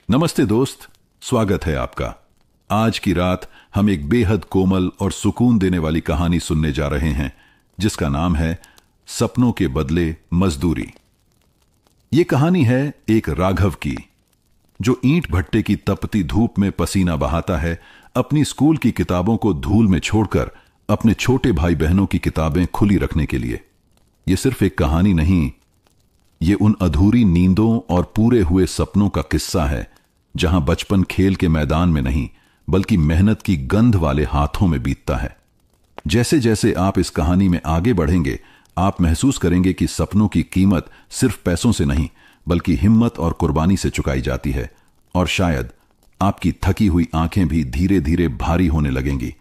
नमस्ते दोस्त, स्वागत है आपका। आज की रात हम एक बेहद कोमल और सुकून देने वाली कहानी सुनने जा रहे हैं जिसका नाम है सपनों के बदले मजदूरी। ये कहानी है एक राघव की जो ईंट भट्टे की तपती धूप में पसीना बहाता है, अपनी स्कूल की किताबों को धूल में छोड़कर अपने छोटे भाई बहनों की किताबें खुली रखने के लिए। यह सिर्फ एक कहानी नहीं, ये उन अधूरी नींदों और पूरे हुए सपनों का किस्सा है जहां बचपन खेल के मैदान में नहीं बल्कि मेहनत की गंध वाले हाथों में बीतता है। जैसे जैसे आप इस कहानी में आगे बढ़ेंगे, आप महसूस करेंगे कि सपनों की कीमत सिर्फ पैसों से नहीं बल्कि हिम्मत और कुर्बानी से चुकाई जाती है। और शायद आपकी थकी हुई आंखें भी धीरे धीरे भारी होने लगेंगी,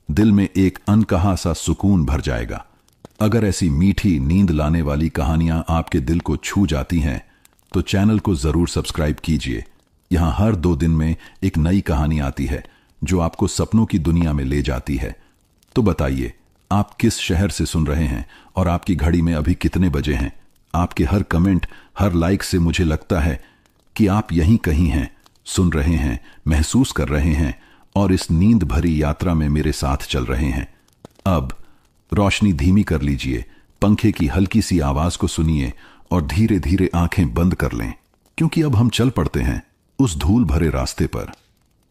दिल में एक अनकहा सा सुकून भर जाएगा। अगर ऐसी मीठी नींद लाने वाली कहानियां आपके दिल को छू जाती हैं तो चैनल को जरूर सब्सक्राइब कीजिए। यहां हर 2 दिन में एक नई कहानी आती है जो आपको सपनों की दुनिया में ले जाती है। तो बताइए, आप किस शहर से सुन रहे हैं और आपकी घड़ी में अभी कितने बजे हैं? आपके हर कमेंट, हर लाइक से मुझे लगता है कि आप यहीं कहीं हैं, सुन रहे हैं, महसूस कर रहे हैं और इस नींद भरी यात्रा में मेरे साथ चल रहे हैं। अब रोशनी धीमी कर लीजिए, पंखे की हल्की सी आवाज को सुनिए और धीरे धीरे आंखें बंद कर लें, क्योंकि अब हम चल पड़ते हैं उस धूल भरे रास्ते पर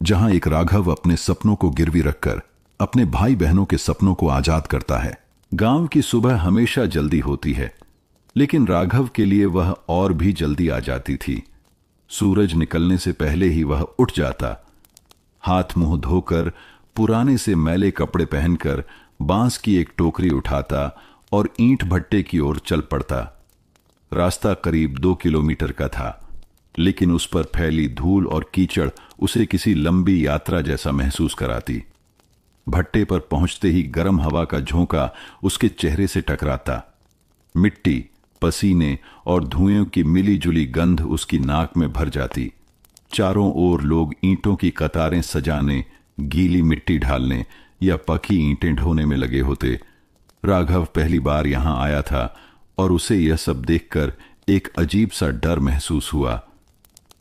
जहां एक राघव अपने सपनों को गिरवी रखकर अपने भाई बहनों के सपनों को आजाद करता है। गांव की सुबह हमेशा जल्दी होती है, लेकिन राघव के लिए वह और भी जल्दी आ जाती थी। सूरज निकलने से पहले ही वह उठ जाता, हाथ मुंह धोकर, पुराने से मैले कपड़े पहनकर बांस की एक टोकरी उठाता और ईंट भट्टे की ओर चल पड़ता। रास्ता करीब 2 किलोमीटर का था, लेकिन उस पर फैली धूल और कीचड़ उसे किसी लंबी यात्रा जैसा महसूस कराती। भट्टे पर पहुंचते ही गर्म हवा का झोंका उसके चेहरे से टकराता। मिट्टी, पसीने और धुएं की मिली जुली गंध उसकी नाक में भर जाती। चारों ओर लोग ईंटों की कतारें सजाने, गीली मिट्टी ढालने या पकी ईंटें ढोने में लगे होते। राघव पहली बार यहां आया था और उसे यह सब देखकर एक अजीब सा डर महसूस हुआ।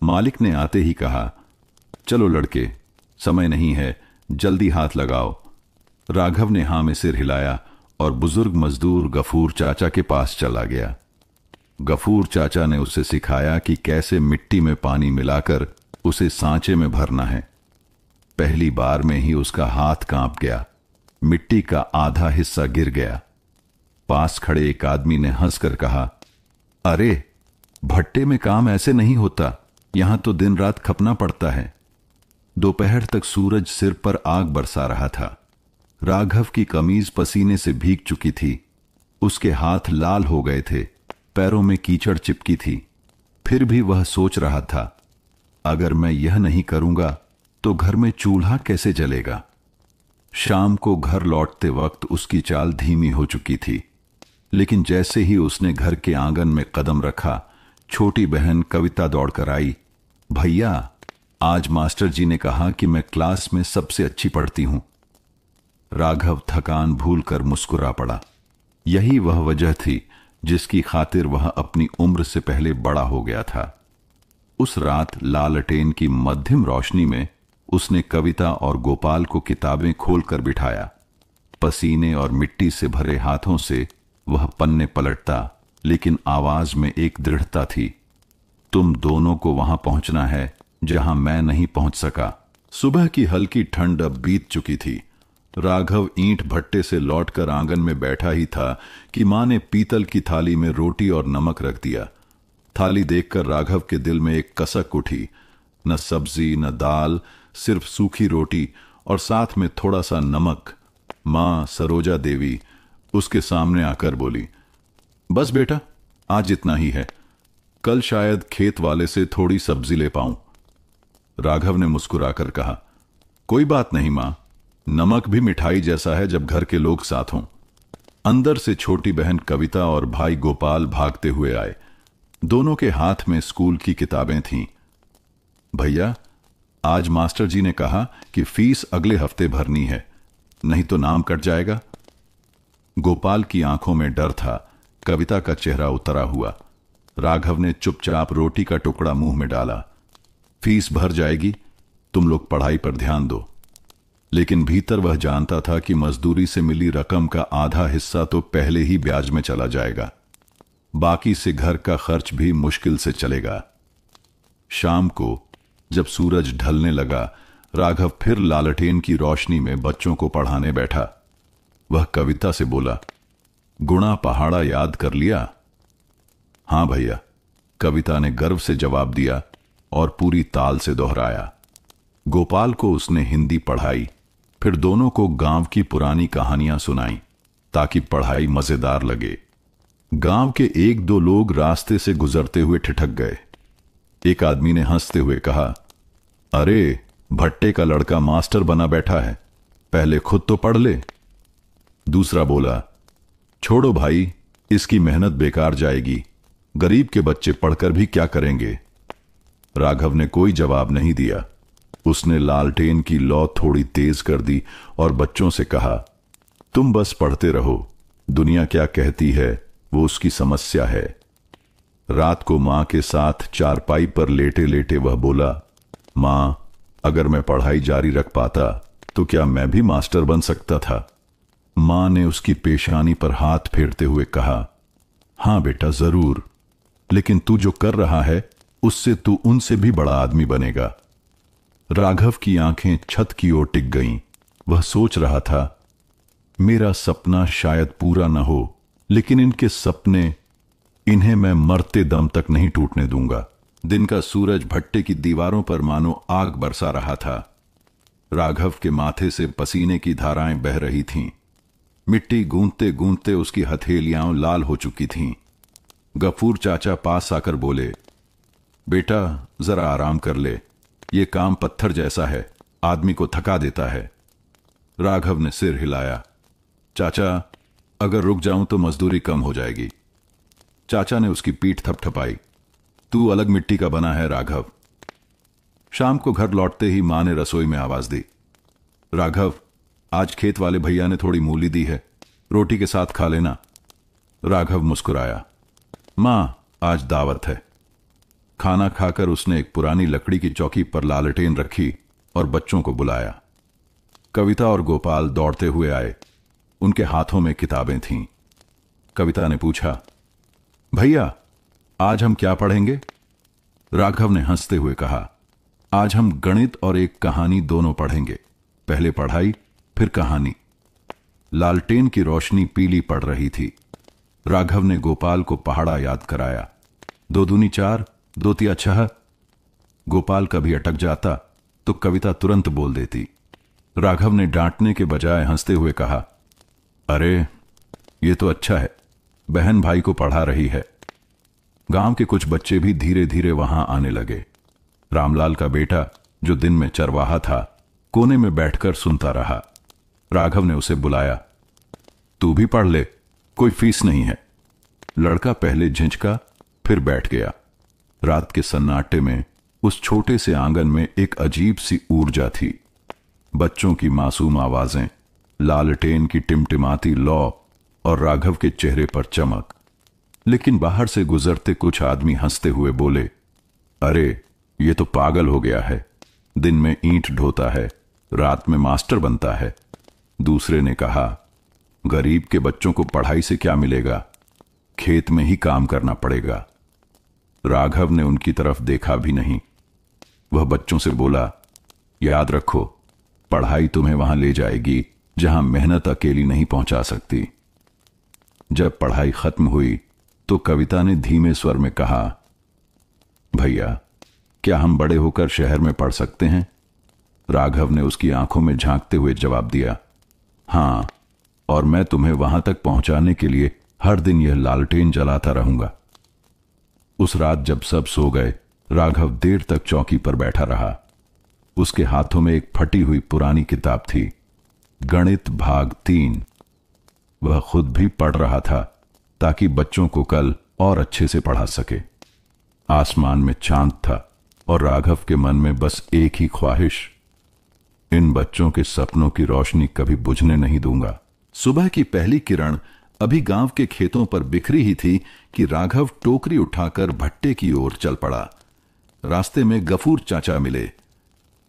मालिक ने आते ही कहा, चलो लड़के, समय नहीं है, जल्दी हाथ लगाओ। राघव ने हां में सिर हिलाया और बुजुर्ग मजदूर गफूर चाचा के पास चला गया। गफूर चाचा ने उसे सिखाया कि कैसे मिट्टी में पानी मिलाकर उसे सांचे में भरना है। पहली बार में ही उसका हाथ कांप गया, मिट्टी का आधा हिस्सा गिर गया। पास खड़े एक आदमी ने हंसकर कहा, अरे, भट्टे में काम ऐसे नहीं होता, यहां तो दिन रात खपना पड़ता है। दोपहर तक सूरज सिर पर आग बरसा रहा था। राघव की कमीज पसीने से भीग चुकी थी, उसके हाथ लाल हो गए थे, पैरों में कीचड़ चिपकी थी। फिर भी वह सोच रहा था, अगर मैं यह नहीं करूंगा तो घर में चूल्हा कैसे जलेगा। शाम को घर लौटते वक्त उसकी चाल धीमी हो चुकी थी, लेकिन जैसे ही उसने घर के आंगन में कदम रखा, छोटी बहन कविता दौड़कर आई। भैया, आज मास्टर जी ने कहा कि मैं क्लास में सबसे अच्छी पढ़ती हूं। राघव थकान भूलकर मुस्कुरा पड़ा। यही वह वजह थी जिसकी खातिर वह अपनी उम्र से पहले बड़ा हो गया था। उस रात लालटेन की मध्यम रोशनी में उसने कविता और गोपाल को किताबें खोलकर बिठाया। पसीने और मिट्टी से भरे हाथों से वह पन्ने पलटता, लेकिन आवाज में एक दृढ़ता थी, तुम दोनों को वहां पहुंचना है जहां मैं नहीं पहुंच सका। सुबह की हल्की ठंड अब बीत चुकी थी। राघव ईंट भट्टे से लौटकर आंगन में बैठा ही था कि मां ने पीतल की थाली में रोटी और नमक रख दिया। थाली देखकर राघव के दिल में एक कसक उठी। न सब्जी, न दाल, सिर्फ सूखी रोटी और साथ में थोड़ा सा नमक। मां सरोजा देवी उसके सामने आकर बोली, बस बेटा, आज इतना ही है, कल शायद खेत वाले से थोड़ी सब्जी ले पाऊं। राघव ने मुस्कुराकर कहा, कोई बात नहीं मां, नमक भी मिठाई जैसा है जब घर के लोग साथ हों। अंदर से छोटी बहन कविता और भाई गोपाल भागते हुए आए। दोनों के हाथ में स्कूल की किताबें थीं। भैया, आज मास्टर जी ने कहा कि फीस अगले हफ्ते भरनी है, नहीं तो नाम कट जाएगा। गोपाल की आंखों में डर था, कविता का चेहरा उतरा हुआ। राघव ने चुपचाप रोटी का टुकड़ा मुंह में डाला। फीस भर जाएगी, तुम लोग पढ़ाई पर ध्यान दो। लेकिन भीतर वह जानता था कि मजदूरी से मिली रकम का आधा हिस्सा तो पहले ही ब्याज में चला जाएगा, बाकी से घर का खर्च भी मुश्किल से चलेगा। शाम को जब सूरज ढलने लगा, राघव फिर लालटेन की रोशनी में बच्चों को पढ़ाने बैठा। वह कविता से बोला, गुणा पहाड़ा याद कर लिया? हां भैया, कविता ने गर्व से जवाब दिया और पूरी ताल से दोहराया। गोपाल को उसने हिंदी पढ़ाई, फिर दोनों को गांव की पुरानी कहानियां सुनाई ताकि पढ़ाई मजेदार लगे। गांव के एक दो लोग रास्ते से गुजरते हुए ठिठक गए। एक आदमी ने हंसते हुए कहा, अरे भट्टे का लड़का मास्टर बना बैठा है, पहले खुद तो पढ़ ले। दूसरा बोला, छोड़ो भाई, इसकी मेहनत बेकार जाएगी, गरीब के बच्चे पढ़कर भी क्या करेंगे। राघव ने कोई जवाब नहीं दिया। उसने लालटेन की लौ थोड़ी तेज कर दी और बच्चों से कहा, तुम बस पढ़ते रहो, दुनिया क्या कहती है वो उसकी समस्या है। रात को मां के साथ चारपाई पर लेटे लेटे वह बोला, मां, अगर मैं पढ़ाई जारी रख पाता तो क्या मैं भी मास्टर बन सकता था? मां ने उसकी पेशानी पर हाथ फेरते हुए कहा, हां बेटा जरूर, लेकिन तू जो कर रहा है उससे तू उनसे भी बड़ा आदमी बनेगा। राघव की आंखें छत की ओर टिक गईं। वह सोच रहा था, मेरा सपना शायद पूरा न हो, लेकिन इनके सपने, इन्हें मैं मरते दम तक नहीं टूटने दूंगा। दिन का सूरज भट्टे की दीवारों पर मानो आग बरसा रहा था। राघव के माथे से पसीने की धाराएं बह रही थीं। मिट्टी गूंथते गूंथते उसकी हथेलियां लाल हो चुकी थीं। गफूर चाचा पास आकर बोले, बेटा जरा आराम कर ले, ये काम पत्थर जैसा है, आदमी को थका देता है। राघव ने सिर हिलाया, चाचा अगर रुक जाऊं तो मजदूरी कम हो जाएगी। चाचा ने उसकी पीठ थपथपाई, तू अलग मिट्टी का बना है राघव। शाम को घर लौटते ही मां ने रसोई में आवाज दी, राघव आज खेत वाले भैया ने थोड़ी मूली दी है, रोटी के साथ खा लेना। राघव मुस्कुराया, मां आज दावत है। खाना खाकर उसने एक पुरानी लकड़ी की चौकी पर लालटेन रखी और बच्चों को बुलाया। कविता और गोपाल दौड़ते हुए आए। उनके हाथों में किताबें थीं। कविता ने पूछा, भैया आज हम क्या पढ़ेंगे? राघव ने हंसते हुए कहा, आज हम गणित और एक कहानी दोनों पढ़ेंगे, पहले पढ़ाई फिर कहानी। लालटेन की रोशनी पीली पड़ रही थी। राघव ने गोपाल को पहाड़ा याद कराया। 2 दूनी 4, 2 तिया 6। गोपाल कभी अटक जाता तो कविता तुरंत बोल देती। राघव ने डांटने के बजाय हंसते हुए कहा, अरे ये तो अच्छा है, बहन भाई को पढ़ा रही है। गांव के कुछ बच्चे भी धीरे धीरे वहां आने लगे। रामलाल का बेटा, जो दिन में चरवाहा था, कोने में बैठकर सुनता रहा। राघव ने उसे बुलाया, तू भी पढ़ ले, कोई फीस नहीं है। लड़का पहले झिझका फिर बैठ गया। रात के सन्नाटे में उस छोटे से आंगन में एक अजीब सी ऊर्जा थी। बच्चों की मासूम आवाजें, लालटेन की टिमटिमाती लौ और राघव के चेहरे पर चमक। लेकिन बाहर से गुजरते कुछ आदमी हंसते हुए बोले, अरे ये तो पागल हो गया है, दिन में ईंट ढोता है, रात में मास्टर बनता है। दूसरे ने कहा, गरीब के बच्चों को पढ़ाई से क्या मिलेगा, खेत में ही काम करना पड़ेगा। राघव ने उनकी तरफ देखा भी नहीं। वह बच्चों से बोला, याद रखो, पढ़ाई तुम्हें वहां ले जाएगी जहां मेहनत अकेली नहीं पहुंचा सकती। जब पढ़ाई खत्म हुई तो कविता ने धीमे स्वर में कहा, भैया क्या हम बड़े होकर शहर में पढ़ सकते हैं? राघव ने उसकी आंखों में झांकते हुए जवाब दिया, हां, और मैं तुम्हें वहां तक पहुंचाने के लिए हर दिन यह लालटेन जलाता रहूंगा। उस रात जब सब सो गए, राघव देर तक चौकी पर बैठा रहा। उसके हाथों में एक फटी हुई पुरानी किताब थी, गणित भाग 3। वह खुद भी पढ़ रहा था ताकि बच्चों को कल और अच्छे से पढ़ा सके। आसमान में चांद था और राघव के मन में बस एक ही ख्वाहिश, इन बच्चों के सपनों की रोशनी कभी बुझने नहीं दूंगा। सुबह की पहली किरण अभी गांव के खेतों पर बिखरी ही थी कि राघव टोकरी उठाकर भट्टे की ओर चल पड़ा। रास्ते में गफूर चाचा मिले।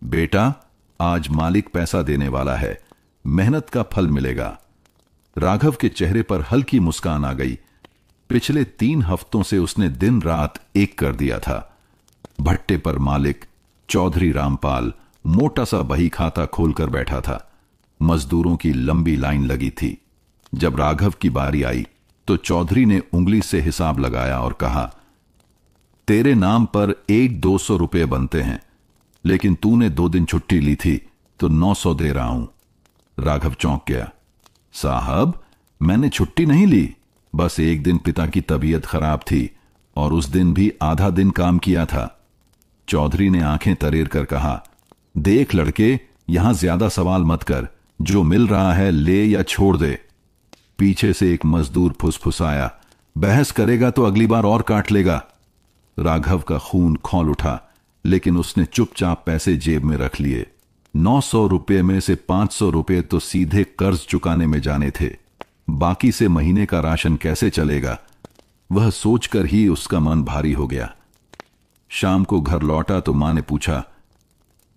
बेटा, आज मालिक पैसा देने वाला है, मेहनत का फल मिलेगा। राघव के चेहरे पर हल्की मुस्कान आ गई। पिछले 3 हफ्तों से उसने दिन रात एक कर दिया था। भट्टे पर मालिक चौधरी रामपाल मोटा सा बही खाता खोलकर बैठा था। मजदूरों की लंबी लाइन लगी थी। जब राघव की बारी आई तो चौधरी ने उंगली से हिसाब लगाया और कहा, तेरे नाम पर 1-200 रुपये बनते हैं, लेकिन तूने 2 दिन छुट्टी ली थी तो 900 दे रहा हूं। राघव चौंक गया। साहब, मैंने छुट्टी नहीं ली, बस एक दिन पिता की तबीयत खराब थी और उस दिन भी आधा दिन काम किया था। चौधरी ने आंखें तरेर कर कहा, देख लड़के, यहां ज्यादा सवाल मत कर, जो मिल रहा है ले या छोड़ दे। पीछे से एक मजदूर फुसफुसाया, बहस करेगा तो अगली बार और काट लेगा। राघव का खून खौल उठा, लेकिन उसने चुपचाप पैसे जेब में रख लिए। 900 रुपये में से 500 रुपये तो सीधे कर्ज चुकाने में जाने थे। बाकी से महीने का राशन कैसे चलेगा, वह सोचकर ही उसका मन भारी हो गया। शाम को घर लौटा तो मां ने पूछा,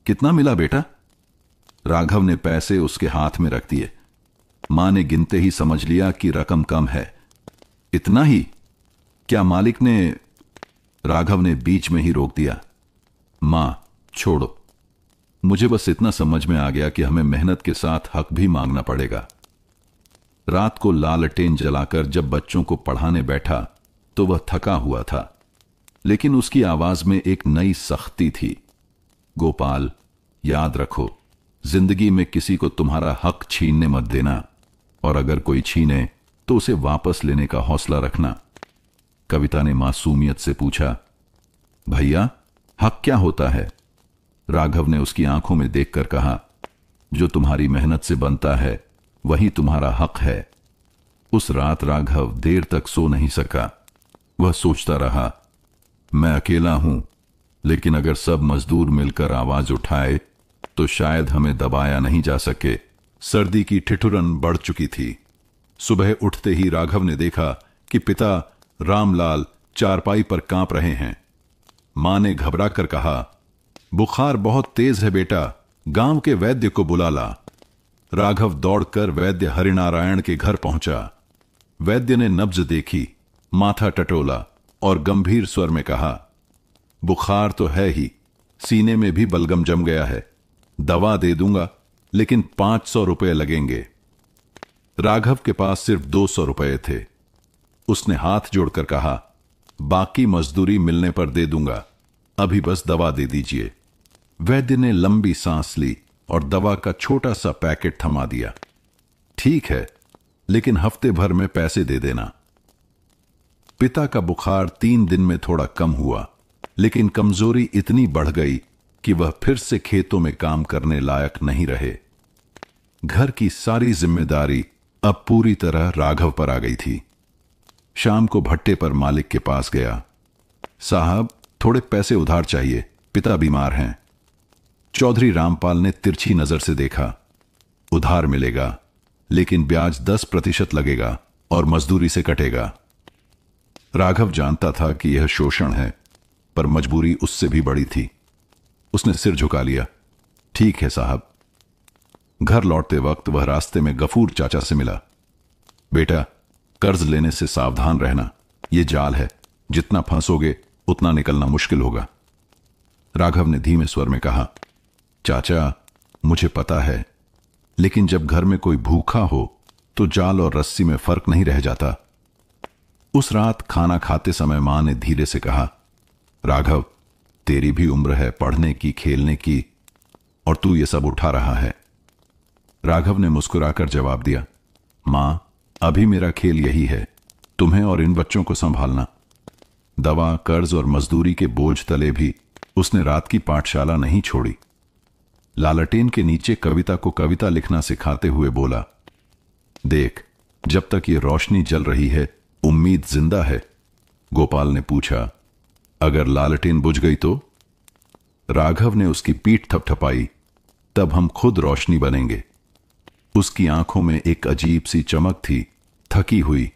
कितना मिला बेटा? राघव ने पैसे उसके हाथ में रख दिए। मां ने गिनते ही समझ लिया कि रकम कम है। इतना ही? क्या मालिक ने? राघव ने बीच में ही रोक दिया। मां, छोड़ो, मुझे बस इतना समझ में आ गया कि हमें मेहनत के साथ हक भी मांगना पड़ेगा। रात को लालटेन जलाकर जब बच्चों को पढ़ाने बैठा तो वह थका हुआ था, लेकिन उसकी आवाज में एक नई सख्ती थी। गोपाल, याद रखो, जिंदगी में किसी को तुम्हारा हक छीनने मत देना, और अगर कोई छीने तो उसे वापस लेने का हौसला रखना। कविता ने मासूमियत से पूछा, भैया, हक क्या होता है? राघव ने उसकी आंखों में देखकर कहा, जो तुम्हारी मेहनत से बनता है वही तुम्हारा हक है। उस रात राघव देर तक सो नहीं सका। वह सोचता रहा, मैं अकेला हूं, लेकिन अगर सब मजदूर मिलकर आवाज उठाए तो शायद हमें दबाया नहीं जा सके। सर्दी की ठिठुरन बढ़ चुकी थी। सुबह उठते ही राघव ने देखा कि पिता रामलाल चारपाई पर कांप रहे हैं। मां ने घबरा कर कहा, बुखार बहुत तेज है बेटा, गांव के वैद्य को बुला ला। राघव दौड़कर वैद्य हरिनारायण के घर पहुंचा। वैद्य ने नब्ज देखी, माथा टटोला और गंभीर स्वर में कहा, बुखार तो है ही, सीने में भी बलगम जम गया है। दवा दे दूंगा, लेकिन 500 रुपये लगेंगे। राघव के पास सिर्फ 200 रुपये थे। उसने हाथ जोड़कर कहा, बाकी मजदूरी मिलने पर दे दूंगा, अभी बस दवा दे दीजिए। वैद्य ने लंबी सांस ली और दवा का छोटा सा पैकेट थमा दिया। ठीक है, लेकिन हफ्ते भर में पैसे दे देना। पिता का बुखार 3 दिन में थोड़ा कम हुआ, लेकिन कमजोरी इतनी बढ़ गई कि वह फिर से खेतों में काम करने लायक नहीं रहे। घर की सारी जिम्मेदारी अब पूरी तरह राघव पर आ गई थी। शाम को भट्टे पर मालिक के पास गया। साहब, थोड़े पैसे उधार चाहिए, पिता बीमार हैं। चौधरी रामपाल ने तिरछी नजर से देखा। उधार मिलेगा, लेकिन ब्याज 10% लगेगा और मजदूरी से कटेगा। राघव जानता था कि यह शोषण है, पर मजबूरी उससे भी बड़ी थी। उसने सिर झुका लिया। ठीक है साहब। घर लौटते वक्त वह रास्ते में गफूर चाचा से मिला। बेटा, कर्ज लेने से सावधान रहना, यह जाल है, जितना फंसोगे उतना निकलना मुश्किल होगा। राघव ने धीमे स्वर में कहा, चाचा, मुझे पता है, लेकिन जब घर में कोई भूखा हो तो जाल और रस्सी में फर्क नहीं रह जाता। उस रात खाना खाते समय मां ने धीरे से कहा, राघव, तेरी भी उम्र है पढ़ने की, खेलने की, और तू ये सब उठा रहा है। राघव ने मुस्कुराकर जवाब दिया, मां, अभी मेरा खेल यही है, तुम्हें और इन बच्चों को संभालना। दवा, कर्ज और मजदूरी के बोझ तले भी उसने रात की पाठशाला नहीं छोड़ी। लालटेन के नीचे कविता को कविता लिखना सिखाते हुए बोला, देख, जब तक ये रोशनी जल रही है उम्मीद जिंदा है। गोपाल ने पूछा, अगर लालटेन बुझ गई तो? राघव ने उसकी पीठ थपथपाई, तब हम खुद रोशनी बनेंगे। उसकी आंखों में एक अजीब सी चमक थी, थकी हुई,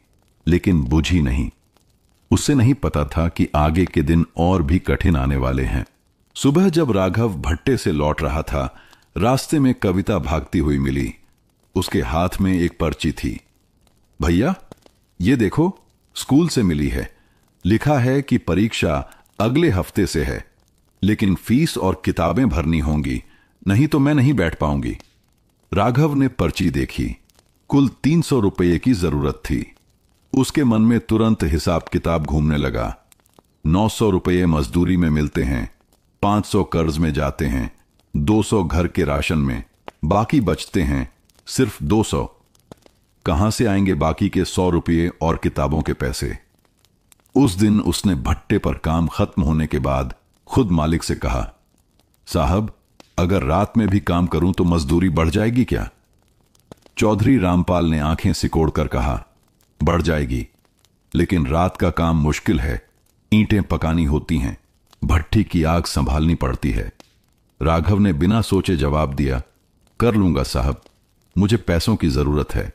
लेकिन बुझी नहीं। उससे नहीं पता था कि आगे के दिन और भी कठिन आने वाले हैं। सुबह जब राघव भट्टे से लौट रहा था, रास्ते में कविता भागती हुई मिली। उसके हाथ में एक पर्ची थी। भैया, ये देखो, स्कूल से मिली है। लिखा है कि परीक्षा अगले हफ्ते से है, लेकिन फीस और किताबें भरनी होंगी, नहीं तो मैं नहीं बैठ पाऊंगी। राघव ने पर्ची देखी। कुल 300 रुपये की जरूरत थी। उसके मन में तुरंत हिसाब किताब घूमने लगा। 900 रुपये मजदूरी में मिलते हैं, 500 कर्ज में जाते हैं, 200 घर के राशन में, बाकी बचते हैं सिर्फ 200। कहां से आएंगे बाकी के 100 रुपये और किताबों के पैसे? उस दिन उसने भट्टे पर काम खत्म होने के बाद खुद मालिक से कहा, साहब, अगर रात में भी काम करूं तो मजदूरी बढ़ जाएगी क्या? चौधरी रामपाल ने आंखें सिकोड़कर कहा, बढ़ जाएगी, लेकिन रात का काम मुश्किल है। ईंटें पकानी होती हैं, भट्ठी की आग संभालनी पड़ती है। राघव ने बिना सोचे जवाब दिया, कर लूंगा साहब, मुझे पैसों की जरूरत है।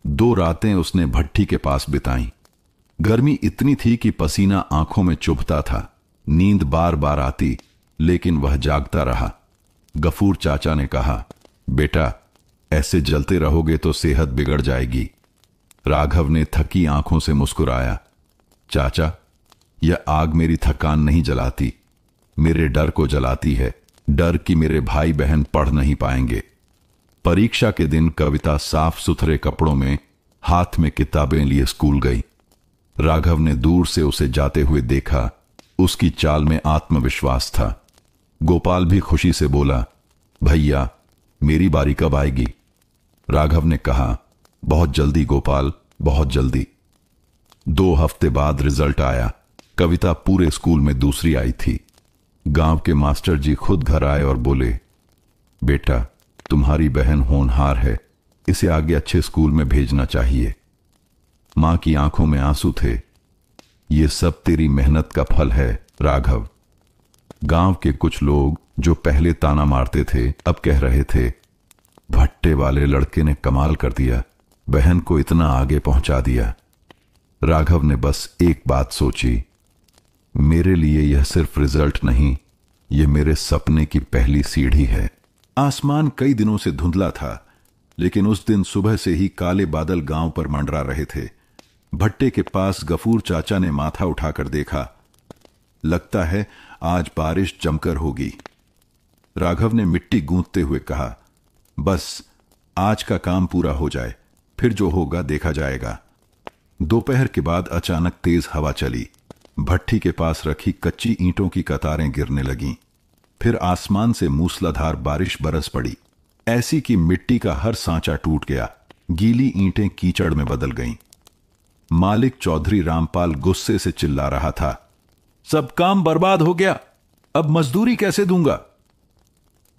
2 रातें उसने भट्ठी के पास बिताई। गर्मी इतनी थी कि पसीना आंखों में चुभता था। नींद बार बार आती, लेकिन वह जागता रहा। गफूर चाचा ने कहा, बेटा, ऐसे जलते रहोगे तो सेहत बिगड़ जाएगी। राघव ने थकी आंखों से मुस्कुराया, चाचा, यह आग मेरी थकान नहीं जलाती, मेरे डर को जलाती है। डर कि मेरे भाई बहन पढ़ नहीं पाएंगे। परीक्षा के दिन कविता साफ सुथरे कपड़ों में हाथ में किताबें लिए स्कूल गई। राघव ने दूर से उसे जाते हुए देखा। उसकी चाल में आत्मविश्वास था। गोपाल भी खुशी से बोला, भैया, मेरी बारी कब आएगी? राघव ने कहा, बहुत जल्दी गोपाल, बहुत जल्दी। 2 हफ्ते बाद रिजल्ट आया। कविता पूरे स्कूल में दूसरी आई थी। गांव के मास्टर जी खुद घर आए और बोले, बेटा, तुम्हारी बहन होनहार है, इसे आगे अच्छे स्कूल में भेजना चाहिए। मां की आंखों में आंसू थे। ये सब तेरी मेहनत का फल है राघव। गांव के कुछ लोग जो पहले ताना मारते थे, अब कह रहे थे, भट्टे वाले लड़के ने कमाल कर दिया, बहन को इतना आगे पहुंचा दिया। राघव ने बस एक बात सोची, मेरे लिए यह सिर्फ रिजल्ट नहीं, यह मेरे सपने की पहली सीढ़ी है। आसमान कई दिनों से धुंधला था, लेकिन उस दिन सुबह से ही काले बादल गांव पर मंडरा रहे थे। भट्टे के पास गफूर चाचा ने माथा उठाकर देखा। लगता है आज बारिश जमकर होगी। राघव ने मिट्टी गूंथते हुए कहा, बस आज का काम पूरा हो जाए, फिर जो होगा देखा जाएगा। दोपहर के बाद अचानक तेज हवा चली। भट्ठी के पास रखी कच्ची ईंटों की कतारें गिरने लगीं। फिर आसमान से मूसलाधार बारिश बरस पड़ी, ऐसी कि मिट्टी का हर सांचा टूट गया। गीली ईंटें कीचड़ में बदल गईं। मालिक चौधरी रामपाल गुस्से से चिल्ला रहा था, सब काम बर्बाद हो गया, अब मजदूरी कैसे दूंगा?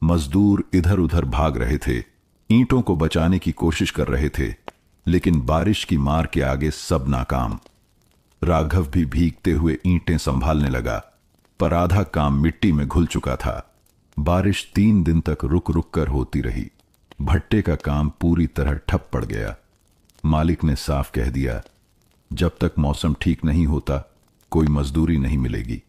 मजदूर इधर उधर भाग रहे थे, ईंटों को बचाने की कोशिश कर रहे थे, लेकिन बारिश की मार के आगे सब नाकाम। राघव भी भीगते हुए ईंटें संभालने लगा, पर आधा काम मिट्टी में घुल चुका था। बारिश 3 दिन तक रुक रुक कर होती रही। भट्टे का काम पूरी तरह ठप पड़ गया। मालिक ने साफ कह दिया, जब तक मौसम ठीक नहीं होता कोई मजदूरी नहीं मिलेगी।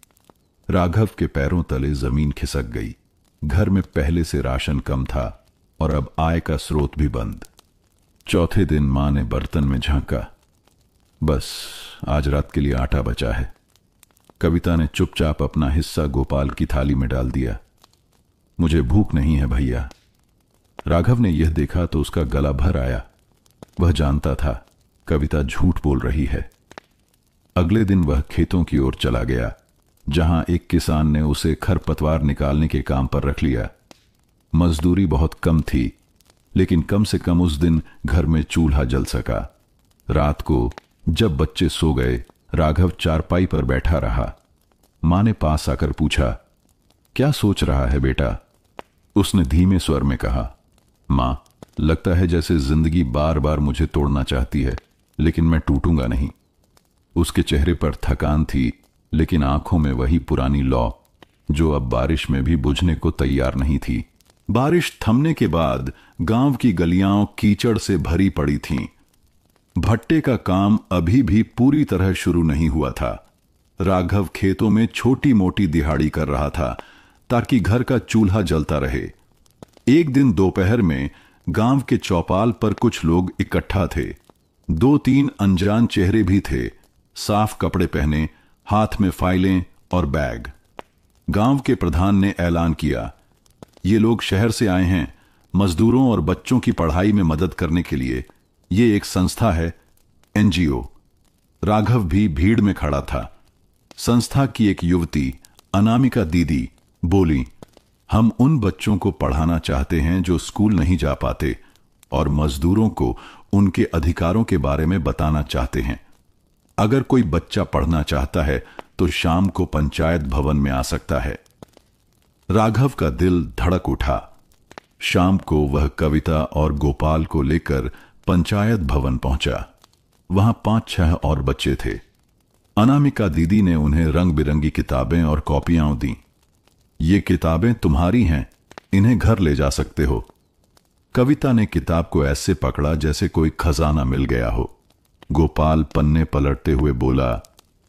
राघव के पैरों तले जमीन खिसक गई। घर में पहले से राशन कम था और अब आय का स्रोत भी बंद। चौथे दिन मां ने बर्तन में झांका, बस आज रात के लिए आटा बचा है। कविता ने चुपचाप अपना हिस्सा गोपाल की थाली में डाल दिया। मुझे भूख नहीं है भैया। राघव ने यह देखा तो उसका गला भर आया। वह जानता था कविता झूठ बोल रही है। अगले दिन वह खेतों की ओर चला गया, जहां एक किसान ने उसे खरपतवार निकालने के काम पर रख लिया। मजदूरी बहुत कम थी, लेकिन कम से कम उस दिन घर में चूल्हा जल सका। रात को जब बच्चे सो गए, राघव चारपाई पर बैठा रहा। मां ने पास आकर पूछा, क्या सोच रहा है बेटा? उसने धीमे स्वर में कहा, मां, लगता है जैसे जिंदगी बार बार मुझे तोड़ना चाहती है, लेकिन मैं टूटूंगा नहीं। उसके चेहरे पर थकान थी, लेकिन आंखों में वही पुरानी लौ जो अब बारिश में भी बुझने को तैयार नहीं थी। बारिश थमने के बाद गांव की गलियां कीचड़ से भरी पड़ी थीं। भट्टे का काम अभी भी पूरी तरह शुरू नहीं हुआ था। राघव खेतों में छोटी मोटी दिहाड़ी कर रहा था ताकि घर का चूल्हा जलता रहे। एक दिन दोपहर में गांव के चौपाल पर कुछ लोग इकट्ठा थे। 2-3 अनजान चेहरे भी थे, साफ कपड़े पहने, हाथ में फाइलें और बैग। गांव के प्रधान ने ऐलान किया, ये लोग शहर से आए हैं मजदूरों और बच्चों की पढ़ाई में मदद करने के लिए। ये एक संस्था है, एनजीओ। राघव भी भीड़ में खड़ा था। संस्था की एक युवती अनामिका दीदी बोली, हम उन बच्चों को पढ़ाना चाहते हैं जो स्कूल नहीं जा पाते और मजदूरों को उनके अधिकारों के बारे में बताना चाहते हैं। अगर कोई बच्चा पढ़ना चाहता है तो शाम को पंचायत भवन में आ सकता है। राघव का दिल धड़क उठा। शाम को वह कविता और गोपाल को लेकर पंचायत भवन पहुंचा। वहां 5-6 और बच्चे थे। अनामिका दीदी ने उन्हें रंग बिरंगी किताबें और कॉपियां दी। ये किताबें तुम्हारी हैं, इन्हें घर ले जा सकते हो। कविता ने किताब को ऐसे पकड़ा जैसे कोई खजाना मिल गया हो। गोपाल पन्ने पलटते हुए बोला,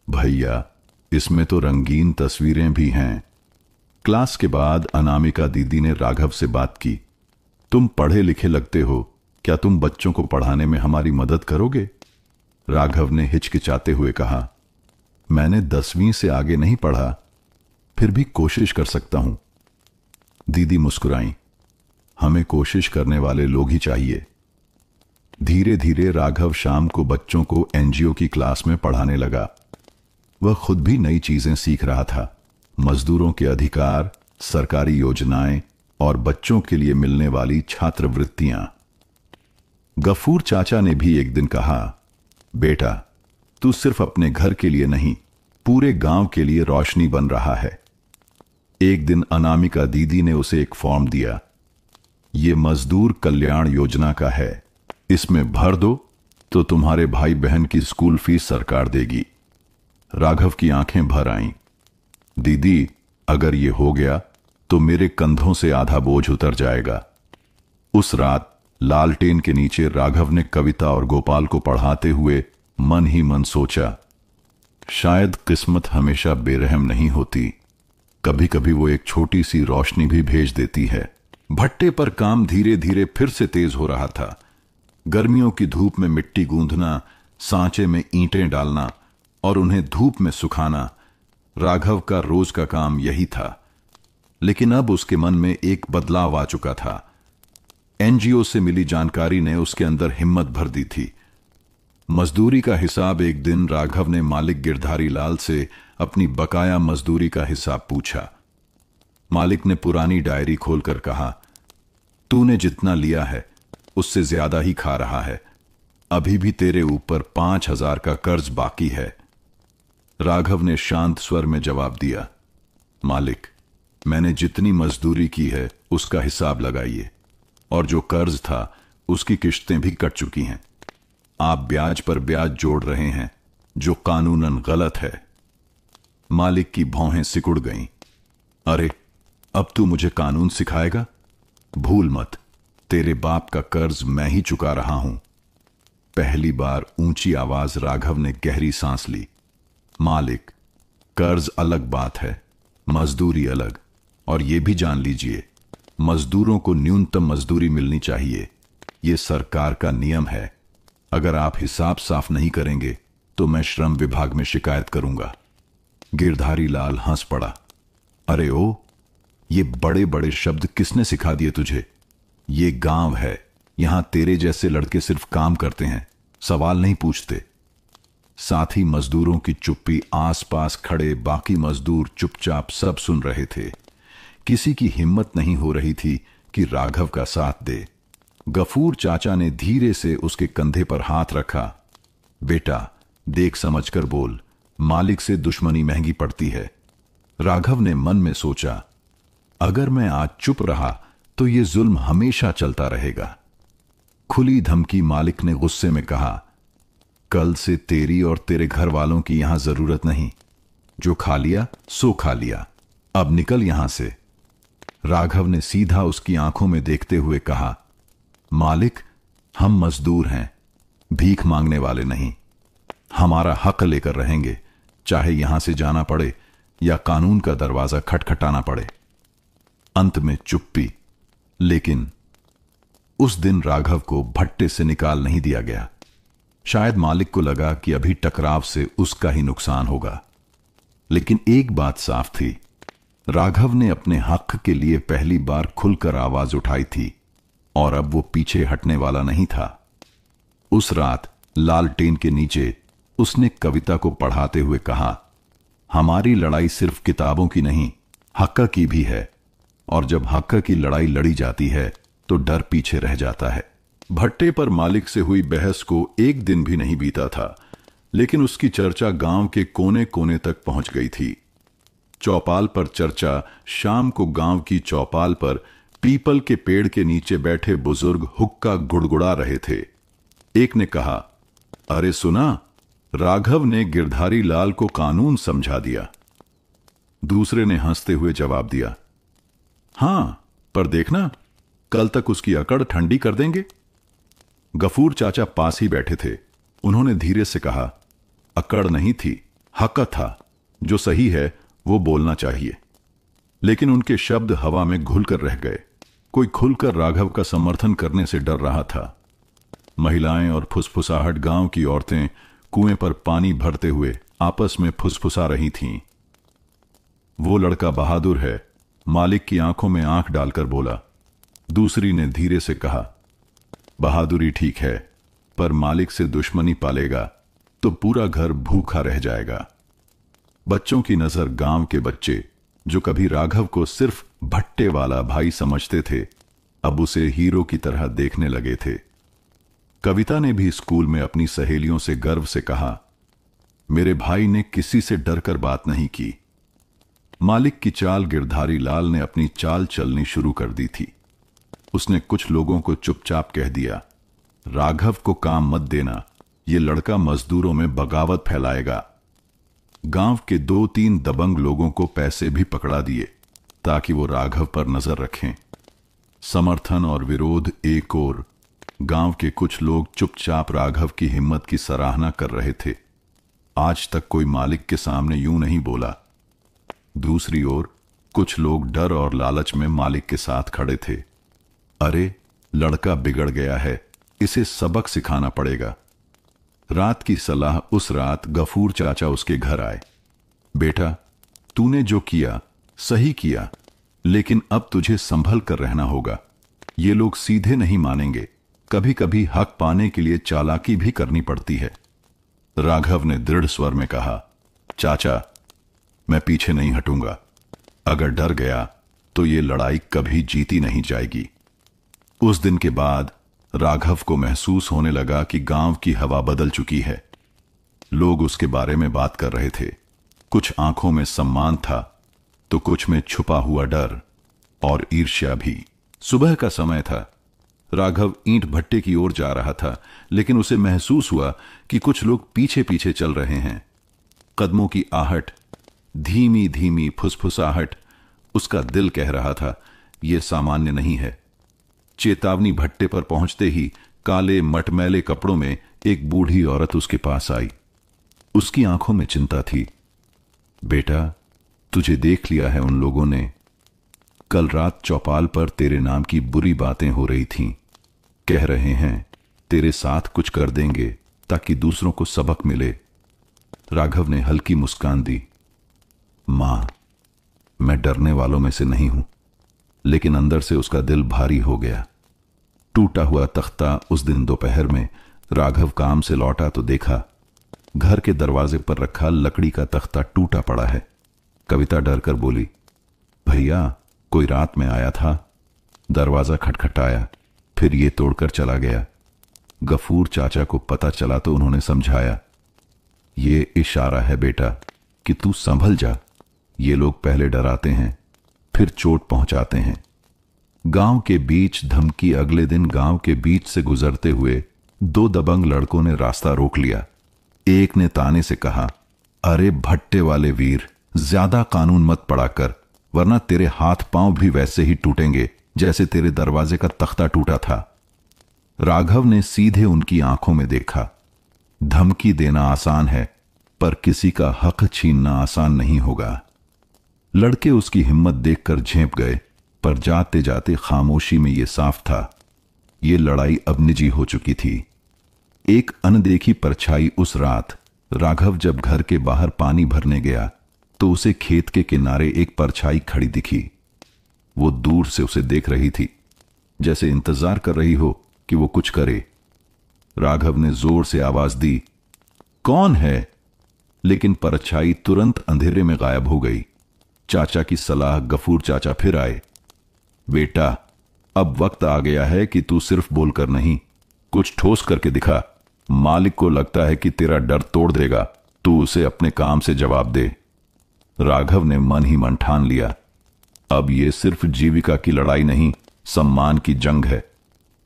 भैया इसमें तो रंगीन तस्वीरें भी हैं। क्लास के बाद अनामिका दीदी ने राघव से बात की, तुम पढ़े लिखे लगते हो, क्या तुम बच्चों को पढ़ाने में हमारी मदद करोगे? राघव ने हिचकिचाते हुए कहा, मैंने 10वीं से आगे नहीं पढ़ा, फिर भी कोशिश कर सकता हूं। दीदी मुस्कुराई, हमें कोशिश करने वाले लोग ही चाहिए। धीरे धीरे राघव शाम को बच्चों को एनजीओ की क्लास में पढ़ाने लगा। वह खुद भी नई चीजें सीख रहा था, मजदूरों के अधिकार, सरकारी योजनाएं और बच्चों के लिए मिलने वाली छात्रवृत्तियां। गफूर चाचा ने भी एक दिन कहा, बेटा तू सिर्फ अपने घर के लिए नहीं, पूरे गांव के लिए रोशनी बन रहा है। एक दिन अनामिका दीदी ने उसे एक फॉर्म दिया, ये मजदूर कल्याण योजना का है, इसमें भर दो तो तुम्हारे भाई बहन की स्कूल फीस सरकार देगी। राघव की आंखें भर आईं। दीदी अगर ये हो गया तो मेरे कंधों से आधा बोझ उतर जाएगा। उस रात लालटेन के नीचे राघव ने कविता और गोपाल को पढ़ाते हुए मन ही मन सोचा, शायद किस्मत हमेशा बेरहम नहीं होती, कभी कभी वो एक छोटी सी रोशनी भी भेज देती है। भट्टे पर काम धीरे धीरे फिर से तेज हो रहा था। गर्मियों की धूप में मिट्टी गूंथना, सांचे में ईंटें डालना और उन्हें धूप में सुखाना राघव का रोज का काम यही था। लेकिन अब उसके मन में एक बदलाव आ चुका था। एनजीओ से मिली जानकारी ने उसके अंदर हिम्मत भर दी थी। मजदूरी का हिसाब एक दिन राघव ने मालिक गिरधारी लाल से अपनी बकाया मजदूरी का हिसाब पूछा। मालिक ने पुरानी डायरी खोलकर कहा, तूने जितना लिया है उससे ज्यादा ही खा रहा है, अभी भी तेरे ऊपर 5,000 का कर्ज बाकी है। राघव ने शांत स्वर में जवाब दिया, मालिक मैंने जितनी मजदूरी की है उसका हिसाब लगाइए, और जो कर्ज था उसकी किश्तें भी कट चुकी हैं। आप ब्याज पर ब्याज जोड़ रहे हैं जो कानूनन गलत है। मालिक की भौहें सिकुड़ गईं। अरे अब तू मुझे कानून सिखाएगा? भूल मत, तेरे बाप का कर्ज मैं ही चुका रहा हूं। पहली बार ऊंची आवाज राघव ने गहरी सांस ली। मालिक कर्ज अलग बात है, मजदूरी अलग, और यह भी जान लीजिए मजदूरों को न्यूनतम मजदूरी मिलनी चाहिए। यह सरकार का नियम है। अगर आप हिसाब साफ नहीं करेंगे तो मैं श्रम विभाग में शिकायत करूंगा। गिरधारी लाल हंस पड़ा। अरे ओ, ये बड़े बड़े शब्द किसने सिखा दिए तुझे? ये गांव है, यहां तेरे जैसे लड़के सिर्फ काम करते हैं, सवाल नहीं पूछते। साथी मजदूरों की चुप्पी, आसपास खड़े बाकी मजदूर चुपचाप सब सुन रहे थे। किसी की हिम्मत नहीं हो रही थी कि राघव का साथ दे। गफूर चाचा ने धीरे से उसके कंधे पर हाथ रखा। बेटा देख समझकर बोल, मालिक से दुश्मनी महंगी पड़ती है। राघव ने मन में सोचा, अगर मैं आज चुप रहा तो यह जुल्म हमेशा चलता रहेगा। खुली धमकी मालिक ने गुस्से में कहा, कल से तेरी और तेरे घर वालों की यहां जरूरत नहीं। जो खा लिया सो खा लिया, अब निकल यहां से। राघव ने सीधा उसकी आंखों में देखते हुए कहा, मालिक हम मजदूर हैं, भीख मांगने वाले नहीं। हमारा हक लेकर रहेंगे, चाहे यहां से जाना पड़े या कानून का दरवाजा खटखटाना पड़े। अंत में चुप्पी। लेकिन उस दिन राघव को भट्टे से निकाल नहीं दिया गया। शायद मालिक को लगा कि अभी टकराव से उसका ही नुकसान होगा। लेकिन एक बात साफ थी, राघव ने अपने हक के लिए पहली बार खुलकर आवाज उठाई थी और अब वो पीछे हटने वाला नहीं था। उस रात लालटेन के नीचे उसने कविता को पढ़ाते हुए कहा, हमारी लड़ाई सिर्फ किताबों की नहीं, हक्का की भी है। और जब हक्का की लड़ाई लड़ी जाती है तो डर पीछे रह जाता है। भट्टे पर मालिक से हुई बहस को एक दिन भी नहीं बीता था, लेकिन उसकी चर्चा गांव के कोने कोने तक पहुंच गई थी। चौपाल पर चर्चा शाम को गांव की चौपाल पर पीपल के पेड़ के नीचे बैठे बुजुर्ग हुक्का गुड़गुड़ा रहे थे। एक ने कहा, अरे सुना, राघव ने गिरधारी लाल को कानून समझा दिया। दूसरे ने हंसते हुए जवाब दिया, हां, पर देखना, कल तक उसकी अकड़ ठंडी कर देंगे। गफूर चाचा पास ही बैठे थे। उन्होंने धीरे से कहा, अकड़ नहीं थी, हक था। जो सही है वो बोलना चाहिए। लेकिन उनके शब्द हवा में घुलकर रह गए। कोई खुलकर राघव का समर्थन करने से डर रहा था। महिलाएं और फुसफुसाहट गांव की औरतें कुएं पर पानी भरते हुए आपस में फुसफुसा रही थीं। वो लड़का बहादुर है, मालिक की आंखों में आंख डालकर बोला। दूसरी ने धीरे से कहा, बहादुरी ठीक है, पर मालिक से दुश्मनी पालेगा तो पूरा घर भूखा रह जाएगा। बच्चों की नजर गांव के बच्चे, जो कभी राघव को सिर्फ भट्टे वाला भाई समझते थे, अब उसे हीरो की तरह देखने लगे थे। कविता ने भी स्कूल में अपनी सहेलियों से गर्व से कहा, मेरे भाई ने किसी से डरकर बात नहीं की। मालिक की चाल गिरधारी लाल ने अपनी चाल चलनी शुरू कर दी थी। उसने कुछ लोगों को चुपचाप कह दिया, राघव को काम मत देना, ये लड़का मजदूरों में बगावत फैलाएगा। गांव के 2-3 दबंग लोगों को पैसे भी पकड़ा दिए ताकि वो राघव पर नजर रखें। समर्थन और विरोध एक ओर, गांव के कुछ लोग चुपचाप राघव की हिम्मत की सराहना कर रहे थे। आज तक कोई मालिक के सामने यूं नहीं बोला। दूसरी ओर कुछ लोग डर और लालच में मालिक के साथ खड़े थे। अरे, लड़का बिगड़ गया है, इसे सबक सिखाना पड़ेगा। रात की सलाह उस रात गफूर चाचा उसके घर आए। बेटा, तूने जो किया सही किया, लेकिन अब तुझे संभल कर रहना होगा। ये लोग सीधे नहीं मानेंगे, कभी कभी हक पाने के लिए चालाकी भी करनी पड़ती है। राघव ने दृढ़ स्वर में कहा, चाचा, मैं पीछे नहीं हटूंगा। अगर डर गया तो ये लड़ाई कभी जीती नहीं जाएगी। उस दिन के बाद राघव को महसूस होने लगा कि गांव की हवा बदल चुकी है। लोग उसके बारे में बात कर रहे थे। कुछ आंखों में सम्मान था तो कुछ में छुपा हुआ डर और ईर्ष्या भी। सुबह का समय था। राघव ईंट भट्टे की ओर जा रहा था, लेकिन उसे महसूस हुआ कि कुछ लोग पीछे पीछे चल रहे हैं। कदमों की आहट, धीमी धीमी फुसफुसाहट, उसका दिल कह रहा था, यह सामान्य नहीं है। चेतावनी भट्टे पर पहुंचते ही काले मटमैले कपड़ों में एक बूढ़ी औरत उसके पास आई। उसकी आंखों में चिंता थी। बेटा, तुझे देख लिया है उन लोगों ने। कल रात चौपाल पर तेरे नाम की बुरी बातें हो रही थीं। कह रहे हैं तेरे साथ कुछ कर देंगे ताकि दूसरों को सबक मिले। राघव ने हल्की मुस्कान दी। मां, मैं डरने वालों में से नहीं हूं। लेकिन अंदर से उसका दिल भारी हो गया। टूटा हुआ तख्ता। उस दिन दोपहर में राघव काम से लौटा तो देखा घर के दरवाजे पर रखा लकड़ी का तख्ता टूटा पड़ा है। कविता डर कर बोली, भैया, कोई रात में आया था। दरवाजा खटखटाया, फिर ये तोड़कर चला गया। गफूर चाचा को पता चला तो उन्होंने समझाया, ये इशारा है बेटा कि तू संभल जा। ये लोग पहले डराते हैं, फिर चोट पहुंचाते हैं। गांव के बीच धमकी। अगले दिन गांव के बीच से गुजरते हुए 2 दबंग लड़कों ने रास्ता रोक लिया। एक ने ताने से कहा, अरे भट्टे वाले वीर, ज्यादा कानून मत पड़ा कर, वरना तेरे हाथ पांव भी वैसे ही टूटेंगे जैसे तेरे दरवाजे का तख्ता टूटा था। राघव ने सीधे उनकी आंखों में देखा। धमकी देना आसान है, पर किसी का हक छीनना आसान नहीं होगा। लड़के उसकी हिम्मत देखकर झेंप गए, पर जाते जाते खामोशी में यह साफ था, ये लड़ाई अब निजी हो चुकी थी। एक अनदेखी परछाई उस रात राघव जब घर के बाहर पानी भरने गया तो उसे खेत के किनारे एक परछाई खड़ी दिखी। वो दूर से उसे देख रही थी, जैसे इंतजार कर रही हो कि वो कुछ करे। राघव ने जोर से आवाज दी, कौन है? लेकिन परछाई तुरंत अंधेरे में गायब हो गई। चाचा की सलाह गफूर चाचा फिर आए, बेटा अब वक्त आ गया है कि तू सिर्फ बोलकर नहीं, कुछ ठोस करके दिखा। मालिक को लगता है कि तेरा डर तोड़ देगा, तू उसे अपने काम से जवाब दे। राघव ने मन ही मन ठान लिया, अब यह सिर्फ जीविका की लड़ाई नहीं, सम्मान की जंग है।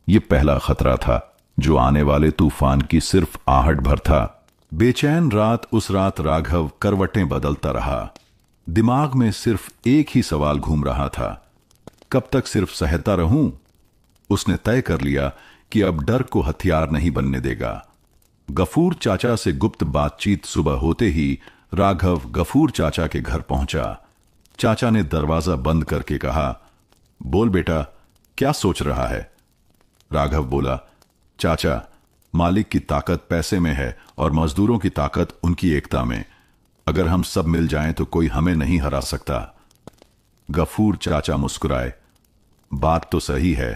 यह पहला खतरा था जो आने वाले तूफान की सिर्फ आहट भर था। बेचैन रात उस रात राघव करवटें बदलता रहा। दिमाग में सिर्फ एक ही सवाल घूम रहा था, कब तक सिर्फ सहता रहूं? उसने तय कर लिया कि अब डर को हथियार नहीं बनने देगा। गफूर चाचा से गुप्त बातचीत सुबह होते ही राघव गफूर चाचा के घर पहुंचा। चाचा ने दरवाजा बंद करके कहा, बोल बेटा, क्या सोच रहा है? राघव बोला, चाचा, मालिक की ताकत पैसे में है और मजदूरों की ताकत उनकी एकता में। अगर हम सब मिल जाएं तो कोई हमें नहीं हरा सकता। गफूर चाचा मुस्कुराए, बात तो सही है,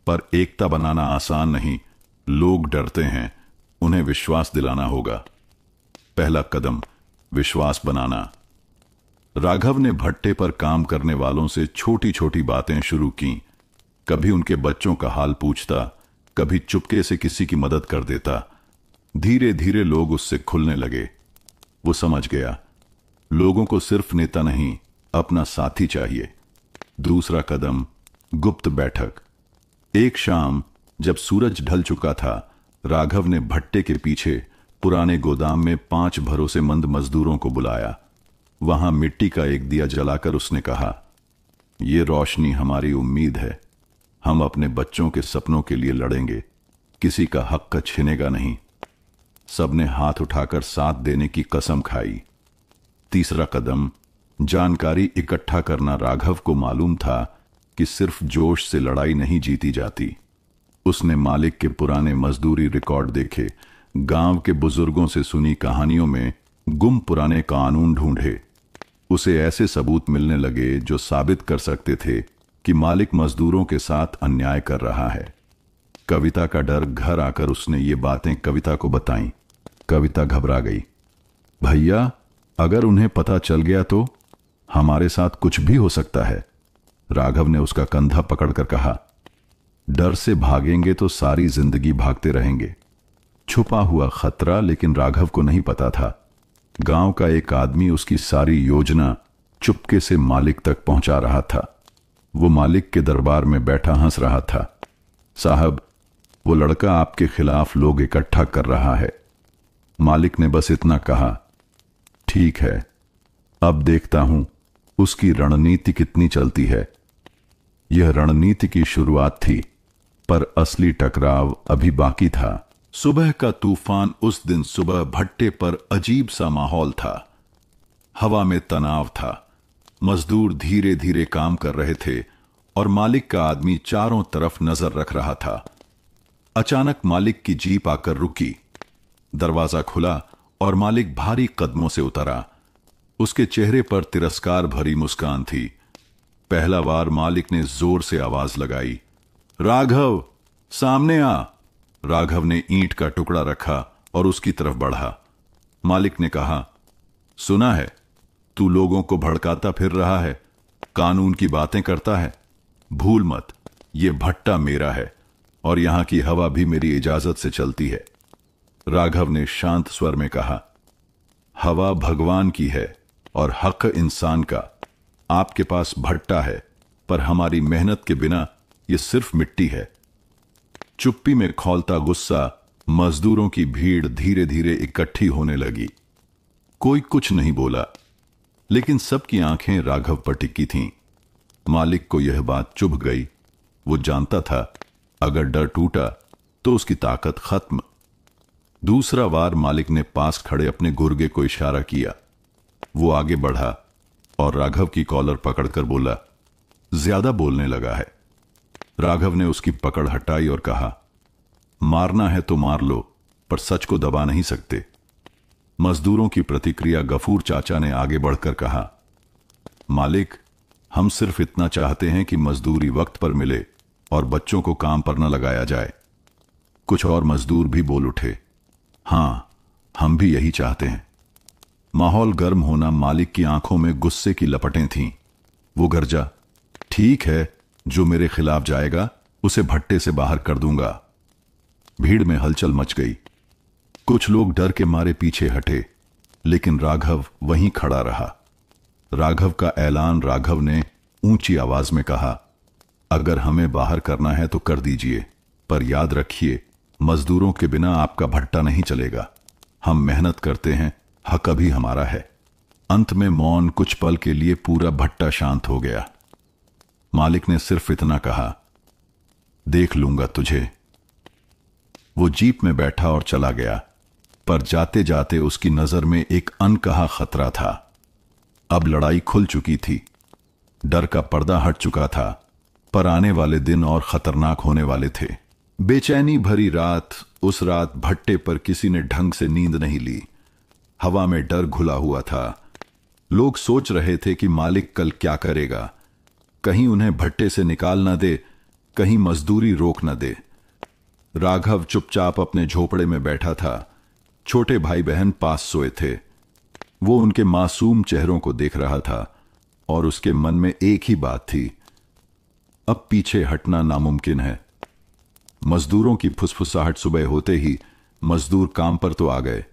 पर एकता बनाना आसान नहीं। लोग डरते हैं, उन्हें विश्वास दिलाना होगा। पहला कदम विश्वास बनाना। राघव ने भट्टे पर काम करने वालों से छोटी छोटी बातें शुरू की। कभी उनके बच्चों का हाल पूछता, कभी चुपके से किसी की मदद कर देता। धीरे धीरे लोग उससे खुलने लगे। वो समझ गया, लोगों को सिर्फ नेता नहीं, अपना साथी चाहिए। दूसरा कदम गुप्त बैठक। एक शाम जब सूरज ढल चुका था, राघव ने भट्टे के पीछे पुराने गोदाम में 5 भरोसेमंद मजदूरों को बुलाया। वहां मिट्टी का एक दिया जलाकर उसने कहा, ये रोशनी हमारी उम्मीद है। हम अपने बच्चों के सपनों के लिए लड़ेंगे, किसी का हक छीनेगा नहीं। सबने हाथ उठाकर साथ देने की कसम खाई। तीसरा कदम जानकारी इकट्ठा करना। राघव को मालूम था कि सिर्फ जोश से लड़ाई नहीं जीती जाती। उसने मालिक के पुराने मजदूरी रिकॉर्ड देखे, गांव के बुजुर्गों से सुनी कहानियों में गुम पुराने कानून ढूंढे। उसे ऐसे सबूत मिलने लगे जो साबित कर सकते थे कि मालिक मजदूरों के साथ अन्याय कर रहा है। कविता का डर। घर आकर उसने ये बातें कविता को बताईं। कविता घबरा गई। भैया, अगर उन्हें पता चल गया तो हमारे साथ कुछ भी हो सकता है। राघव ने उसका कंधा पकड़कर कहा, डर से भागेंगे तो सारी जिंदगी भागते रहेंगे। छुपा हुआ खतरा, लेकिन राघव को नहीं पता था। गांव का एक आदमी उसकी सारी योजना चुपके से मालिक तक पहुंचा रहा था। वो मालिक के दरबार में बैठा हंस रहा था। साहब, वो लड़का आपके खिलाफ लोग इकट्ठा कर रहा है। मालिक ने बस इतना कहा, ठीक है, अब देखता हूं उसकी रणनीति कितनी चलती है। यह रणनीति की शुरुआत थी, पर असली टकराव अभी बाकी था। सुबह का तूफान। उस दिन सुबह भट्टे पर अजीब सा माहौल था। हवा में तनाव था। मजदूर धीरे धीरे काम कर रहे थे और मालिक का आदमी चारों तरफ नजर रख रहा था। अचानक मालिक की जीप आकर रुकी। दरवाजा खुला और मालिक भारी कदमों से उतरा। उसके चेहरे पर तिरस्कार भरी मुस्कान थी। पहला बार मालिक ने जोर से आवाज लगाई, राघव, सामने आ। राघव ने ईंट का टुकड़ा रखा और उसकी तरफ बढ़ा। मालिक ने कहा, सुना है, तू लोगों को भड़काता फिर रहा है, कानून की बातें करता है। भूल मत, यह भट्टा मेरा है और यहां की हवा भी मेरी इजाजत से चलती है। राघव ने शांत स्वर में कहा, हवा भगवान की है और हक इंसान का। आपके पास भट्टा है, पर हमारी मेहनत के बिना यह सिर्फ मिट्टी है। चुप्पी में खौलता गुस्सा। मजदूरों की भीड़ धीरे धीरे इकट्ठी होने लगी। कोई कुछ नहीं बोला, लेकिन सबकी आंखें राघव पर टिकी थीं। मालिक को यह बात चुभ गई। वो जानता था, अगर डर टूटा तो उसकी ताकत खत्म। दूसरा बार मालिक ने पास खड़े अपने गुर्गे को इशारा किया। वो आगे बढ़ा और राघव की कॉलर पकड़कर बोला, ज्यादा बोलने लगा है। राघव ने उसकी पकड़ हटाई और कहा, मारना है तो मार लो, पर सच को दबा नहीं सकते। मजदूरों की प्रतिक्रिया गफूर चाचा ने आगे बढ़कर कहा, मालिक, हम सिर्फ इतना चाहते हैं कि मजदूरी वक्त पर मिले और बच्चों को काम पर न लगाया जाए। कुछ और मजदूर भी बोल उठे, हां, हम भी यही चाहते हैं। माहौल गर्म होना मालिक की आंखों में गुस्से की लपटें थीं। वो गरजा, ठीक है, जो मेरे खिलाफ जाएगा उसे भट्टे से बाहर कर दूंगा। भीड़ में हलचल मच गई। कुछ लोग डर के मारे पीछे हटे, लेकिन राघव वहीं खड़ा रहा। राघव का ऐलान राघव ने ऊंची आवाज में कहा, अगर हमें बाहर करना है तो कर दीजिए, पर याद रखिए, मजदूरों के बिना आपका भट्टा नहीं चलेगा। हम मेहनत करते हैं, हक अभी हमारा है। अंत में मौन कुछ पल के लिए पूरा भट्टा शांत हो गया। मालिक ने सिर्फ इतना कहा, देख लूंगा तुझे। वो जीप में बैठा और चला गया, पर जाते जाते उसकी नजर में एक अनकहा खतरा था। अब लड़ाई खुल चुकी थी। डर का पर्दा हट चुका था, पर आने वाले दिन और खतरनाक होने वाले थे। बेचैनी भरी रात, उस रात भट्टे पर किसी ने ढंग से नींद नहीं ली। हवा में डर घुला हुआ था। लोग सोच रहे थे कि मालिक कल क्या करेगा। कहीं उन्हें भट्टे से निकाल न दे, कहीं मजदूरी रोक न दे। राघव चुपचाप अपने झोपड़े में बैठा था। छोटे भाई बहन पास सोए थे। वो उनके मासूम चेहरों को देख रहा था और उसके मन में एक ही बात थी, अब पीछे हटना नामुमकिन है। मजदूरों की फुसफुसाहट सुबह होते ही मजदूर काम पर तो आ गए,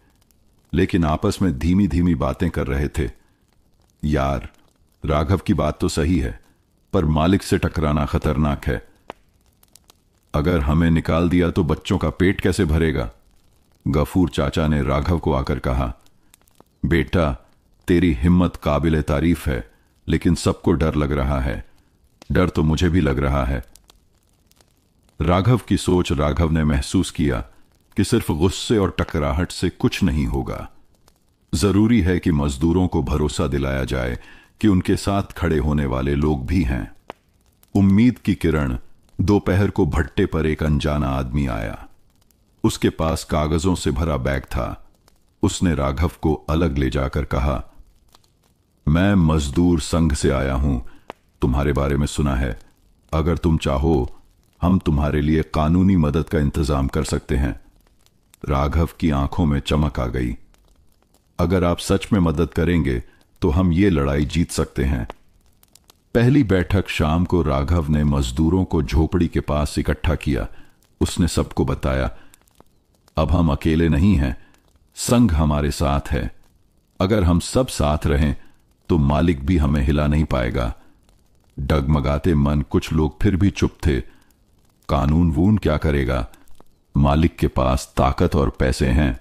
लेकिन आपस में धीमी धीमी बातें कर रहे थे। यार, राघव की बात तो सही है, पर मालिक से टकराना खतरनाक है। अगर हमें निकाल दिया तो बच्चों का पेट कैसे भरेगा? गफूर चाचा ने राघव को आकर कहा, बेटा, तेरी हिम्मत काबिले तारीफ है, लेकिन सबको डर लग रहा है। डर तो मुझे भी लग रहा है। राघव की सोच राघव ने महसूस किया कि सिर्फ गुस्से और टकराहट से कुछ नहीं होगा। जरूरी है कि मजदूरों को भरोसा दिलाया जाए कि उनके साथ खड़े होने वाले लोग भी हैं। उम्मीद की किरण। दोपहर को भट्टे पर एक अनजाना आदमी आया। उसके पास कागजों से भरा बैग था। उसने राघव को अलग ले जाकर कहा, मैं मजदूर संघ से आया हूं, तुम्हारे बारे में सुना है। अगर तुम चाहो, हम तुम्हारे लिए कानूनी मदद का इंतजाम कर सकते हैं। राघव की आंखों में चमक आ गई। अगर आप सच में मदद करेंगे तो हम ये लड़ाई जीत सकते हैं। पहली बैठक शाम को राघव ने मजदूरों को झोपड़ी के पास इकट्ठा किया। उसने सबको बताया, अब हम अकेले नहीं हैं, संघ हमारे साथ है। अगर हम सब साथ रहें तो मालिक भी हमें हिला नहीं पाएगा। डगमगाते मन कुछ लोग फिर भी चुप थे। कानून वून क्या करेगा? मालिक के पास ताकत और पैसे हैं।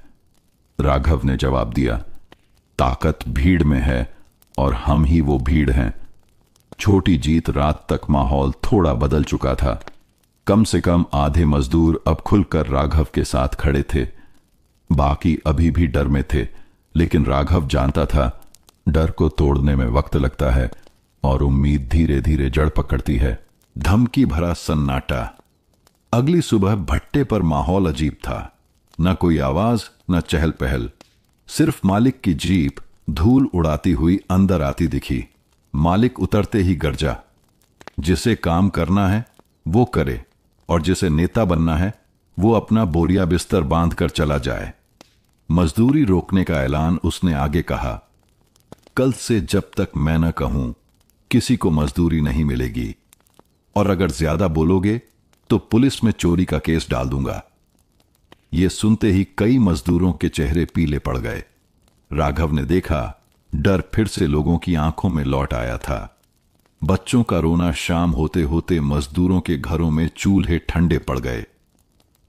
राघव ने जवाब दिया, ताकत भीड़ में है और हम ही वो भीड़ हैं। छोटी जीत रात तक माहौल थोड़ा बदल चुका था। कम से कम आधे मजदूर अब खुलकर राघव के साथ खड़े थे। बाकी अभी भी डर में थे, लेकिन राघव जानता था डर को तोड़ने में वक्त लगता है और उम्मीद धीरे धीरे जड़ पकड़ती है। धमकी भरा सन्नाटा। अगली सुबह भट्टे पर माहौल अजीब था। न कोई आवाज, न चहल पहल। सिर्फ मालिक की जीप धूल उड़ाती हुई अंदर आती दिखी। मालिक उतरते ही गरजा, जिसे काम करना है वो करे और जिसे नेता बनना है वो अपना बोरिया बिस्तर बांध कर चला जाए। मजदूरी रोकने का ऐलान उसने आगे कहा, कल से जब तक मैं न कहूं किसी को मजदूरी नहीं मिलेगी, और अगर ज्यादा बोलोगे तो पुलिस में चोरी का केस डाल दूंगा। यह सुनते ही कई मजदूरों के चेहरे पीले पड़ गए। राघव ने देखा, डर फिर से लोगों की आंखों में लौट आया था। बच्चों का रोना शाम होते होते मजदूरों के घरों में चूल्हे ठंडे पड़ गए।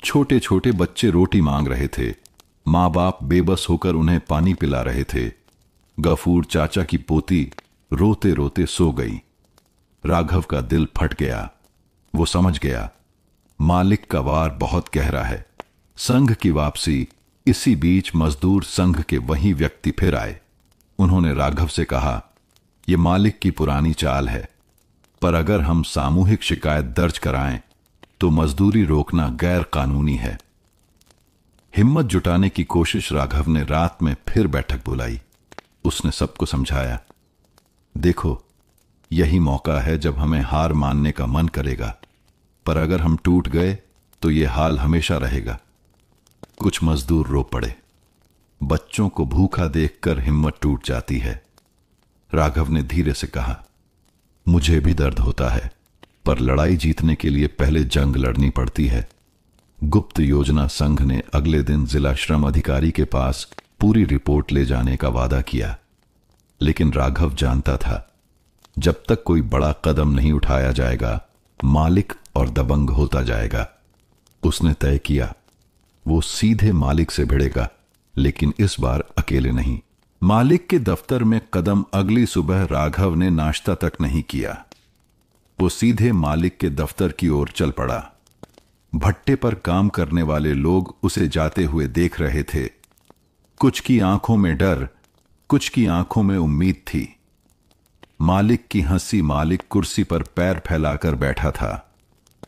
छोटे छोटे बच्चे रोटी मांग रहे थे। मां बाप बेबस होकर उन्हें पानी पिला रहे थे। गफूर चाचा की पोती रोते रोते सो गई। राघव का दिल फट गया। वो समझ गया, मालिक का वार बहुत गहरा है। संघ की वापसी। इसी बीच मजदूर संघ के वही व्यक्ति फिर आए। उन्होंने राघव से कहा, यह मालिक की पुरानी चाल है, पर अगर हम सामूहिक शिकायत दर्ज कराएं तो मजदूरी रोकना गैर कानूनी है। हिम्मत जुटाने की कोशिश राघव ने रात में फिर बैठक बुलाई। उसने सबको समझाया, देखो, यही मौका है जब हमें हार मानने का मन करेगा, पर अगर हम टूट गए तो यह हाल हमेशा रहेगा। कुछ मजदूर रो पड़े। बच्चों को भूखा देखकर हिम्मत टूट जाती है। राघव ने धीरे से कहा, मुझे भी दर्द होता है, पर लड़ाई जीतने के लिए पहले जंग लड़नी पड़ती है। गुप्त योजना संघ ने अगले दिन जिला श्रम अधिकारी के पास पूरी रिपोर्ट ले जाने का वादा किया, लेकिन राघव जानता था, जब तक कोई बड़ा कदम नहीं उठाया जाएगा, मालिक और दबंग होता जाएगा। उसने तय किया, वो सीधे मालिक से भिड़ेगा, लेकिन इस बार अकेले नहीं। मालिक के दफ्तर में कदम अगली सुबह राघव ने नाश्ता तक नहीं किया। वो सीधे मालिक के दफ्तर की ओर चल पड़ा। भट्टे पर काम करने वाले लोग उसे जाते हुए देख रहे थे। कुछ की आंखों में डर, कुछ की आंखों में उम्मीद थी। मालिक की हंसी। मालिक कुर्सी पर पैर फैलाकर बैठा था,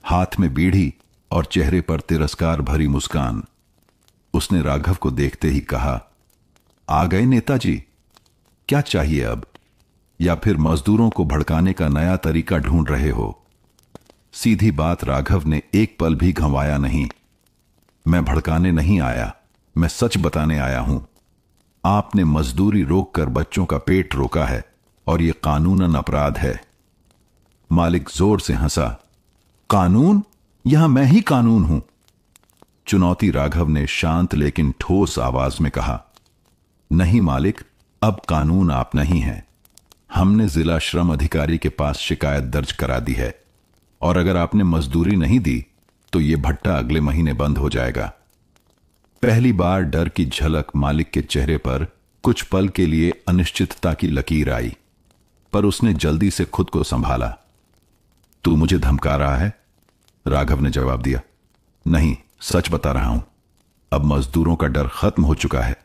हाथ में बीड़ी और चेहरे पर तिरस्कार भरी मुस्कान। उसने राघव को देखते ही कहा, आ गए नेताजी, क्या चाहिए अब? या फिर मजदूरों को भड़काने का नया तरीका ढूंढ रहे हो? सीधी बात राघव ने एक पल भी घंवाया नहीं। मैं भड़काने नहीं आया, मैं सच बताने आया हूं। आपने मजदूरी रोककर बच्चों का पेट रोका है और यह कानूनन अपराध है। मालिक जोर से हंसा, कानून? यहां मैं ही कानून हूं। चुनौती। राघव ने शांत लेकिन ठोस आवाज में कहा, नहीं मालिक, अब कानून आप नहीं हैं। हमने जिला श्रम अधिकारी के पास शिकायत दर्ज करा दी है, और अगर आपने मजदूरी नहीं दी तो यह भट्टा अगले महीने बंद हो जाएगा। पहली बार डर की झलक मालिक के चेहरे पर। कुछ पल के लिए अनिश्चितता की लकीर आई, पर उसने जल्दी से खुद को संभाला। तू मुझे धमका रहा है? राघव ने जवाब दिया, नहीं, सच बता रहा हूं। अब मजदूरों का डर खत्म हो चुका है।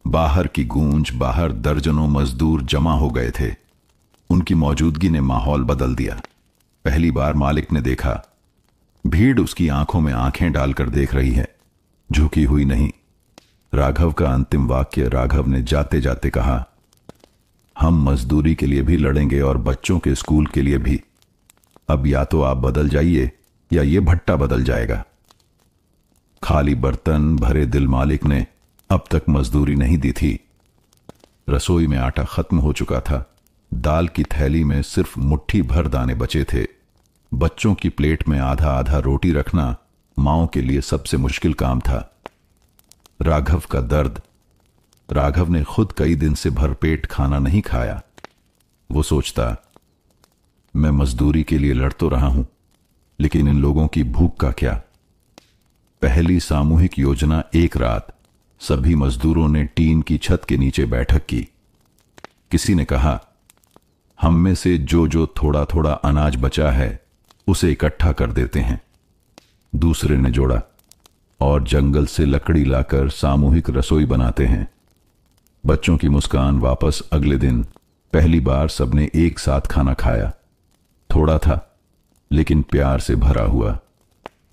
बाहर की गूंज। बाहर दर्जनों मजदूर जमा हो गए थे। उनकी मौजूदगी ने माहौल बदल दिया। पहली बार मालिक ने देखा, भीड़ उसकी आंखों में आंखें डालकर देख रही है, झुकी हुई नहीं। राघव का अंतिम वाक्य राघव ने जाते जाते कहा, हम मजदूरी के लिए भी लड़ेंगे और बच्चों के स्कूल के लिए भी। अब या तो आप बदल जाइए या ये भट्टा बदल जाएगा। खाली बर्तन भरे दिल मालिक ने अब तक मजदूरी नहीं दी थी। रसोई में आटा खत्म हो चुका था। दाल की थैली में सिर्फ मुट्ठी भर दाने बचे थे। बच्चों की प्लेट में आधा आधा रोटी रखना माओ के लिए सबसे मुश्किल काम था। राघव का दर्द। राघव ने खुद कई दिन से भरपेट खाना नहीं खाया। वो सोचता, मैं मजदूरी के लिए लड़ तो रहा हूं, लेकिन इन लोगों की भूख का क्या? पहली सामूहिक योजना। एक रात सभी मजदूरों ने टीन की छत के नीचे बैठक की। किसी ने कहा, हम में से जो जो थोड़ा थोड़ा अनाज बचा है उसे इकट्ठा कर देते हैं। दूसरे ने जोड़ा, और जंगल से लकड़ी लाकर सामूहिक रसोई बनाते हैं। बच्चों की मुस्कान वापस। अगले दिन पहली बार सबने एक साथ खाना खाया। थोड़ा था लेकिन प्यार से भरा हुआ।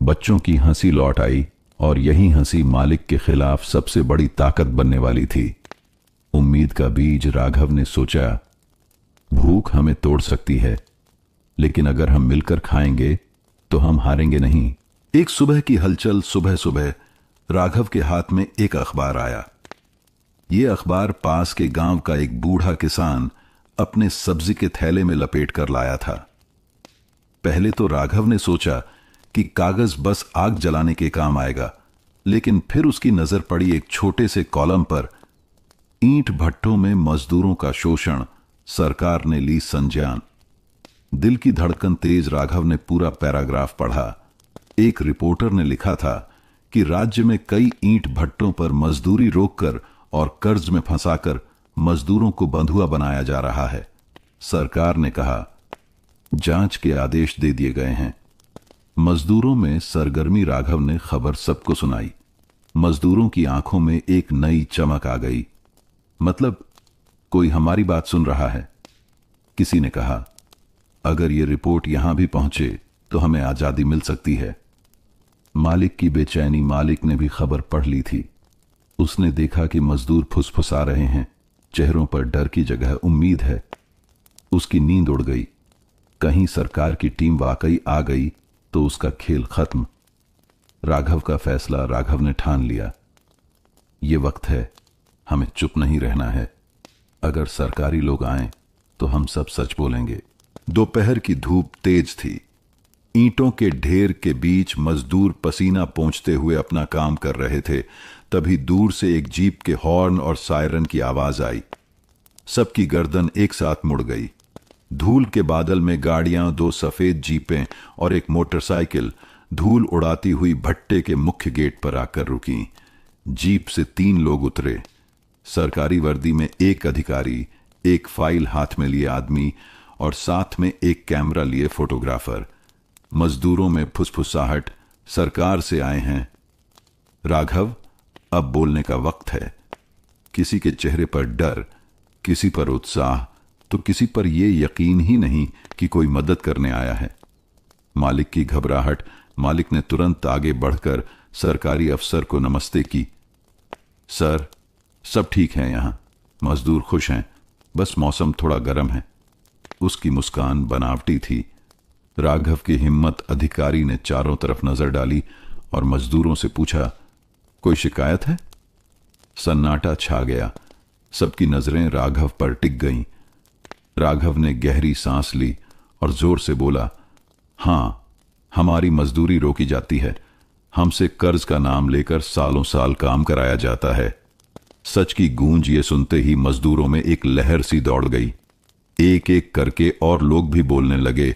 बच्चों की हंसी लौट आई, और यही हंसी मालिक के खिलाफ सबसे बड़ी ताकत बनने वाली थी। उम्मीद का बीज। राघव ने सोचा, भूख हमें तोड़ सकती है, लेकिन अगर हम मिलकर खाएंगे तो हम हारेंगे नहीं। एक सुबह की हलचल। सुबह सुबह राघव के हाथ में एक अखबार आया। यह अखबार पास के गांव का एक बूढ़ा किसान अपने सब्जी के थैले में लपेट कर लाया था। पहले तो राघव ने सोचा कि कागज बस आग जलाने के काम आएगा, लेकिन फिर उसकी नजर पड़ी एक छोटे से कॉलम पर। ईंट भट्टों में मजदूरों का शोषण, सरकार ने ली संज्ञान। दिल की धड़कन तेज। राघव ने पूरा पैराग्राफ पढ़ा। एक रिपोर्टर ने लिखा था कि राज्य में कई ईंट भट्टों पर मजदूरी रोककर और कर्ज में फंसाकर मजदूरों को बंधुआ बनाया जा रहा है। सरकार ने कहा, जांच के आदेश दे दिए गए हैं। मजदूरों में सरगर्मी राघव ने खबर सबको सुनाई। मजदूरों की आंखों में एक नई चमक आ गई। मतलब कोई हमारी बात सुन रहा है। किसी ने कहा, अगर ये रिपोर्ट यहां भी पहुंचे तो हमें आजादी मिल सकती है। मालिक की बेचैनी। मालिक ने भी खबर पढ़ ली थी। उसने देखा कि मजदूर फुसफुसा रहे हैं। चेहरों पर डर की जगह उम्मीद है। उसकी नींद उड़ गई। कहीं सरकार की टीम वाकई आ गई तो उसका खेल खत्म। राघव का फैसला राघव ने ठान लिया। ये वक्त है, हमें चुप नहीं रहना है। अगर सरकारी लोग आए तो हम सब सच बोलेंगे। दोपहर की धूप तेज थी। ईंटों के ढेर के बीच मजदूर पसीना पोंछते हुए अपना काम कर रहे थे। तभी दूर से एक जीप के हॉर्न और सायरन की आवाज आई। सबकी गर्दन एक साथ मुड़ गई। धूल के बादल में गाड़ियां, दो सफेद जीपें और एक मोटरसाइकिल धूल उड़ाती हुई भट्टे के मुख्य गेट पर आकर रुकी। जीप से 3 लोग उतरे। सरकारी वर्दी में एक अधिकारी, एक फाइल हाथ में लिए आदमी और साथ में एक कैमरा लिए फोटोग्राफर। मजदूरों में फुसफुसाहट। सरकार से आए हैं। राघव, अब बोलने का वक्त है। किसी के चेहरे पर डर, किसी पर उत्साह, तो किसी पर यह यकीन ही नहीं कि कोई मदद करने आया है। मालिक की घबराहट। मालिक ने तुरंत आगे बढ़कर सरकारी अफसर को नमस्ते की। सर, सब ठीक है यहां। मजदूर खुश हैं, बस मौसम थोड़ा गर्म है। उसकी मुस्कान बनावटी थी। राघव की हिम्मत। अधिकारी ने चारों तरफ नजर डाली और मजदूरों से पूछा, कोई शिकायत है? सन्नाटा छा गया। सबकी नजरें राघव पर टिक गईं। राघव ने गहरी सांस ली और जोर से बोला, हां, हमारी मजदूरी रोकी जाती है। हमसे कर्ज का नाम लेकर सालों साल काम कराया जाता है। सच की गूंज ये सुनते ही मजदूरों में एक लहर सी दौड़ गई। एक एक करके और लोग भी बोलने लगे,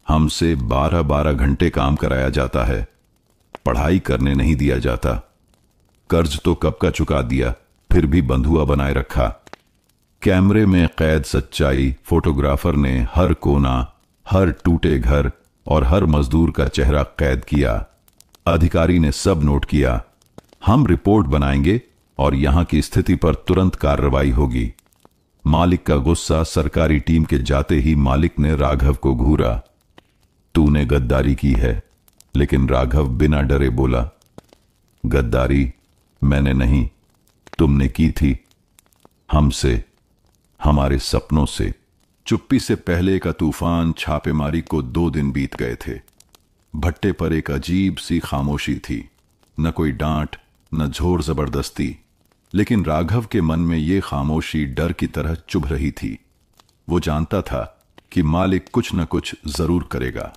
हमसे 12-12 घंटे काम कराया जाता है। पढ़ाई करने नहीं दिया जाता। कर्ज तो कब का चुका दिया, फिर भी बंधुआ बनाए रखा। कैमरे में कैद सच्चाई। फोटोग्राफर ने हर कोना, हर टूटे घर और हर मजदूर का चेहरा कैद किया। अधिकारी ने सब नोट किया। हम रिपोर्ट बनाएंगे और यहां की स्थिति पर तुरंत कार्रवाई होगी। मालिक का गुस्सा। सरकारी टीम के जाते ही मालिक ने राघव को घूरा। तूने गद्दारी की है। लेकिन राघव बिना डरे बोला, गद्दारी मैंने नहीं, तुमने की थी। हमसे, हमारे सपनों से। चुप्पी से पहले का तूफान। छापेमारी को 2 दिन बीत गए थे। भट्टे पर एक अजीब सी खामोशी थी। न कोई डांट, न झोर जबरदस्ती। लेकिन राघव के मन में यह खामोशी डर की तरह चुभ रही थी। वो जानता था कि मालिक कुछ न कुछ जरूर करेगा।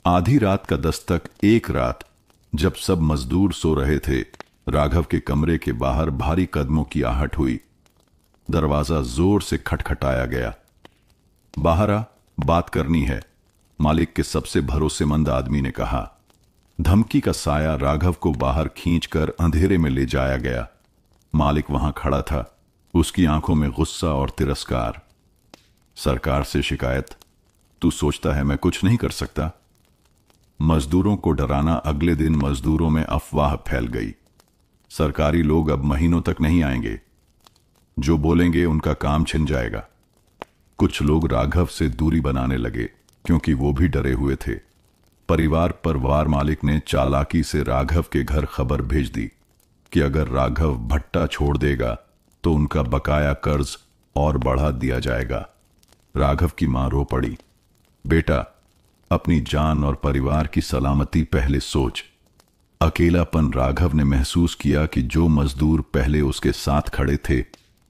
आधी रात का दस्तक। एक रात जब सब मजदूर सो रहे थे, राघव के कमरे के बाहर भारी कदमों की आहट हुई। दरवाजा जोर से खटखटाया गया। बाहर आ, बात करनी है, मालिक के सबसे भरोसेमंद आदमी ने कहा। धमकी का साया राघव को बाहर खींचकर अंधेरे में ले जाया गया। मालिक वहां खड़ा था। उसकी आंखों में गुस्सा और तिरस्कार। सरकार से शिकायत? तू सोचता है मैं कुछ नहीं कर सकता? मजदूरों को डराना। अगले दिन मजदूरों में अफवाह फैल गई। सरकारी लोग अब महीनों तक नहीं आएंगे। जो बोलेंगे उनका काम छिन जाएगा। कुछ लोग राघव से दूरी बनाने लगे क्योंकि वो भी डरे हुए थे। परिवार पर वार। मालिक ने चालाकी से राघव के घर खबर भेज दी कि अगर राघव भट्टा छोड़ देगा तो उनका बकाया कर्ज और बढ़ा दिया जाएगा। राघव की मां रो पड़ी। बेटा, अपनी जान और परिवार की सलामती पहले सोच। अकेलापन। राघव ने महसूस किया कि जो मजदूर पहले उसके साथ खड़े थे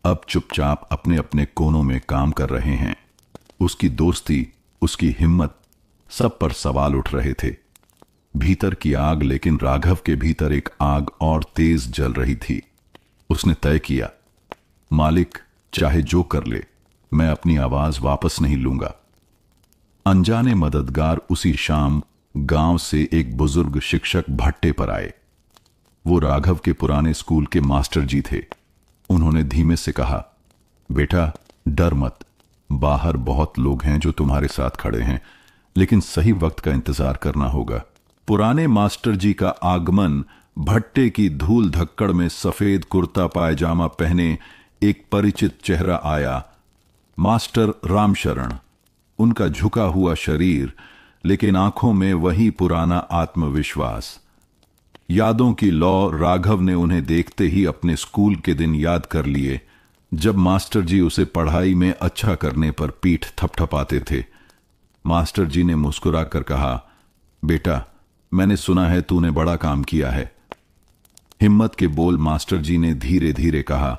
अब चुपचाप अपने अपने कोनों में काम कर रहे हैं। उसकी दोस्ती, उसकी हिम्मत, सब पर सवाल उठ रहे थे। भीतर की आग। लेकिन राघव के भीतर एक आग और तेज जल रही थी। उसने तय किया, मालिक चाहे जो कर ले, मैं अपनी आवाज वापस नहीं लूंगा। अनजाने मददगार। उसी शाम गांव से एक बुजुर्ग शिक्षक भट्टे पर आए। वो राघव के पुराने स्कूल के मास्टर जी थे। उन्होंने धीमे से कहा, बेटा डर मत, बाहर बहुत लोग हैं जो तुम्हारे साथ खड़े हैं। लेकिन सही वक्त का इंतजार करना होगा। पुराने मास्टर जी का आगमन भट्टे की धूल धक्कड़ में सफेद कुर्ता पायजामा पहने एक परिचित चेहरा आया। मास्टर रामशरण। उनका झुका हुआ शरीर, लेकिन आंखों में वही पुराना आत्मविश्वास। यादों की लौ राघव ने उन्हें देखते ही अपने स्कूल के दिन याद कर लिए, जब मास्टर जी उसे पढ़ाई में अच्छा करने पर पीठ थपथपाते थे। मास्टर जी ने मुस्कुराकर कहा, बेटा, मैंने सुना है तूने बड़ा काम किया है। हिम्मत के बोल मास्टर जी ने धीरे धीरे कहा,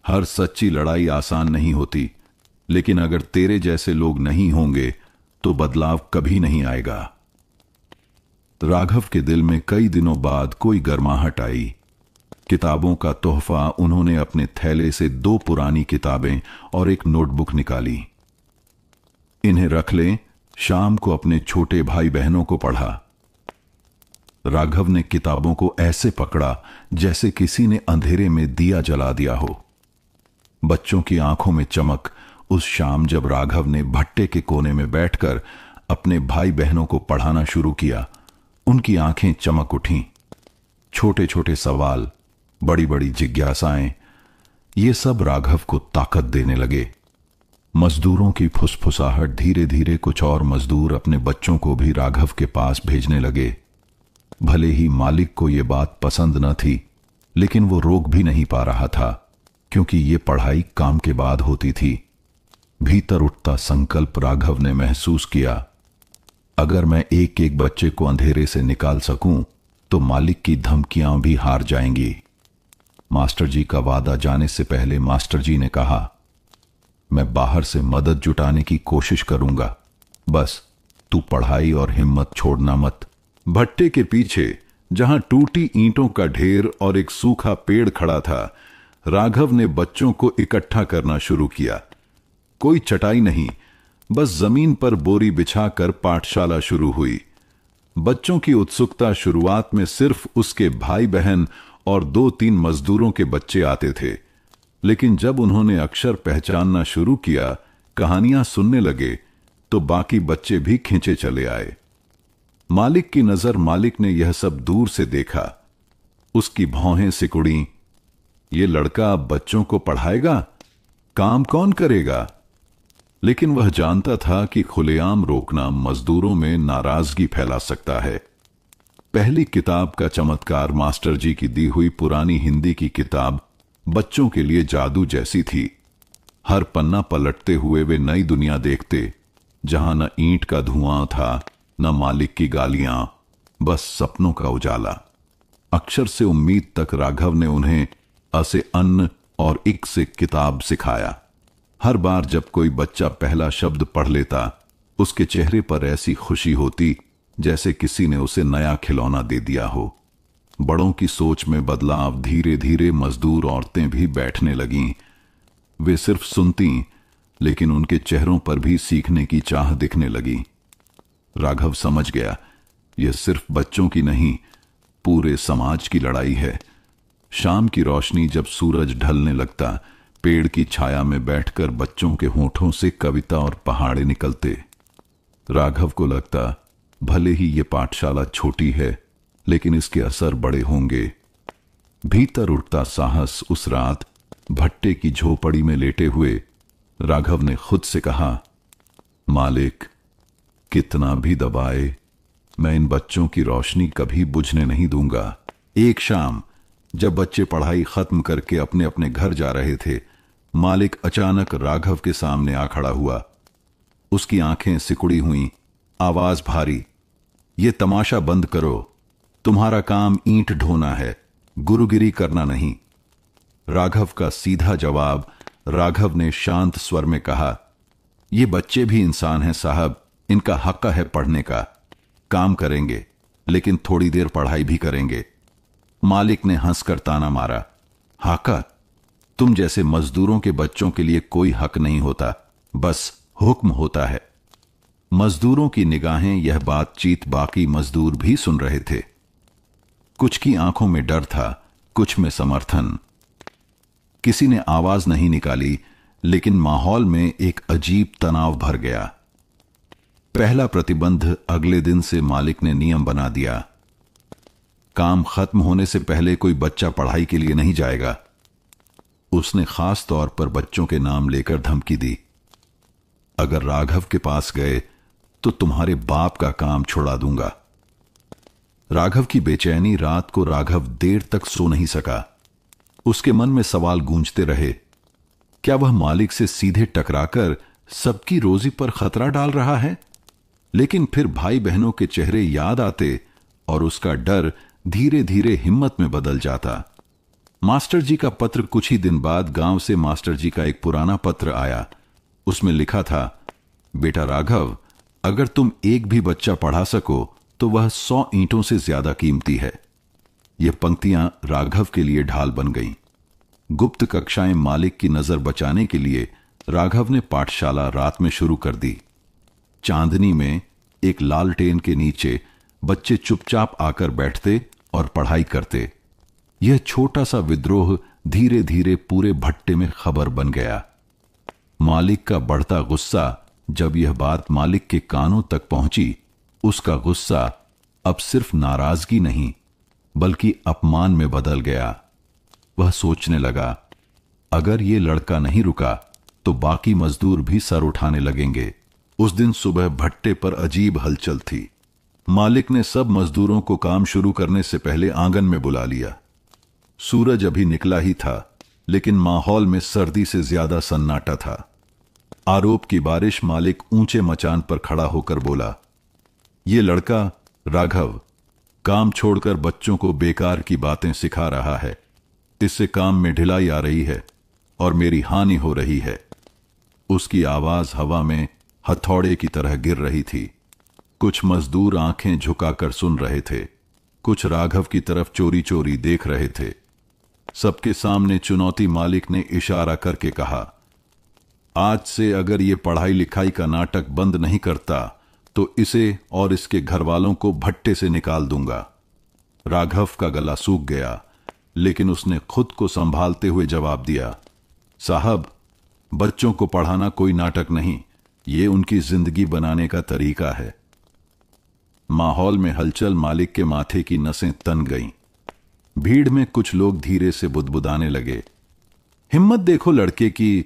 हर सच्ची लड़ाई आसान नहीं होती, लेकिन अगर तेरे जैसे लोग नहीं होंगे तो बदलाव कभी नहीं आएगा। राघव के दिल में कई दिनों बाद कोई गर्माहट आई। किताबों का तोहफा उन्होंने अपने थैले से 2 पुरानी किताबें और एक नोटबुक निकाली। इन्हें रख लें, शाम को अपने छोटे भाई बहनों को पढ़ा। राघव ने किताबों को ऐसे पकड़ा जैसे किसी ने अंधेरे में दिया जला दिया हो। बच्चों की आंखों में चमक उस शाम जब राघव ने भट्टे के कोने में बैठकर अपने भाई बहनों को पढ़ाना शुरू किया, उनकी आंखें चमक उठीं। छोटे छोटे सवाल, बड़ी बड़ी जिज्ञासाएं, ये सब राघव को ताकत देने लगे। मजदूरों की फुसफुसाहट धीरे धीरे कुछ और मजदूर अपने बच्चों को भी राघव के पास भेजने लगे। भले ही मालिक को यह बात पसंद न थी, लेकिन वो रोक भी नहीं पा रहा था, क्योंकि ये पढ़ाई काम के बाद होती थी। भीतर उठता संकल्प राघव ने महसूस किया, अगर मैं एक एक बच्चे को अंधेरे से निकाल सकूं तो मालिक की धमकियां भी हार जाएंगी। मास्टर जी का वादा जाने से पहले मास्टर जी ने कहा, मैं बाहर से मदद जुटाने की कोशिश करूंगा, बस तू पढ़ाई और हिम्मत छोड़ना मत। भट्टे के पीछे, जहां टूटी ईंटों का ढेर और एक सूखा पेड़ खड़ा था, राघव ने बच्चों को इकट्ठा करना शुरू किया। कोई चटाई नहीं, बस जमीन पर बोरी बिछाकर पाठशाला शुरू हुई। बच्चों की उत्सुकता शुरुआत में सिर्फ उसके भाई बहन और 2-3 मजदूरों के बच्चे आते थे, लेकिन जब उन्होंने अक्षर पहचानना शुरू किया, कहानियां सुनने लगे, तो बाकी बच्चे भी खींचे चले आए। मालिक की नजर, मालिक ने यह सब दूर से देखा। उसकी भौहें सिकुड़ी। ये लड़का अब बच्चों को पढ़ाएगा, काम कौन करेगा? लेकिन वह जानता था कि खुलेआम रोकना मजदूरों में नाराजगी फैला सकता है। पहली किताब का चमत्कार मास्टर जी की दी हुई पुरानी हिंदी की किताब बच्चों के लिए जादू जैसी थी। हर पन्ना पलटते हुए वे नई दुनिया देखते, जहां न ईंट का धुआं था, न मालिक की गालियां, बस सपनों का उजाला। अक्षर से उम्मीद तक राघव ने उन्हें अ से अन्न और इक से किताब सिखाया। हर बार जब कोई बच्चा पहला शब्द पढ़ लेता, उसके चेहरे पर ऐसी खुशी होती जैसे किसी ने उसे नया खिलौना दे दिया हो। बड़ों की सोच में बदलाव धीरे धीरे मजदूर औरतें भी बैठने लगीं। वे सिर्फ सुनती, लेकिन उनके चेहरों पर भी सीखने की चाह दिखने लगी। राघव समझ गया, यह सिर्फ बच्चों की नहीं, पूरे समाज की लड़ाई है। शाम की रोशनी जब सूरज ढलने लगता, पेड़ की छाया में बैठकर बच्चों के होठों से कविता और पहाड़े निकलते। राघव को लगता, भले ही ये पाठशाला छोटी है, लेकिन इसके असर बड़े होंगे। भीतर उठता साहस उस रात भट्टे की झोपड़ी में लेटे हुए राघव ने खुद से कहा, मालिक, कितना भी दबाए, मैं इन बच्चों की रोशनी कभी बुझने नहीं दूंगा। एक शाम जब बच्चे पढ़ाई खत्म करके अपने अपने घर जा रहे थे, मालिक अचानक राघव के सामने आ खड़ा हुआ। उसकी आंखें सिकुड़ी हुईं, आवाज भारी, ये तमाशा बंद करो, तुम्हारा काम ईंट ढोना है, गुरुगिरी करना नहीं। राघव का सीधा जवाब। राघव ने शांत स्वर में कहा, ये बच्चे भी इंसान हैं साहब, इनका हक है पढ़ने का। काम करेंगे, लेकिन थोड़ी देर पढ़ाई भी करेंगे। मालिक ने हंसकर ताना मारा, हाका, तुम जैसे मजदूरों के बच्चों के लिए कोई हक नहीं होता, बस हुक्म होता है। मजदूरों की निगाहें यह बातचीत बाकी मजदूर भी सुन रहे थे। कुछ की आंखों में डर था, कुछ में समर्थन। किसी ने आवाज नहीं निकाली, लेकिन माहौल में एक अजीब तनाव भर गया। पहला प्रतिबंध अगले दिन से मालिक ने नियम बना दिया। काम खत्म होने से पहले कोई बच्चा पढ़ाई के लिए नहीं जाएगा। उसने खास तौर पर बच्चों के नाम लेकर धमकी दी, अगर राघव के पास गए तो तुम्हारे बाप का काम छुड़ा दूंगा। राघव की बेचैनी रात को राघव देर तक सो नहीं सका। उसके मन में सवाल गूंजते रहे, क्या वह मालिक से सीधे टकराकर सबकी रोजी पर खतरा डाल रहा है? लेकिन फिर भाई बहनों के चेहरे याद आते और उसका डर धीरे धीरे हिम्मत में बदल जाता। मास्टर जी का पत्र कुछ ही दिन बाद गांव से मास्टर जी का एक पुराना पत्र आया। उसमें लिखा था, बेटा राघव, अगर तुम एक भी बच्चा पढ़ा सको तो वह 100 ईंटों से ज्यादा कीमती है। यह पंक्तियां राघव के लिए ढाल बन गईं। गुप्त कक्षाएं मालिक की नजर बचाने के लिए राघव ने पाठशाला रात में शुरू कर दी। चांदनी में एक लालटेन के नीचे बच्चे चुपचाप आकर बैठते और पढ़ाई करते। यह छोटा सा विद्रोह धीरे धीरे पूरे भट्टे में खबर बन गया। मालिक का बढ़ता गुस्सा, जब यह बात मालिक के कानों तक पहुंची, उसका गुस्सा अब सिर्फ नाराजगी नहीं बल्कि अपमान में बदल गया। वह सोचने लगा, अगर यह लड़का नहीं रुका तो बाकी मजदूर भी सर उठाने लगेंगे। उस दिन सुबह भट्टे पर अजीब हलचल थी। मालिक ने सब मजदूरों को काम शुरू करने से पहले आंगन में बुला लिया। सूरज अभी निकला ही था, लेकिन माहौल में सर्दी से ज्यादा सन्नाटा था। आरोप की बारिश मालिक ऊंचे मचान पर खड़ा होकर बोला, यह लड़का राघव काम छोड़कर बच्चों को बेकार की बातें सिखा रहा है। इससे काम में ढिलाई आ रही है और मेरी हानि हो रही है। उसकी आवाज हवा में हथौड़े की तरह गिर रही थी। कुछ मजदूर आंखें झुकाकर सुन रहे थे, कुछ राघव की तरफ चोरी चोरी देख रहे थे। सबके सामने चुनौती मालिक ने इशारा करके कहा, आज से अगर यह पढ़ाई लिखाई का नाटक बंद नहीं करता तो इसे और इसके घर वालों को भट्टे से निकाल दूंगा। राघव का गला सूख गया, लेकिन उसने खुद को संभालते हुए जवाब दिया, साहब, बच्चों को पढ़ाना कोई नाटक नहीं, ये उनकी जिंदगी बनाने का तरीका है। माहौल में हलचल मालिक के माथे की नसें तन गईं। भीड़ में कुछ लोग धीरे से बुदबुदाने लगे, हिम्मत देखो लड़के की,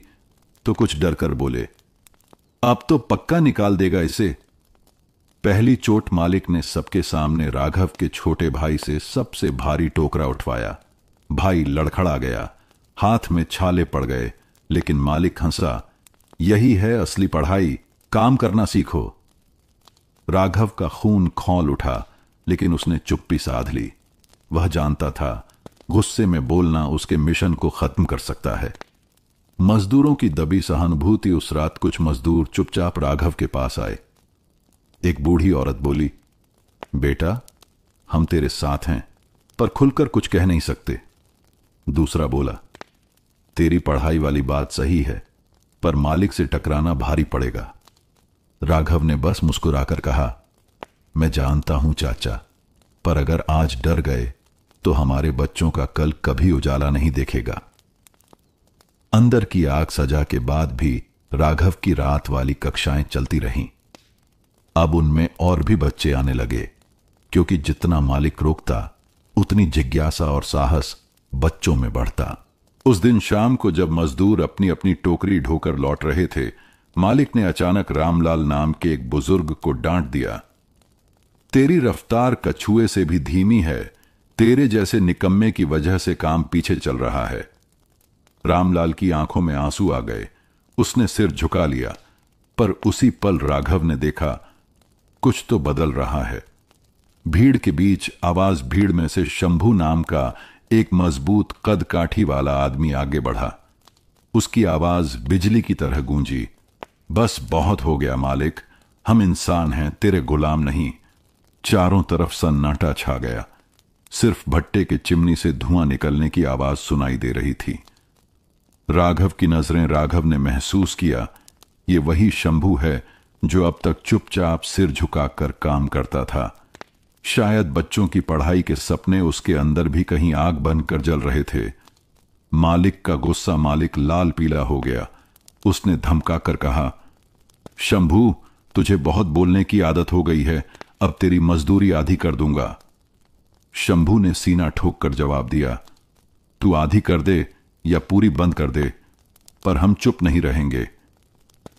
तो कुछ डर कर बोले, अब तो पक्का निकाल देगा इसे। पहली चोट मालिक ने सबके सामने राघव के छोटे भाई से सबसे भारी टोकरा उठवाया। भाई लड़खड़ा गया, हाथ में छाले पड़ गए, लेकिन मालिक हंसा, यही है असली पढ़ाई, काम करना सीखो। राघव का खून खौल उठा, लेकिन उसने चुप्पी साध ली। वह जानता था गुस्से में बोलना उसके मिशन को खत्म कर सकता है। मजदूरों की दबी सहानुभूति उस रात कुछ मजदूर चुपचाप राघव के पास आए। एक बूढ़ी औरत बोली, बेटा, हम तेरे साथ हैं, पर खुलकर कुछ कह नहीं सकते। दूसरा बोला, तेरी पढ़ाई वाली बात सही है, पर मालिक से टकराना भारी पड़ेगा। राघव ने बस मुस्कुराकर कहा, मैं जानता हूं चाचा, पर अगर आज डर गए तो हमारे बच्चों का कल कभी उजाला नहीं देखेगा। अंदर की आग सजा के बाद भी राघव की रात वाली कक्षाएं चलती रहीं। अब उनमें और भी बच्चे आने लगे, क्योंकि जितना मालिक रोकता उतनी जिज्ञासा और साहस बच्चों में बढ़ता। उस दिन शाम को जब मजदूर अपनी अपनी टोकरी ढोकर लौट रहे थे, मालिक ने अचानक रामलाल नाम के एक बुजुर्ग को डांट दिया, तेरी रफ्तार कछुए से भी धीमी है, तेरे जैसे निकम्मे की वजह से काम पीछे चल रहा है। रामलाल की आंखों में आंसू आ गए। उसने सिर झुका लिया, पर उसी पल राघव ने देखा कुछ तो बदल रहा है। भीड़ के बीच आवाज भीड़ में से शंभू नाम का एक मजबूत कद काठी वाला आदमी आगे बढ़ा। उसकी आवाज बिजली की तरह गूंजी, बस बहुत हो गया मालिक, हम इंसान हैं, तेरे गुलाम नहीं। चारों तरफ सन्नाटा छा गया। सिर्फ भट्टे के चिमनी से धुआं निकलने की आवाज सुनाई दे रही थी। राघव की नजरें राघव ने महसूस किया, ये वही शंभू है जो अब तक चुपचाप सिर झुकाकर काम करता था। शायद बच्चों की पढ़ाई के सपने उसके अंदर भी कहीं आग बनकर जल रहे थे। मालिक का गुस्सा मालिक लाल पीला हो गया। उसने धमकाकर कहा, शंभू, तुझे बहुत बोलने की आदत हो गई है, अब तेरी मजदूरी आधी कर दूंगा। शंभू ने सीना ठोक कर जवाब दिया, तू आधी कर दे या पूरी बंद कर दे, पर हम चुप नहीं रहेंगे।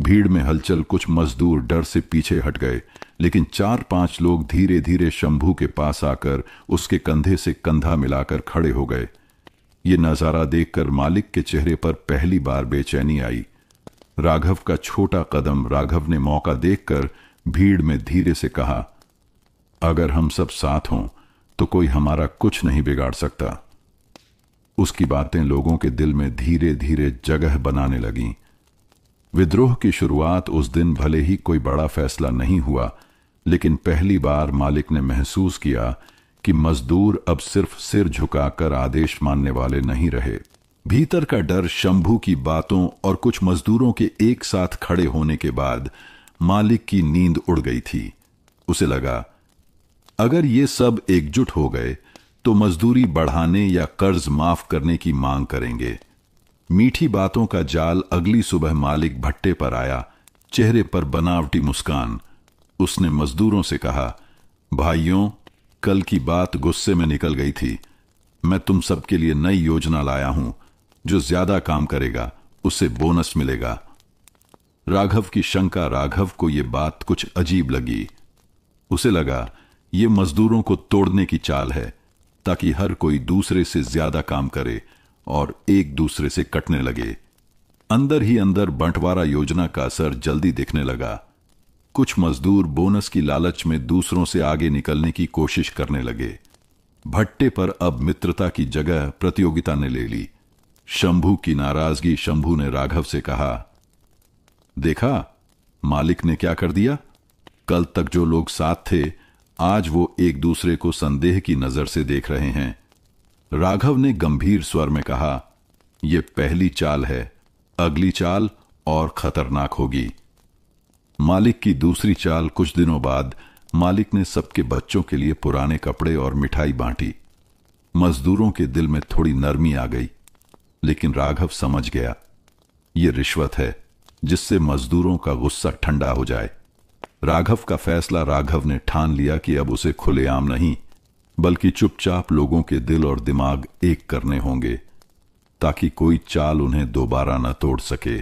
भीड़ में हलचल, कुछ मजदूर डर से पीछे हट गए, लेकिन 4-5 लोग धीरे धीरे शंभू के पास आकर उसके कंधे से कंधा मिलाकर खड़े हो गए। ये नजारा देखकर मालिक के चेहरे पर पहली बार बेचैनी आई। राघव का छोटा कदम। राघव ने मौका देखकर भीड़ में धीरे से कहा, अगर हम सब साथ हों तो कोई हमारा कुछ नहीं बिगाड़ सकता। उसकी बातें लोगों के दिल में धीरे धीरे जगह बनाने लगीं। विद्रोह की शुरुआत उस दिन भले ही कोई बड़ा फैसला नहीं हुआ, लेकिन पहली बार मालिक ने महसूस किया कि मजदूर अब सिर्फ सिर झुकाकर आदेश मानने वाले नहीं रहे। भीतर का डर, शंभू की बातों और कुछ मजदूरों के एक साथ खड़े होने के बाद मालिक की नींद उड़ गई थी। उसे लगा, अगर ये सब एकजुट हो गए तो मजदूरी बढ़ाने या कर्ज माफ करने की मांग करेंगे। मीठी बातों का जाल। अगली सुबह मालिक भट्टे पर आया, चेहरे पर बनावटी मुस्कान। उसने मजदूरों से कहा, भाइयों, कल की बात गुस्से में निकल गई थी। मैं तुम सबके लिए नई योजना लाया हूं। जो ज्यादा काम करेगा उसे बोनस मिलेगा। राघव की शंका। राघव को यह बात कुछ अजीब लगी। उसे लगा, यह मजदूरों को तोड़ने की चाल है, ताकि हर कोई दूसरे से ज्यादा काम करे और एक दूसरे से कटने लगे। अंदर ही अंदर बंटवारा योजना का असर जल्दी दिखने लगा। कुछ मजदूर बोनस की लालच में दूसरों से आगे निकलने की कोशिश करने लगे। भट्टे पर अब मित्रता की जगह प्रतियोगिता ने ले ली। शंभू की नाराजगी। शंभू ने राघव से कहा, देखा मालिक ने क्या कर दिया। कल तक जो लोग साथ थे, आज वो एक दूसरे को संदेह की नजर से देख रहे हैं। राघव ने गंभीर स्वर में कहा, यह पहली चाल है, अगली चाल और खतरनाक होगी। मालिक की दूसरी चाल। कुछ दिनों बाद मालिक ने सबके बच्चों के लिए पुराने कपड़े और मिठाई बांटी। मजदूरों के दिल में थोड़ी नरमी आ गई, लेकिन राघव समझ गया, यह रिश्वत है जिससे मजदूरों का गुस्सा ठंडा हो जाए। राघव का फैसला। राघव ने ठान लिया कि अब उसे खुलेआम नहीं, बल्कि चुपचाप लोगों के दिल और दिमाग एक करने होंगे, ताकि कोई चाल उन्हें दोबारा न तोड़ सके।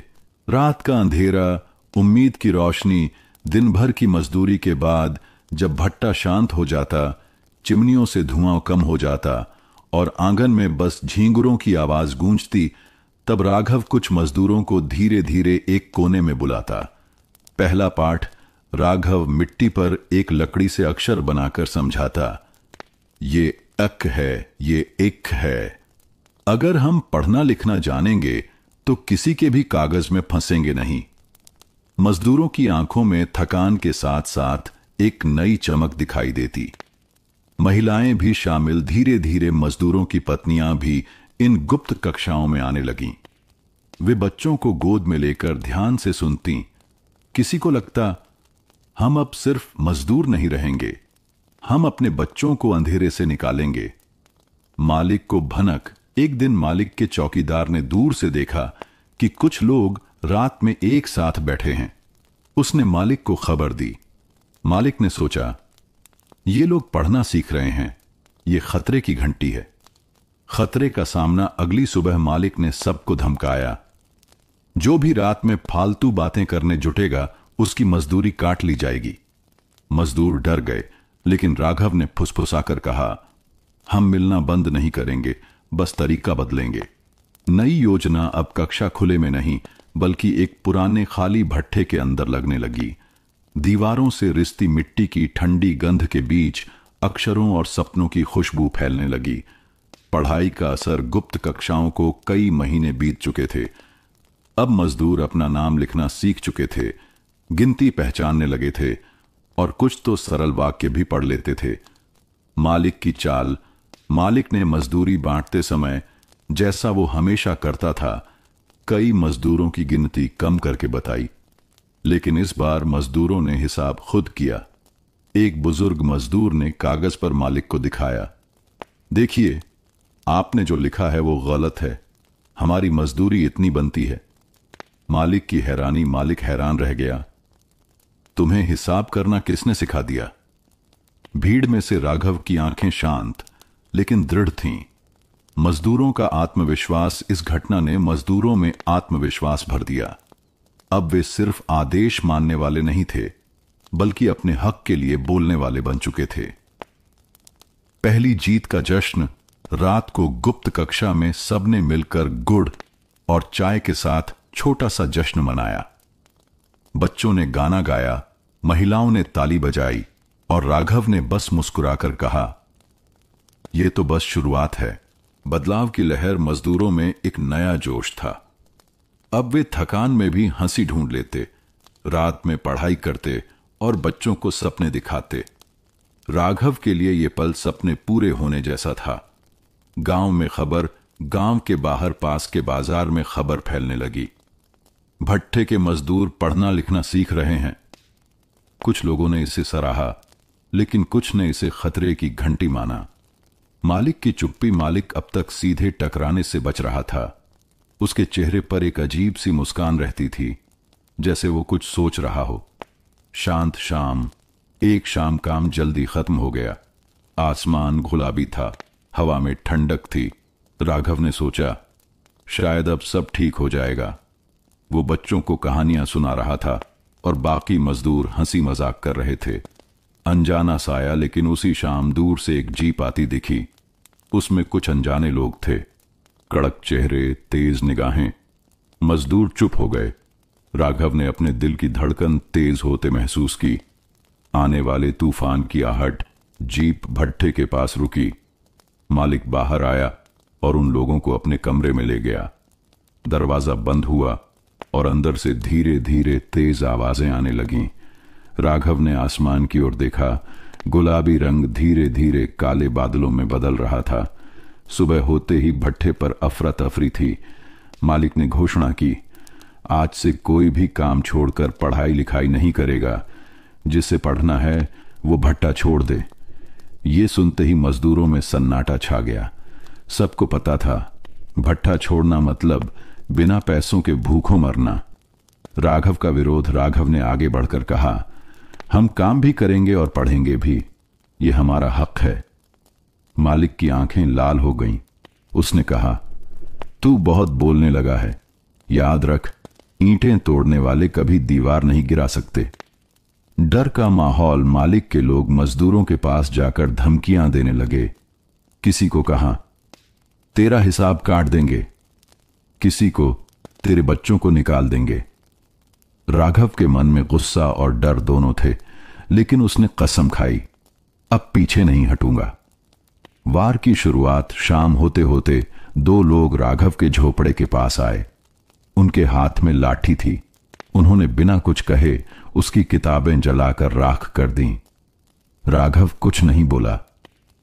रात का अंधेरा, उम्मीद की रोशनी। दिन भर की मजदूरी के बाद जब भट्टा शांत हो जाता, चिमनियों से धुआं कम हो जाता और आंगन में बस झींगुरों की आवाज गूंजती, तब राघव कुछ मजदूरों को धीरे धीरे एक कोने में बुलाता। पहला पाठ। राघव मिट्टी पर एक लकड़ी से अक्षर बनाकर समझाता, ये अक है, ये इक है। अगर हम पढ़ना लिखना जानेंगे तो किसी के भी कागज में फंसेंगे नहीं। मजदूरों की आंखों में थकान के साथ साथ एक नई चमक दिखाई देती। महिलाएं भी शामिल। धीरे धीरे मजदूरों की पत्नियां भी इन गुप्त कक्षाओं में आने लगीं। वे बच्चों को गोद में लेकर ध्यान से सुनती। किसी को लगता, हम अब सिर्फ मजदूर नहीं रहेंगे, हम अपने बच्चों को अंधेरे से निकालेंगे। मालिक को भनक। एक दिन मालिक के चौकीदार ने दूर से देखा कि कुछ लोग रात में एक साथ बैठे हैं। उसने मालिक को खबर दी। मालिक ने सोचा, ये लोग पढ़ना सीख रहे हैं, ये खतरे की घंटी है। खतरे का सामना। अगली सुबह मालिक ने सबको धमकाया, जो भी रात में फालतू बातें करने जुटेगा उसकी मजदूरी काट ली जाएगी। मजदूर डर गए, लेकिन राघव ने फुसफुसाकर कहा, हम मिलना बंद नहीं करेंगे, बस तरीका बदलेंगे। नई योजना अब कक्षा खुले में नहीं, बल्कि एक पुराने खाली भट्ठे के अंदर लगने लगी। दीवारों से रिश्ती मिट्टी की ठंडी गंध के बीच अक्षरों और सपनों की खुशबू फैलने लगी। पढ़ाई का असर। गुप्त कक्षाओं को कई महीने बीत चुके थे। अब मजदूर अपना नाम लिखना सीख चुके थे, गिनती पहचानने लगे थे और कुछ तो सरल वाक्य भी पढ़ लेते थे। मालिक की चाल। मालिक ने मजदूरी बांटते समय, जैसा वो हमेशा करता था, कई मजदूरों की गिनती कम करके बताई। लेकिन इस बार मजदूरों ने हिसाब खुद किया। एक बुजुर्ग मजदूर ने कागज पर मालिक को दिखाया, देखिए, आपने जो लिखा है वो गलत है, हमारी मजदूरी इतनी बनती है। मालिक की हैरानी। मालिक हैरान रह गया। तुम्हें हिसाब करना किसने सिखा दिया? भीड़ में से राघव की आंखें शांत लेकिन दृढ़ थीं। मजदूरों का आत्मविश्वास, इस घटना ने मजदूरों में आत्मविश्वास भर दिया। अब वे सिर्फ आदेश मानने वाले नहीं थे, बल्कि अपने हक के लिए बोलने वाले बन चुके थे। पहली जीत का जश्न रात को गुप्त कक्षा में सबने मिलकर गुड़ और चाय के साथ छोटा सा जश्न मनाया। बच्चों ने गाना गाया, महिलाओं ने ताली बजाई और राघव ने बस मुस्कुराकर कहा, यह तो बस शुरुआत है। बदलाव की लहर मजदूरों में एक नया जोश था। अब वे थकान में भी हंसी ढूंढ लेते, रात में पढ़ाई करते और बच्चों को सपने दिखाते। राघव के लिए यह पल सपने पूरे होने जैसा था। गांव में खबर, गांव के बाहर पास के बाजार में खबर फैलने लगी, भट्ठे के मजदूर पढ़ना लिखना सीख रहे हैं। कुछ लोगों ने इसे सराहा, लेकिन कुछ ने इसे खतरे की घंटी माना। मालिक की चुप्पी, मालिक अब तक सीधे टकराने से बच रहा था। उसके चेहरे पर एक अजीब सी मुस्कान रहती थी, जैसे वो कुछ सोच रहा हो। शांत शाम, एक शाम काम जल्दी खत्म हो गया। आसमान गुलाबी था, हवा में ठंडक थी। राघव ने सोचा, शायद अब सब ठीक हो जाएगा। वो बच्चों को कहानियां सुना रहा था और बाकी मजदूर हंसी मजाक कर रहे थे। अनजाना सा आया, लेकिन उसी शाम दूर से एक जीप आती दिखी। उसमें कुछ अनजाने लोग थे, कड़क चेहरे, तेज निगाहें। मजदूर चुप हो गए। राघव ने अपने दिल की धड़कन तेज होते महसूस की। आने वाले तूफान की आहट। जीप भट्ठे के पास रुकी। मालिक बाहर आया और उन लोगों को अपने कमरे में ले गया। दरवाजा बंद हुआ और अंदर से धीरे धीरे तेज आवाजें आने लगीं। राघव ने आसमान की ओर देखा। गुलाबी रंग धीरे धीरे काले बादलों में बदल रहा था। सुबह होते ही भट्ठे पर अफरा तफरी थी। मालिक ने घोषणा की, आज से कोई भी काम छोड़कर पढ़ाई लिखाई नहीं करेगा। जिसे पढ़ना है वो भट्ठा छोड़ दे। ये सुनते ही मजदूरों में सन्नाटा छा गया। सबको पता था, भट्ठा छोड़ना मतलब बिना पैसों के भूखों मरना। राघव का विरोध। राघव ने आगे बढ़कर कहा, हम काम भी करेंगे और पढ़ेंगे भी, ये हमारा हक है। मालिक की आंखें लाल हो गईं। उसने कहा, तू बहुत बोलने लगा है। याद रख, ईंटें तोड़ने वाले कभी दीवार नहीं गिरा सकते। डर का माहौल। मालिक के लोग मजदूरों के पास जाकर धमकियां देने लगे। किसी को कहा, तेरा हिसाब काट देंगे। किसी को, तेरे बच्चों को निकाल देंगे। राघव के मन में गुस्सा और डर दोनों थे, लेकिन उसने कसम खाई, अब पीछे नहीं हटूंगा। वार की शुरुआत। शाम होते होते दो लोग राघव के झोपड़े के पास आए। उनके हाथ में लाठी थी। उन्होंने बिना कुछ कहे उसकी किताबें जलाकर राख कर दीं। राघव कुछ नहीं बोला,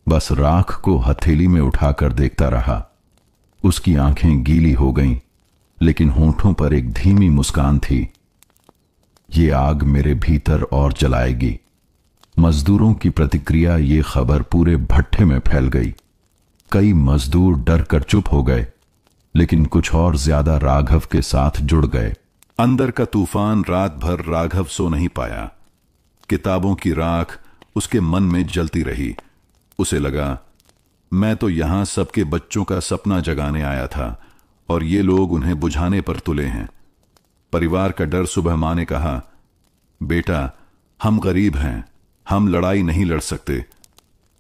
बस राख को हथेली में उठाकर देखता रहा। उसकी आंखें गीली हो गईं, लेकिन होंठों पर एक धीमी मुस्कान थी। ये आग मेरे भीतर और जलाएगी। मजदूरों की प्रतिक्रिया। ये खबर पूरे भट्ठे में फैल गई। कई मजदूर डर कर चुप हो गए, लेकिन कुछ और ज्यादा राघव के साथ जुड़ गए। अंदर का तूफान। रात भर राघव सो नहीं पाया। किताबों की राख उसके मन में जलती रही। उसे लगा, मैं तो यहां सबके बच्चों का सपना जगाने आया था और ये लोग उन्हें बुझाने पर तुले हैं। परिवार का डर। सुबह मां ने कहा, बेटा, हम गरीब हैं, हम लड़ाई नहीं लड़ सकते।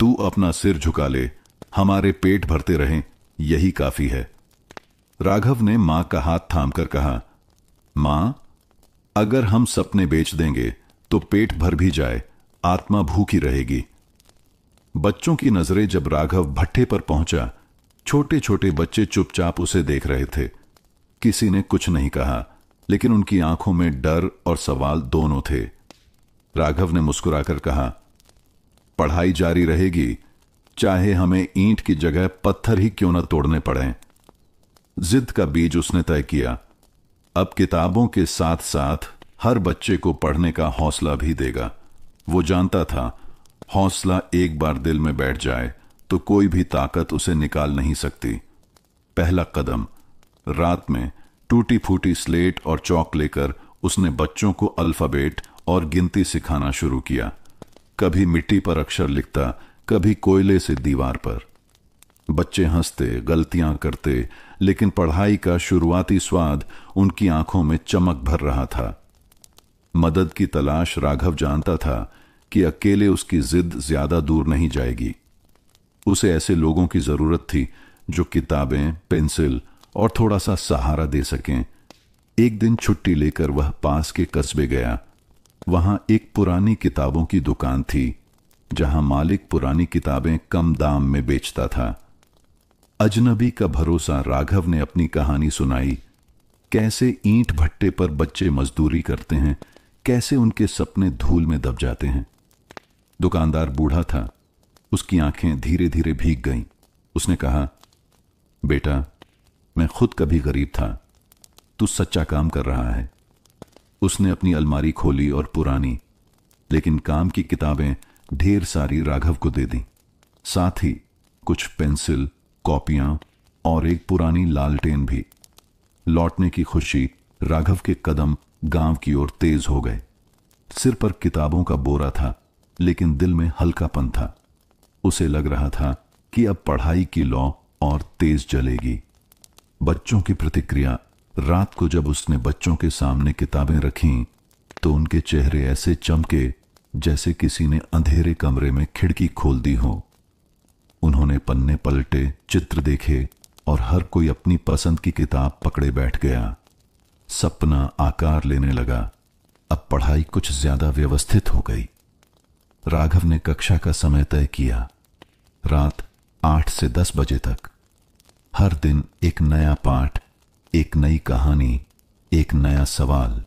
तू अपना सिर झुका ले, हमारे पेट भरते रहें, यही काफी है। राघव ने मां का हाथ थामकर कहा, मां, अगर हम सपने बेच देंगे तो पेट भर भी जाए, आत्मा भूखी रहेगी। बच्चों की नजरें जब राघव भट्ठे पर पहुंचा, छोटे छोटे बच्चे चुपचाप उसे देख रहे थे। किसी ने कुछ नहीं कहा, लेकिन उनकी आंखों में डर और सवाल दोनों थे। राघव ने मुस्कुराकर कहा, पढ़ाई जारी रहेगी, चाहे हमें ईंट की जगह पत्थर ही क्यों न तोड़ने पड़े। जिद का बीज उसने तय किया। अब किताबों के साथ साथ हर बच्चे को पढ़ने का हौसला भी देगा। वो जानता था, हौसला एक बार दिल में बैठ जाए तो कोई भी ताकत उसे निकाल नहीं सकती। पहला कदम। रात में टूटी फूटी स्लेट और चौक लेकर उसने बच्चों को अल्फाबेट और गिनती सिखाना शुरू किया। कभी मिट्टी पर अक्षर लिखता, कभी कोयले से दीवार पर। बच्चे हंसते, गलतियां करते, लेकिन पढ़ाई का शुरुआती स्वाद उनकी आंखों में चमक भर रहा था। मदद की तलाश राघव जानता था कि अकेले उसकी जिद ज्यादा दूर नहीं जाएगी। उसे ऐसे लोगों की जरूरत थी जो किताबें, पेंसिल और थोड़ा सा सहारा दे सकें। एक दिन छुट्टी लेकर वह पास के कस्बे गया। वहां एक पुरानी किताबों की दुकान थी, जहां मालिक पुरानी किताबें कम दाम में बेचता था। अजनबी का भरोसा राघव ने अपनी कहानी सुनाई। कैसे ईंट भट्टे पर बच्चे मजदूरी करते हैं, कैसे उनके सपने धूल में दब जाते हैं। दुकानदार बूढ़ा था, उसकी आंखें धीरे धीरे भीग गईं। उसने कहा, बेटा, मैं खुद कभी गरीब था, तू सच्चा काम कर रहा है। उसने अपनी अलमारी खोली और पुरानी लेकिन काम की किताबें ढेर सारी राघव को दे दी। साथ ही कुछ पेंसिल, कॉपियां और एक पुरानी लालटेन भी। लौटने की खुशी राघव के कदम गांव की ओर तेज हो गए। सिर पर किताबों का बोरा था, लेकिन दिल में हल्कापन था। उसे लग रहा था कि अब पढ़ाई की लौ और तेज जलेगी। बच्चों की प्रतिक्रिया। रात को जब उसने बच्चों के सामने किताबें रखीं, तो उनके चेहरे ऐसे चमके जैसे किसी ने अंधेरे कमरे में खिड़की खोल दी हो। उन्होंने पन्ने पलटे, चित्र देखे और हर कोई अपनी पसंद की किताब पकड़े बैठ गया। सपना आकार लेने लगा। अब पढ़ाई कुछ ज्यादा व्यवस्थित हो गई। राघव ने कक्षा का समय तय किया, रात 8 से 10 बजे तक। हर दिन एक नया पाठ, एक नई कहानी, एक नया सवाल।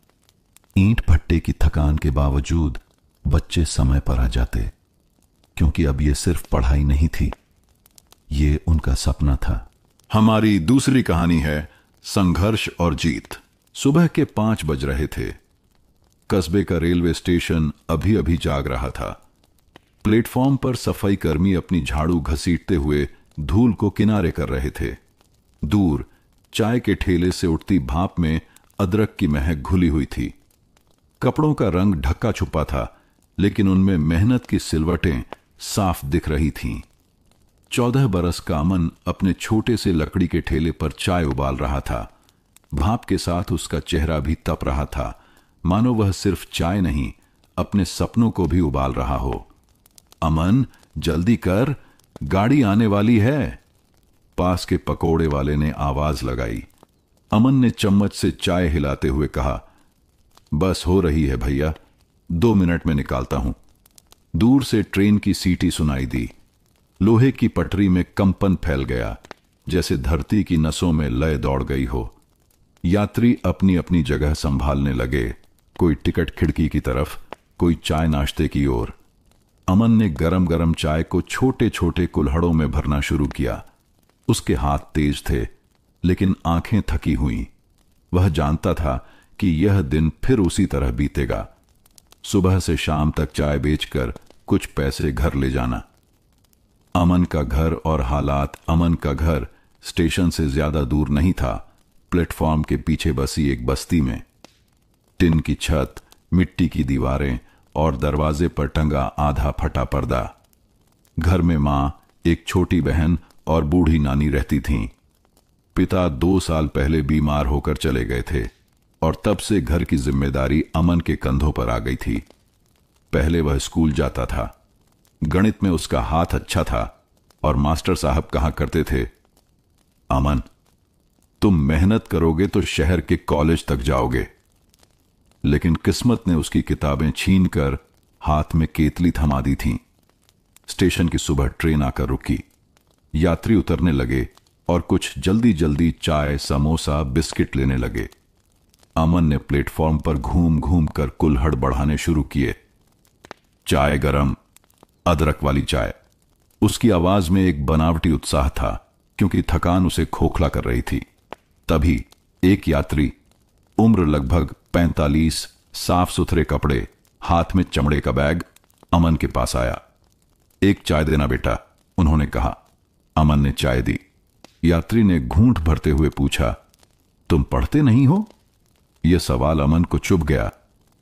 ईंट भट्टे की थकान के बावजूद बच्चे समय पर आ जाते, क्योंकि अब यह सिर्फ पढ़ाई नहीं थी, ये उनका सपना था। हमारी दूसरी कहानी है संघर्ष और जीत। सुबह के 5 बज रहे थे। कस्बे का रेलवे स्टेशन अभी अभी जाग रहा था। प्लेटफॉर्म पर सफाई कर्मी अपनी झाड़ू घसीटते हुए धूल को किनारे कर रहे थे। दूर चाय के ठेले से उठती भाप में अदरक की महक घुली हुई थी। कपड़ों का रंग ढक्का छुपा था, लेकिन उनमें मेहनत की सिलवटें साफ दिख रही थीं। 14 बरस का अमन अपने छोटे से लकड़ी के ठेले पर चाय उबाल रहा था। भाप के साथ उसका चेहरा भी तप रहा था, मानो वह सिर्फ चाय नहीं, अपने सपनों को भी उबाल रहा हो। अमन, जल्दी कर, गाड़ी आने वाली है। पास के पकोड़े वाले ने आवाज लगाई। अमन ने चम्मच से चाय हिलाते हुए कहा, बस हो रही है भैया, 2 मिनट में निकालता हूं। दूर से ट्रेन की सीटी सुनाई दी। लोहे की पटरी में कंपन फैल गया, जैसे धरती की नसों में लय दौड़ गई हो। यात्री अपनी अपनी जगह संभालने लगे, कोई टिकट खिड़की की तरफ, कोई चाय नाश्ते की ओर। अमन ने गरम गरम चाय को छोटे छोटे कुल्हड़ों में भरना शुरू किया। उसके हाथ तेज थे, लेकिन आंखें थकी हुई। वह जानता था कि यह दिन फिर उसी तरह बीतेगा। सुबह से शाम तक चाय बेचकर कुछ पैसे घर ले जाना। अमन का घर और हालात। अमन का घर स्टेशन से ज्यादा दूर नहीं था, प्लेटफॉर्म के पीछे बसी एक बस्ती में। टिन की छत, मिट्टी की दीवारें और दरवाजे पर टंगा आधा फटा पर्दा। घर में मां, एक छोटी बहन और बूढ़ी नानी रहती थीं। पिता 2 साल पहले बीमार होकर चले गए थे और तब से घर की जिम्मेदारी अमन के कंधों पर आ गई थी। पहले वह स्कूल जाता था। गणित में उसका हाथ अच्छा था और मास्टर साहब कहा करते थे, अमन, तुम मेहनत करोगे तो शहर के कॉलेज तक जाओगे। लेकिन किस्मत ने उसकी किताबें छीनकर हाथ में केतली थमा दी थी। स्टेशन की सुबह ट्रेन आकर रुकी। यात्री उतरने लगे और कुछ जल्दी जल्दी चाय, समोसा, बिस्किट लेने लगे। अमन ने प्लेटफॉर्म पर घूम घूम कर कुल्हड़ बढ़ाने शुरू किए। चाय गरम, अदरक वाली चाय। उसकी आवाज में एक बनावटी उत्साह था, क्योंकि थकान उसे खोखला कर रही थी। तभी एक यात्री, उम्र लगभग 45, साफ सुथरे कपड़े, हाथ में चमड़े का बैग, अमन के पास आया। एक चाय देना बेटा, उन्होंने कहा। अमन ने चाय दी। यात्री ने घूंट भरते हुए पूछा, तुम पढ़ते नहीं हो? यह सवाल अमन को चुभ गया,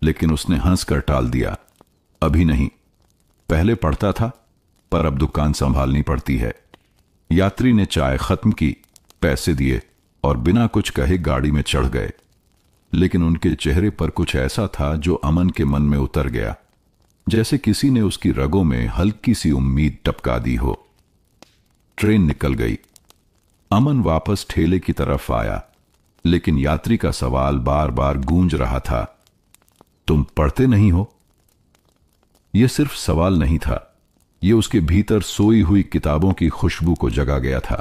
लेकिन उसने हंसकर टाल दिया। अभी नहीं, पहले पढ़ता था, पर अब दुकान संभालनी पड़ती है। यात्री ने चाय खत्म की, पैसे दिए और बिना कुछ कहे गाड़ी में चढ़ गए। लेकिन उनके चेहरे पर कुछ ऐसा था जो अमन के मन में उतर गया, जैसे किसी ने उसकी रगों में हल्की सी उम्मीद टपका दी हो। ट्रेन निकल गई। अमन वापस ठेले की तरफ आया, लेकिन यात्री का सवाल बार बार गूंज रहा था, तुम पढ़ते नहीं हो? यह सिर्फ सवाल नहीं था, यह उसके भीतर सोई हुई किताबों की खुशबू को जगा गया था।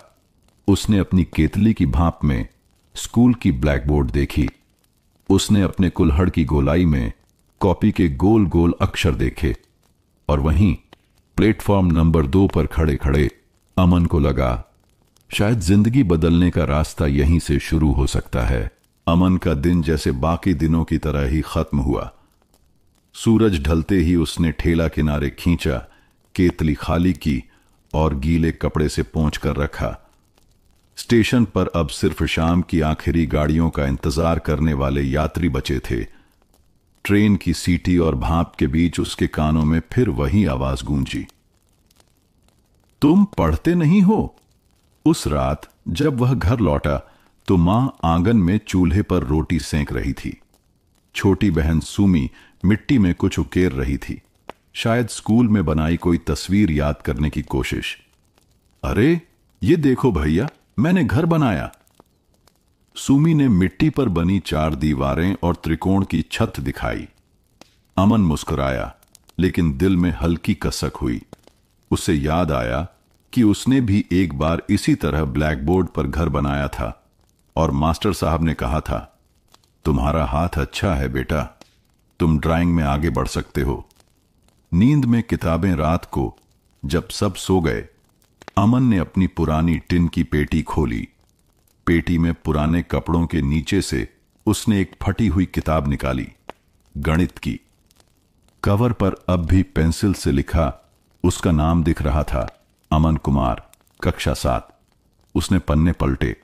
उसने अपनी केतली की भाप में स्कूल की ब्लैकबोर्ड देखी। उसने अपने कुल्हड़ की गोलाई में कॉपी के गोल गोल अक्षर देखे, और वहीं प्लेटफॉर्म नंबर 2 पर खड़े खड़े अमन को लगा, शायद जिंदगी बदलने का रास्ता यहीं से शुरू हो सकता है। अमन का दिन जैसे बाकी दिनों की तरह ही खत्म हुआ। सूरज ढलते ही उसने ठेला किनारे खींचा, केतली खाली की और गीले कपड़े से पोंछ कर रखा। स्टेशन पर अब सिर्फ शाम की आखिरी गाड़ियों का इंतजार करने वाले यात्री बचे थे। ट्रेन की सीटी और भाप के बीच उसके कानों में फिर वही आवाज गूंजी, तुम पढ़ते नहीं हो? उस रात जब वह घर लौटा तो मां आंगन में चूल्हे पर रोटी सेंक रही थी। छोटी बहन सुमी मिट्टी में कुछ उकेर रही थी, शायद स्कूल में बनाई कोई तस्वीर याद करने की कोशिश। अरे ये देखो भैया, मैंने घर बनाया। सुमी ने मिट्टी पर बनी 4 दीवारें और त्रिकोण की छत दिखाई। अमन मुस्कुराया, लेकिन दिल में हल्की कसक हुई। उसे याद आया कि उसने भी एक बार इसी तरह ब्लैकबोर्ड पर घर बनाया था, और मास्टर साहब ने कहा था, तुम्हारा हाथ अच्छा है बेटा, तुम ड्राइंग में आगे बढ़ सकते हो। नींद में किताबें रात को जब सब सो गए, अमन ने अपनी पुरानी टिन की पेटी खोली। पेटी में पुराने कपड़ों के नीचे से उसने एक फटी हुई किताब निकाली, गणित की। कवर पर अब भी पेंसिल से लिखा उसका नाम दिख रहा था, अमन कुमार, कक्षा 7। उसने पन्ने पलटे।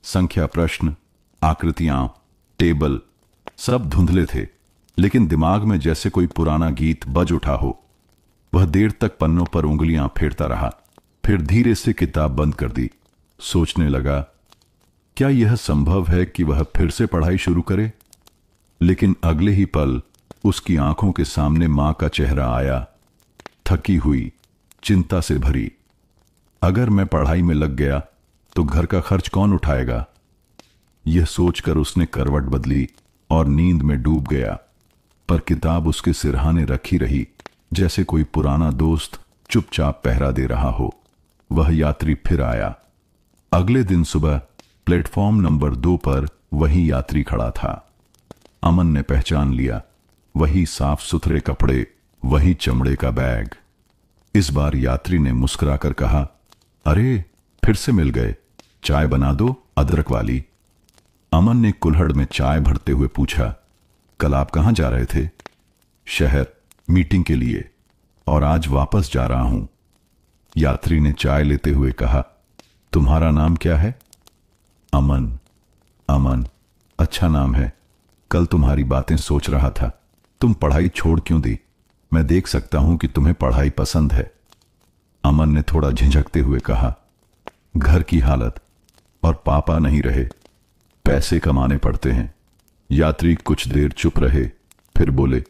संख्या प्रश्न, आकृतियां, टेबल सब धुंधले थे, लेकिन दिमाग में जैसे कोई पुराना गीत बज उठा हो। वह देर तक पन्नों पर उंगलियां फेरता रहा, फिर धीरे से किताब बंद कर दी। सोचने लगा, क्या यह संभव है कि वह फिर से पढ़ाई शुरू करे? लेकिन अगले ही पल उसकी आंखों के सामने मां का चेहरा आया, थकी हुई, चिंता से भरी। अगर मैं पढ़ाई में लग गया तो घर का खर्च कौन उठाएगा? यह सोचकर उसने करवट बदली और नींद में डूब गया। पर किताब उसके सिरहाने रखी रही, जैसे कोई पुराना दोस्त चुपचाप पहरा दे रहा हो। वह यात्री फिर आया। अगले दिन सुबह प्लेटफॉर्म नंबर 2 पर वही यात्री खड़ा था। अमन ने पहचान लिया, वही साफ सुथरे कपड़े, वही चमड़े का बैग। इस बार यात्री ने मुस्कुराकर कहा, अरे फिर से मिल गए, चाय बना दो, अदरक वाली। अमन ने कुल्हड़ में चाय भरते हुए पूछा, कल आप कहां जा रहे थे? शहर, मीटिंग के लिए, और आज वापस जा रहा हूं। यात्री ने चाय लेते हुए कहा, तुम्हारा नाम क्या है? अमन। अमन, अच्छा नाम है। कल तुम्हारी बातें सोच रहा था। तुम पढ़ाई छोड़ क्यों दी? मैं देख सकता हूं कि तुम्हें पढ़ाई पसंद है। अमन ने थोड़ा झिझकते हुए कहा, घर की हालत, और पापा नहीं रहे, पैसे कमाने पड़ते हैं। यात्री कुछ देर चुप रहे, फिर बोले,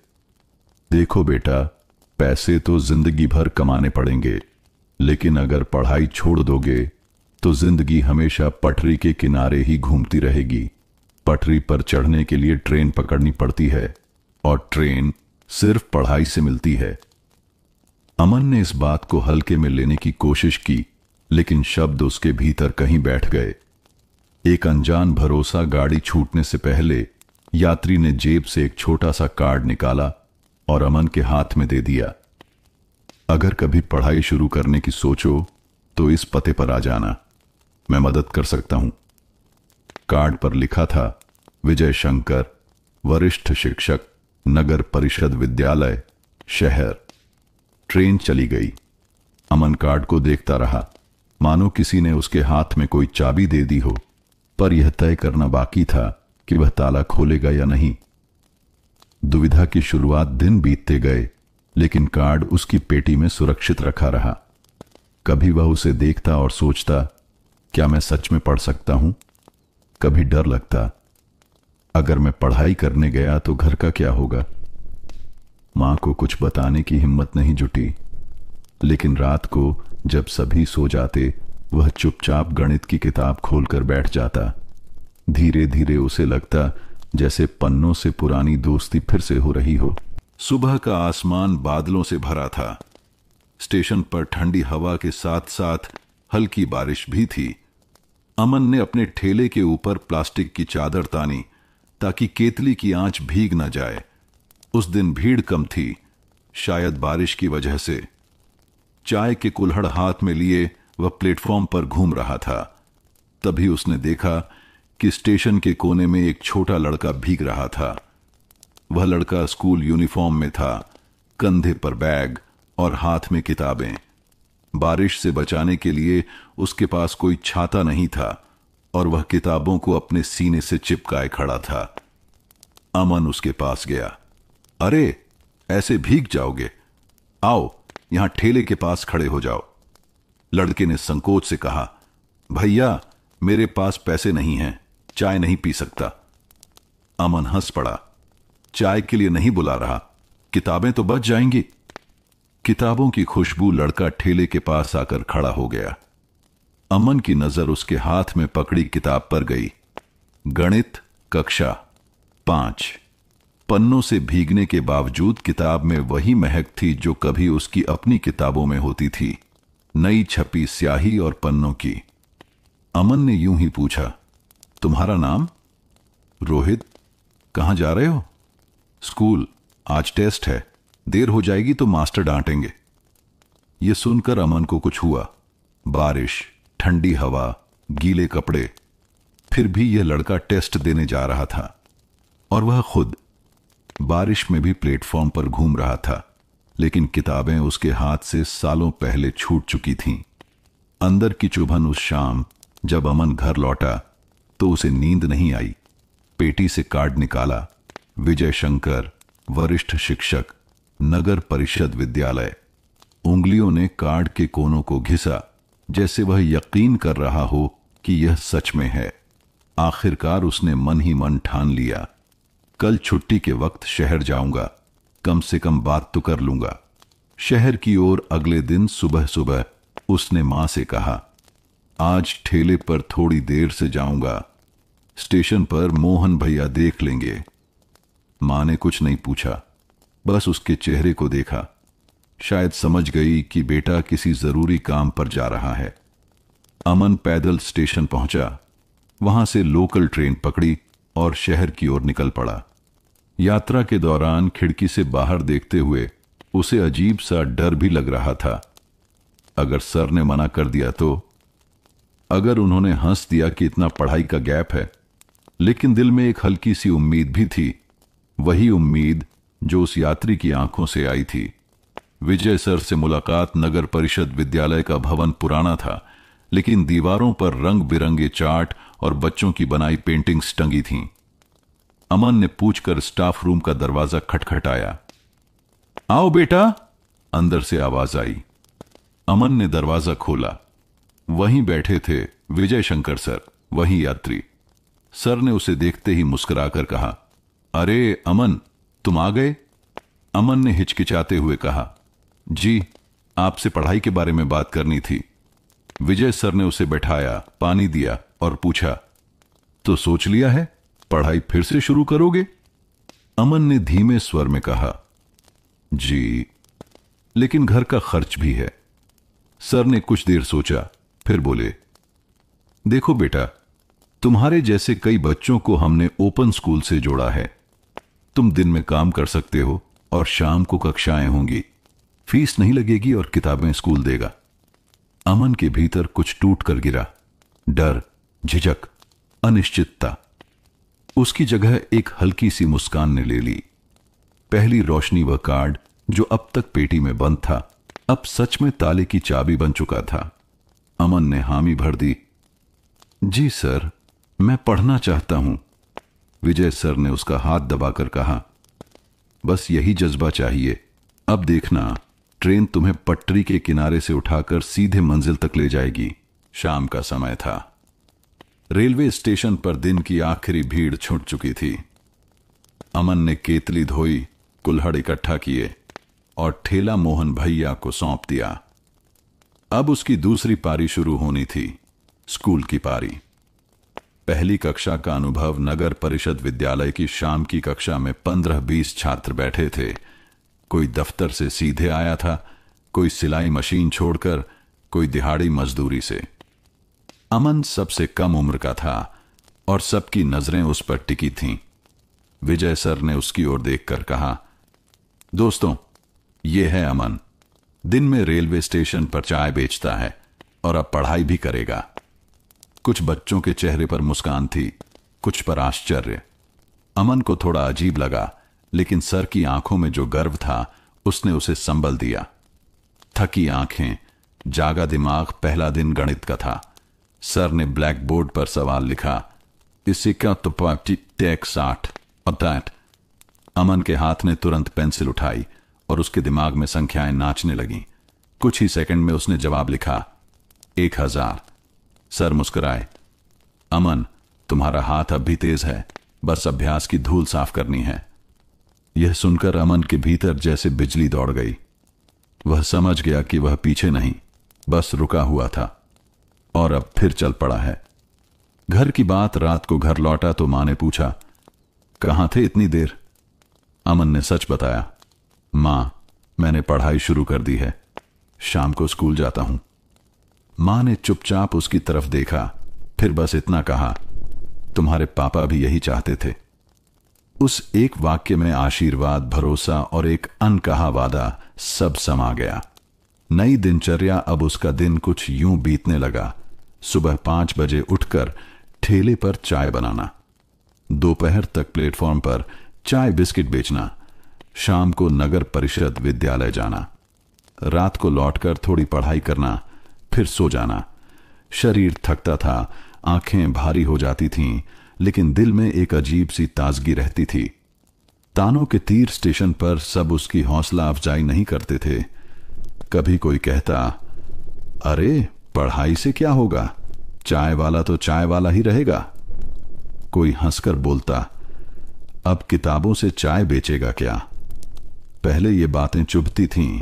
देखो बेटा, पैसे तो जिंदगी भर कमाने पड़ेंगे, लेकिन अगर पढ़ाई छोड़ दोगे तो जिंदगी हमेशा पटरी के किनारे ही घूमती रहेगी। पटरी पर चढ़ने के लिए ट्रेन पकड़नी पड़ती है, और ट्रेन सिर्फ पढ़ाई से मिलती है। अमन ने इस बात को हल्के में लेने की कोशिश की, लेकिन शब्द उसके भीतर कहीं बैठ गए। एक अनजान भरोसा गाड़ी छूटने से पहले यात्री ने जेब से एक छोटा सा कार्ड निकाला और अमन के हाथ में दे दिया। अगर कभी पढ़ाई शुरू करने की सोचो तो इस पते पर आ जाना, मैं मदद कर सकता हूं। कार्ड पर लिखा था, विजय शंकर, वरिष्ठ शिक्षक, नगर परिषद विद्यालय, शहर। ट्रेन चली गई। अमन कार्ड को देखता रहा, मानो किसी ने उसके हाथ में कोई चाबी दे दी हो, पर यह तय करना बाकी था कि वह ताला खोलेगा या नहीं। दुविधा की शुरुआत दिन बीतते गए, लेकिन कार्ड उसकी पेटी में सुरक्षित रखा रहा। कभी वह उसे देखता और सोचता, क्या मैं सच में पढ़ सकता हूं? कभी डर लगता, अगर मैं पढ़ाई करने गया तो घर का क्या होगा? मां को कुछ बताने की हिम्मत नहीं जुटी, लेकिन रात को जब सभी सो जाते, वह चुपचाप गणित की किताब खोलकर बैठ जाता। धीरे धीरे उसे लगता जैसे पन्नों से पुरानी दोस्ती फिर से हो रही हो। सुबह का आसमान बादलों से भरा था। स्टेशन पर ठंडी हवा के साथ साथ हल्की बारिश भी थी। अमन ने अपने ठेले के ऊपर प्लास्टिक की चादर तानी ताकि केतली की आंच भीग न जाए। उस दिन भीड़ कम थी, शायद बारिश की वजह से। चाय के कुल्हड़ हाथ में लिए वह प्लेटफॉर्म पर घूम रहा था। तभी उसने देखा कि स्टेशन के कोने में एक छोटा लड़का भीग रहा था। वह लड़का स्कूल यूनिफॉर्म में था, कंधे पर बैग और हाथ में किताबें। बारिश से बचाने के लिए उसके पास कोई छाता नहीं था और वह किताबों को अपने सीने से चिपकाए खड़ा था। अमन उसके पास गया। अरे, ऐसे भीग जाओगे? आओ, यहां ठेले के पास खड़े हो जाओ। लड़के ने संकोच से कहा, भैया, मेरे पास पैसे नहीं हैं, चाय नहीं पी सकता। अमन हंस पड़ा। चाय के लिए नहीं बुला रहा, किताबें तो बच जाएंगी। किताबों की खुशबू लड़का ठेले के पास आकर खड़ा हो गया। अमन की नजर उसके हाथ में पकड़ी किताब पर गई। गणित कक्षा 5। पन्नों से भीगने के बावजूद किताब में वही महक थी जो कभी उसकी अपनी किताबों में होती थी, नई छपी स्याही और पन्नों की। अमन ने यूं ही पूछा, तुम्हारा नाम? रोहित। कहां जा रहे हो? स्कूल, आज टेस्ट है, देर हो जाएगी तो मास्टर डांटेंगे। यह सुनकर अमन को कुछ हुआ। बारिश, ठंडी हवा, गीले कपड़े, फिर भी यह लड़का टेस्ट देने जा रहा था और वह खुद बारिश में भी प्लेटफॉर्म पर घूम रहा था, लेकिन किताबें उसके हाथ से सालों पहले छूट चुकी थीं। अंदर की चुभन उस शाम जब अमन घर लौटा तो उसे नींद नहीं आई। पेटी से कार्ड निकाला, विजय शंकर, वरिष्ठ शिक्षक, नगर परिषद विद्यालय। उंगलियों ने कार्ड के कोनों को घिसा, जैसे वह यकीन कर रहा हो कि यह सच में है। आखिरकार उसने मन ही मन ठान लिया, कल छुट्टी के वक्त शहर जाऊंगा, कम से कम बात तो कर लूंगा। शहर की ओर अगले दिन सुबह सुबह उसने मां से कहा, आज ठेले पर थोड़ी देर से जाऊंगा, स्टेशन पर मोहन भैया देख लेंगे। मां ने कुछ नहीं पूछा, बस उसके चेहरे को देखा। शायद समझ गई कि बेटा किसी जरूरी काम पर जा रहा है। अमन पैदल स्टेशन पहुंचा, वहां से लोकल ट्रेन पकड़ी और शहर की ओर निकल पड़ा। यात्रा के दौरान खिड़की से बाहर देखते हुए उसे अजीब सा डर भी लग रहा था। अगर सर ने मना कर दिया तो, अगर उन्होंने हंस दिया कि इतना पढ़ाई का गैप है। लेकिन दिल में एक हल्की सी उम्मीद भी थी, वही उम्मीद जो उस यात्री की आंखों से आई थी। विजय सर से मुलाकात। नगर परिषद विद्यालय का भवन पुराना था, लेकिन दीवारों पर रंग बिरंगे चार्ट और बच्चों की बनाई पेंटिंग्स टंगी थीं। अमन ने पूछकर स्टाफ रूम का दरवाजा खटखटाया। आओ बेटा, अंदर से आवाज आई। अमन ने दरवाजा खोला। वहीं बैठे थे विजय शंकर सर, वही यात्री। सर ने उसे देखते ही मुस्कुराकर कहा, अरे अमन, तुम आ गए? अमन ने हिचकिचाते हुए कहा, जी, आपसे पढ़ाई के बारे में बात करनी थी। विजय सर ने उसे बैठाया, पानी दिया और पूछा, तो सोच लिया है, पढ़ाई फिर से शुरू करोगे? अमन ने धीमे स्वर में कहा, जी, लेकिन घर का खर्च भी है। सर ने कुछ देर सोचा, फिर बोले, देखो बेटा, तुम्हारे जैसे कई बच्चों को हमने ओपन स्कूल से जोड़ा है। तुम दिन में काम कर सकते हो और शाम को कक्षाएं होंगी। फीस नहीं लगेगी और किताबें स्कूल देगा। अमन के भीतर कुछ टूट कर गिरा। डर, झिझक, अनिश्चितता। उसकी जगह एक हल्की सी मुस्कान ने ले ली। पहली रोशनी वह कार्ड जो अब तक पेटी में बंद था, अब सच में ताले की चाबी बन चुका था। अमन ने हामी भर दी। जी सर, मैं पढ़ना चाहता हूं। विजय सर ने उसका हाथ दबाकर कहा, बस यही जज्बा चाहिए। अब देखना, ट्रेन तुम्हें पटरी के किनारे से उठाकर सीधे मंजिल तक ले जाएगी। शाम का समय था। रेलवे स्टेशन पर दिन की आखिरी भीड़ छूट चुकी थी। अमन ने केतली धोई, कुल्हड़ इकट्ठा किए और ठेला मोहन भैया को सौंप दिया। अब उसकी दूसरी पारी शुरू होनी थी, स्कूल की पारी। पहली कक्षा का अनुभव नगर परिषद विद्यालय की शाम की कक्षा में 15-20 छात्र बैठे थे। कोई दफ्तर से सीधे आया था, कोई सिलाई मशीन छोड़कर, कोई दिहाड़ी मजदूरी से। अमन सबसे कम उम्र का था और सबकी नजरें उस पर टिकी थीं। विजय सर ने उसकी ओर देखकर कहा, दोस्तों, यह है अमन। दिन में रेलवे स्टेशन पर चाय बेचता है और अब पढ़ाई भी करेगा। कुछ बच्चों के चेहरे पर मुस्कान थी, कुछ पर आश्चर्य। अमन को थोड़ा अजीब लगा, लेकिन सर की आंखों में जो गर्व था उसने उसे संबल दिया। थकी आंखें, जागा दिमाग। पहला दिन गणित का था। सर ने ब्लैक बोर्ड पर सवाल लिखा, इससे क्या तो टेक 60 और दैट। अमन के हाथ ने तुरंत पेंसिल उठाई और उसके दिमाग में संख्याएं नाचने लगीं। कुछ ही सेकंड में उसने जवाब लिखा, 1000। सर मुस्कुराए, अमन, तुम्हारा हाथ अब भी तेज है, बस अभ्यास की धूल साफ करनी है। यह सुनकर अमन के भीतर जैसे बिजली दौड़ गई। वह समझ गया कि वह पीछे नहीं, बस रुका हुआ था और अब फिर चल पड़ा है। घर की बात, रात को घर लौटा तो मां ने पूछा, कहां थे इतनी देर? अमन ने सच बताया, मां, मैंने पढ़ाई शुरू कर दी है, शाम को स्कूल जाता हूं। मां ने चुपचाप उसकी तरफ देखा, फिर बस इतना कहा, तुम्हारे पापा भी यही चाहते थे। उस एक वाक्य में आशीर्वाद, भरोसा और एक अनकहा वादा सब समा गया। नई दिनचर्या। अब उसका दिन कुछ यूं बीतने लगा। सुबह 5 बजे उठकर ठेले पर चाय बनाना, दोपहर तक प्लेटफॉर्म पर चाय बिस्किट बेचना, शाम को नगर परिषद विद्यालय जाना, रात को लौटकर थोड़ी पढ़ाई करना, फिर सो जाना। शरीर थकता था, आंखें भारी हो जाती थीं, लेकिन दिल में एक अजीब सी ताजगी रहती थी। तानों के तीर स्टेशन पर सब उसकी हौसला अफजाई नहीं करते थे। कभी कोई कहता, अरे पढ़ाई से क्या होगा, चाय वाला तो चाय वाला ही रहेगा। कोई हंसकर बोलता, अब किताबों से चाय बेचेगा क्या। पहले ये बातें चुभती थीं,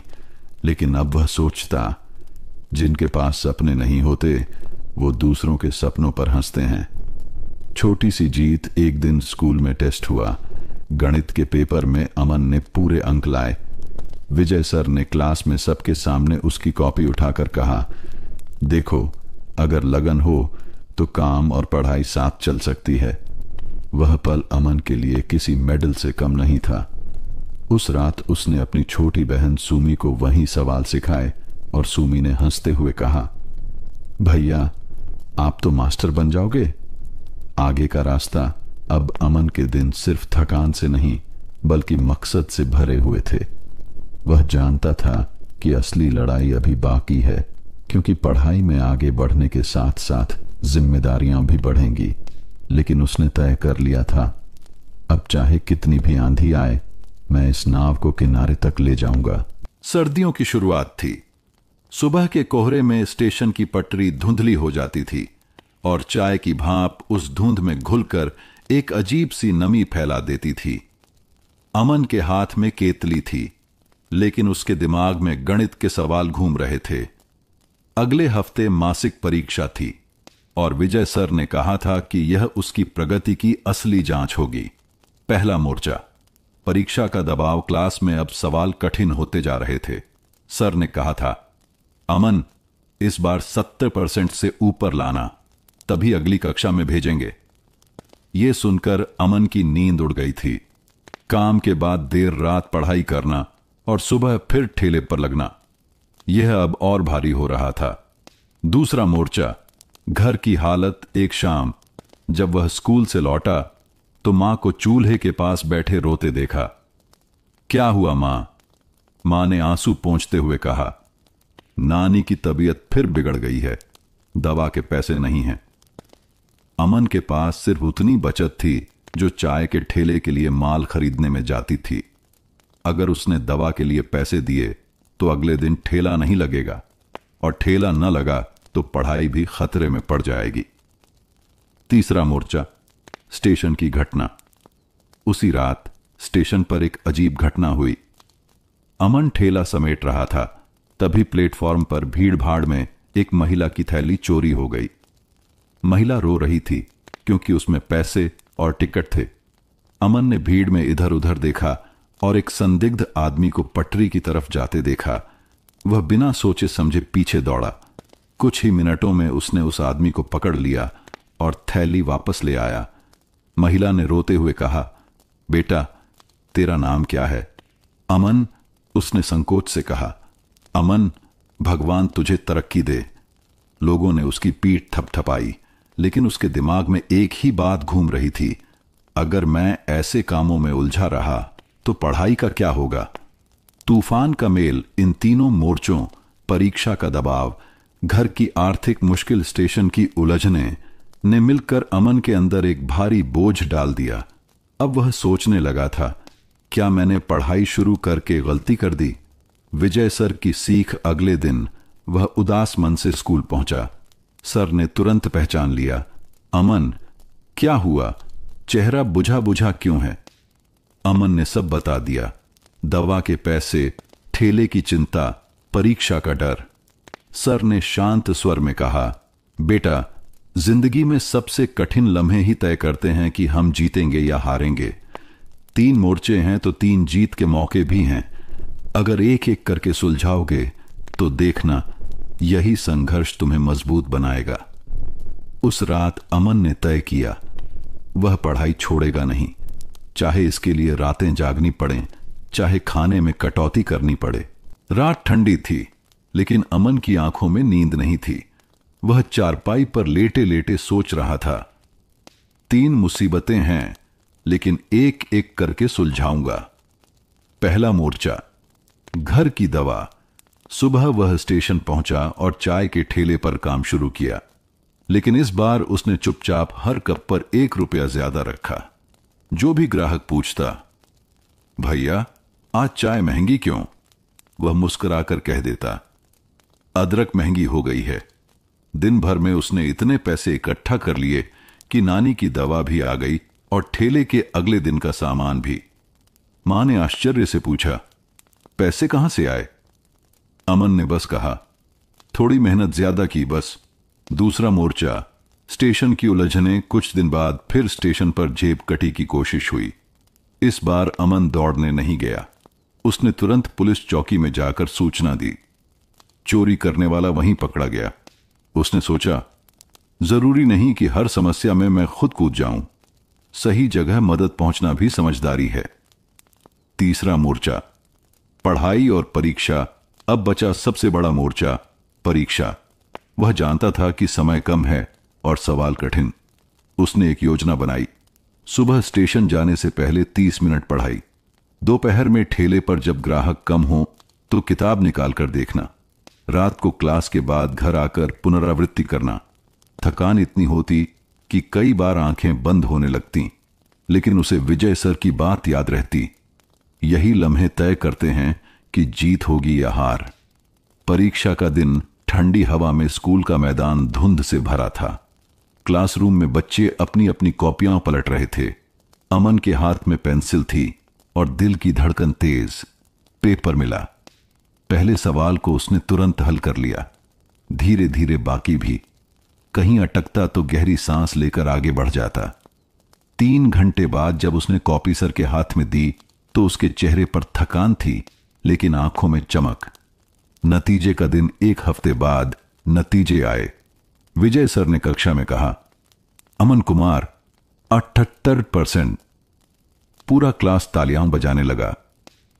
लेकिन अब वह सोचता, जिनके पास सपने नहीं होते वो दूसरों के सपनों पर हंसते हैं। छोटी सी जीत। एक दिन स्कूल में टेस्ट हुआ। गणित के पेपर में अमन ने पूरे अंक लाए। विजय सर ने क्लास में सबके सामने उसकी कॉपी उठाकर कहा, देखो, अगर लगन हो तो काम और पढ़ाई साथ चल सकती है। वह पल अमन के लिए किसी मेडल से कम नहीं था। उस रात उसने अपनी छोटी बहन सुमी को वही सवाल सिखाए और सुमी ने हंसते हुए कहा, भैया आप तो मास्टर बन जाओगे। आगे का रास्ता। अब अमन के दिन सिर्फ थकान से नहीं बल्कि मकसद से भरे हुए थे। वह जानता था कि असली लड़ाई अभी बाकी है, क्योंकि पढ़ाई में आगे बढ़ने के साथ साथ जिम्मेदारियां भी बढ़ेंगी। लेकिन उसने तय कर लिया था, अब चाहे कितनी भी आंधी आए, मैं इस नाव को किनारे तक ले जाऊंगा। सर्दियों की शुरुआत थी। सुबह के कोहरे में स्टेशन की पटरी धुंधली हो जाती थी और चाय की भाप उस धुंध में घुलकर एक अजीब सी नमी फैला देती थी। अमन के हाथ में केतली थी, लेकिन उसके दिमाग में गणित के सवाल घूम रहे थे। अगले हफ्ते मासिक परीक्षा थी और विजय सर ने कहा था कि यह उसकी प्रगति की असली जांच होगी। पहला मोर्चा। परीक्षा का दबाव। क्लास में अब सवाल कठिन होते जा रहे थे। सर ने कहा था, अमन, इस बार 70% से ऊपर लाना, तभी अगली कक्षा में भेजेंगे। यह सुनकर अमन की नींद उड़ गई थी। काम के बाद देर रात पढ़ाई करना और सुबह फिर ठेले पर लगना, यह अब और भारी हो रहा था। दूसरा मोर्चा। घर की हालत। एक शाम जब वह स्कूल से लौटा तो मां को चूल्हे के पास बैठे रोते देखा। क्या हुआ मां? मां ने आंसू पोंछते हुए कहा, नानी की तबीयत फिर बिगड़ गई है, दवा के पैसे नहीं हैं। अमन के पास सिर्फ उतनी बचत थी जो चाय के ठेले के लिए माल खरीदने में जाती थी। अगर उसने दवा के लिए पैसे दिए तो अगले दिन ठेला नहीं लगेगा, और ठेला न लगा तो पढ़ाई भी खतरे में पड़ जाएगी। तीसरा मोर्चा, स्टेशन की घटना। उसी रात स्टेशन पर एक अजीब घटना हुई। अमन ठेला समेट रहा था, तभी प्लेटफॉर्म पर भीड़ भाड़ में एक महिला की थैली चोरी हो गई। महिला रो रही थी क्योंकि उसमें पैसे और टिकट थे। अमन ने भीड़ में इधर उधर देखा और एक संदिग्ध आदमी को पटरी की तरफ जाते देखा। वह बिना सोचे समझे पीछे दौड़ा। कुछ ही मिनटों में उसने उस आदमी को पकड़ लिया और थैली वापस ले आया। महिला ने रोते हुए कहा, बेटा, तेरा नाम क्या है? अमन, उसने संकोच से कहा। अमन, भगवान तुझे तरक्की दे। लोगों ने उसकी पीठ थपथपाई, लेकिन उसके दिमाग में एक ही बात घूम रही थी, अगर मैं ऐसे कामों में उलझा रहा तो पढ़ाई का क्या होगा? तूफान का मेल, इन तीनों मोर्चों, परीक्षा का दबाव, घर की आर्थिक मुश्किल, स्टेशन की उलझने ने मिलकर अमन के अंदर एक भारी बोझ डाल दिया। अब वह सोचने लगा था, क्या मैंने पढ़ाई शुरू करके गलती कर दी? विजय सर की सीख। अगले दिन वह उदास मन से स्कूल पहुंचा। सर ने तुरंत पहचान लिया। अमन, क्या हुआ? चेहरा बुझा बुझा क्यों है? अमन ने सब बता दिया। दवा के पैसे, ठेले की चिंता, परीक्षा का डर। सर ने शांत स्वर में कहा, बेटा, जिंदगी में सबसे कठिन लम्हे ही तय करते हैं कि हम जीतेंगे या हारेंगे। 3 मोर्चे हैं तो 3 जीत के मौके भी हैं। अगर एक एक करके सुलझाओगे तो देखना, यही संघर्ष तुम्हें मजबूत बनाएगा। उस रात अमन ने तय किया, वह पढ़ाई छोड़ेगा नहीं, चाहे इसके लिए रातें जागनी पड़ें, चाहे खाने में कटौती करनी पड़े। रात ठंडी थी, लेकिन अमन की आंखों में नींद नहीं थी। वह चारपाई पर लेटे लेटे सोच रहा था, 3 मुसीबतें हैं, लेकिन एक एक करके सुलझाऊंगा। पहला मोर्चा, घर की दवा। सुबह वह स्टेशन पहुंचा और चाय के ठेले पर काम शुरू किया, लेकिन इस बार उसने चुपचाप हर कप पर 1 रुपया ज्यादा रखा। जो भी ग्राहक पूछता, भैया, आज चाय महंगी क्यों? वह मुस्कुराकर कह देता, अदरक महंगी हो गई है। दिन भर में उसने इतने पैसे इकट्ठा कर लिए कि नानी की दवा भी आ गई और ठेले के अगले दिन का सामान भी। मां ने आश्चर्य से पूछा, पैसे कहां से आए? अमन ने बस कहा, थोड़ी मेहनत ज्यादा की बस। दूसरा मोर्चा, स्टेशन की उलझने। कुछ दिन बाद फिर स्टेशन पर जेब कटी की कोशिश हुई। इस बार अमन दौड़ने नहीं गया। उसने तुरंत पुलिस चौकी में जाकर सूचना दी। चोरी करने वाला वहीं पकड़ा गया। उसने सोचा, जरूरी नहीं कि हर समस्या में मैं खुद कूद जाऊं, सही जगह मदद पहुंचना भी समझदारी है। तीसरा मोर्चा, पढ़ाई और परीक्षा। अब बचा सबसे बड़ा मोर्चा, परीक्षा। वह जानता था कि समय कम है और सवाल कठिन। उसने एक योजना बनाई। सुबह स्टेशन जाने से पहले 30 मिनट पढ़ाई। दोपहर में ठेले पर जब ग्राहक कम हो तो किताब निकाल कर देखना। रात को क्लास के बाद घर आकर पुनरावृत्ति करना। थकान इतनी होती कि कई बार आंखें बंद होने लगती, लेकिन उसे विजय सर की बात याद रहती, यही लम्हे तय करते हैं कि जीत होगी या हार। परीक्षा का दिन। ठंडी हवा में स्कूल का मैदान धुंध से भरा था। क्लासरूम में बच्चे अपनी अपनी कॉपियां पलट रहे थे। अमन के हाथ में पेंसिल थी और दिल की धड़कन तेज। पेपर मिला। पहले सवाल को उसने तुरंत हल कर लिया, धीरे धीरे बाकी भी। कहीं अटकता तो गहरी सांस लेकर आगे बढ़ जाता। 3 घंटे बाद जब उसने कॉपी सर के हाथ में दी तो उसके चेहरे पर थकान थी, लेकिन आंखों में चमक। नतीजे का दिन 1 हफ्ते बाद नतीजे आए। विजय सर ने कक्षा में कहा, अमन कुमार 78%। पूरा क्लास तालियां बजाने लगा।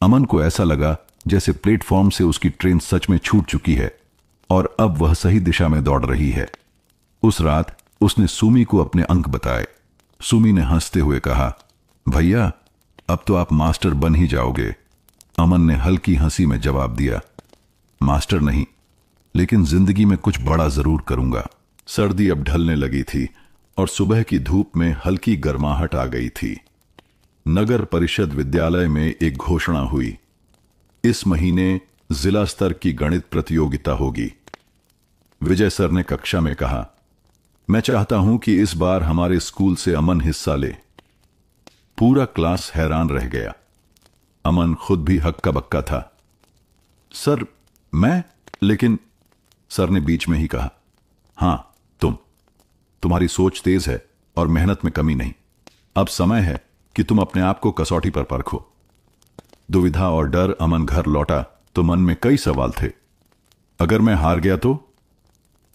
अमन को ऐसा लगा जैसे प्लेटफॉर्म से उसकी ट्रेन सच में छूट चुकी है और अब वह सही दिशा में दौड़ रही है। उस रात उसने सुमी को अपने अंक बताए। सुमी ने हंसते हुए कहा, भैया, अब तो आप मास्टर बन ही जाओगे। अमन ने हल्की हंसी में जवाब दिया, मास्टर नहीं, लेकिन जिंदगी में कुछ बड़ा जरूर करूंगा। सर्दी अब ढलने लगी थी और सुबह की धूप में हल्की गर्माहट आ गई थी। नगर परिषद विद्यालय में एक घोषणा हुई। इस महीने जिला स्तर की गणित प्रतियोगिता होगी। विजय सर ने कक्षा में कहा, मैं चाहता हूं कि इस बार हमारे स्कूल से अमन हिस्सा ले। पूरा क्लास हैरान रह गया। अमन खुद भी हक्का बक्का था। सर, मैं? लेकिन सर ने बीच में ही कहा, हां, तुम्हारी सोच तेज है और मेहनत में कमी नहीं। अब समय है कि तुम अपने आप को कसौटी पर परखो। दुविधा और डर अमन घर लौटा तो मन में कई सवाल थे। अगर मैं हार गया तो?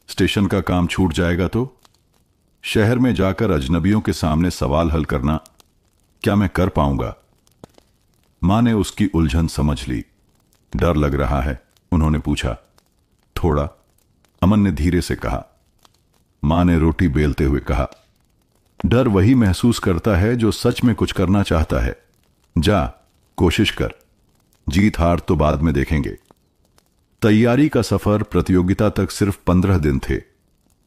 स्टेशन का काम छूट जाएगा तो? शहर में जाकर अजनबियों के सामने सवाल हल करना, क्या मैं कर पाऊंगा? मां ने उसकी उलझन समझ ली। डर लग रहा है, उन्होंने पूछा। थोड़ा, अमन ने धीरे से कहा। मां ने रोटी बेलते हुए कहा, डर वही महसूस करता है जो सच में कुछ करना चाहता है। जा, कोशिश कर। जीत हार तो बाद में देखेंगे। तैयारी का सफर प्रतियोगिता तक सिर्फ 15 दिन थे।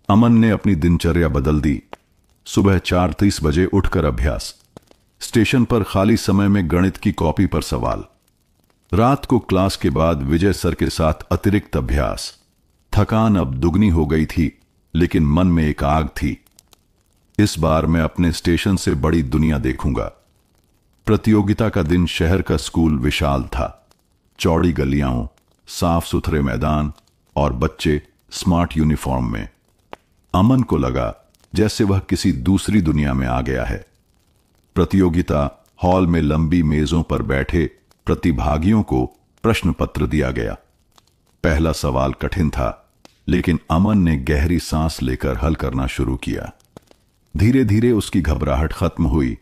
अमन ने अपनी दिनचर्या बदल दी। सुबह 4:30 बजे उठकर अभ्यास, स्टेशन पर खाली समय में गणित की कॉपी पर सवाल, रात को क्लास के बाद विजय सर के साथ अतिरिक्त अभ्यास। थकान अब दुगनी हो गई थी, लेकिन मन में एक आग थी। इस बार मैं अपने स्टेशन से बड़ी दुनिया देखूंगा। प्रतियोगिता का दिन शहर का स्कूल विशाल था। चौड़ी गलियां, साफ सुथरे मैदान और बच्चे स्मार्ट यूनिफॉर्म में। अमन को लगा जैसे वह किसी दूसरी दुनिया में आ गया है। प्रतियोगिता हॉल में लंबी मेजों पर बैठे प्रतिभागियों को प्रश्न पत्र दिया गया। पहला सवाल कठिन था, लेकिन अमन ने गहरी सांस लेकर हल करना शुरू किया। धीरे धीरे उसकी घबराहट खत्म हुई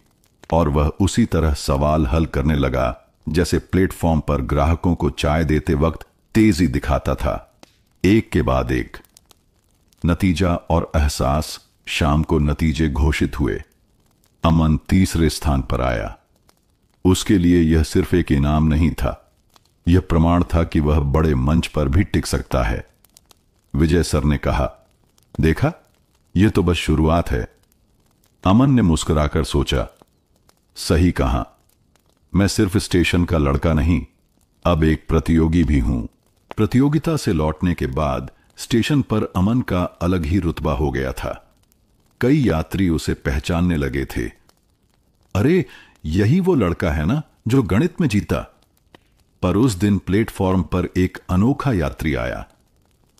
और वह उसी तरह सवाल हल करने लगा जैसे प्लेटफॉर्म पर ग्राहकों को चाय देते वक्त तेजी दिखाता था। एक के बाद एक नतीजा और एहसास। शाम को नतीजे घोषित हुए। अमन तीसरे स्थान पर आया। उसके लिए यह सिर्फ एक इनाम नहीं था, यह प्रमाण था कि वह बड़े मंच पर भी टिक सकता है। विजय सर ने कहा, देखा, यह तो बस शुरुआत है। अमन ने मुस्कुराकर सोचा, सही कहा, मैं सिर्फ स्टेशन का लड़का नहीं, अब एक प्रतियोगी भी हूं। प्रतियोगिता से लौटने के बाद स्टेशन पर अमन का अलग ही रुतबा हो गया था। कई यात्री उसे पहचानने लगे थे। अरे, यही वो लड़का है ना जो गणित में जीता। पर उस दिन प्लेटफॉर्म पर एक अनोखा यात्री आया।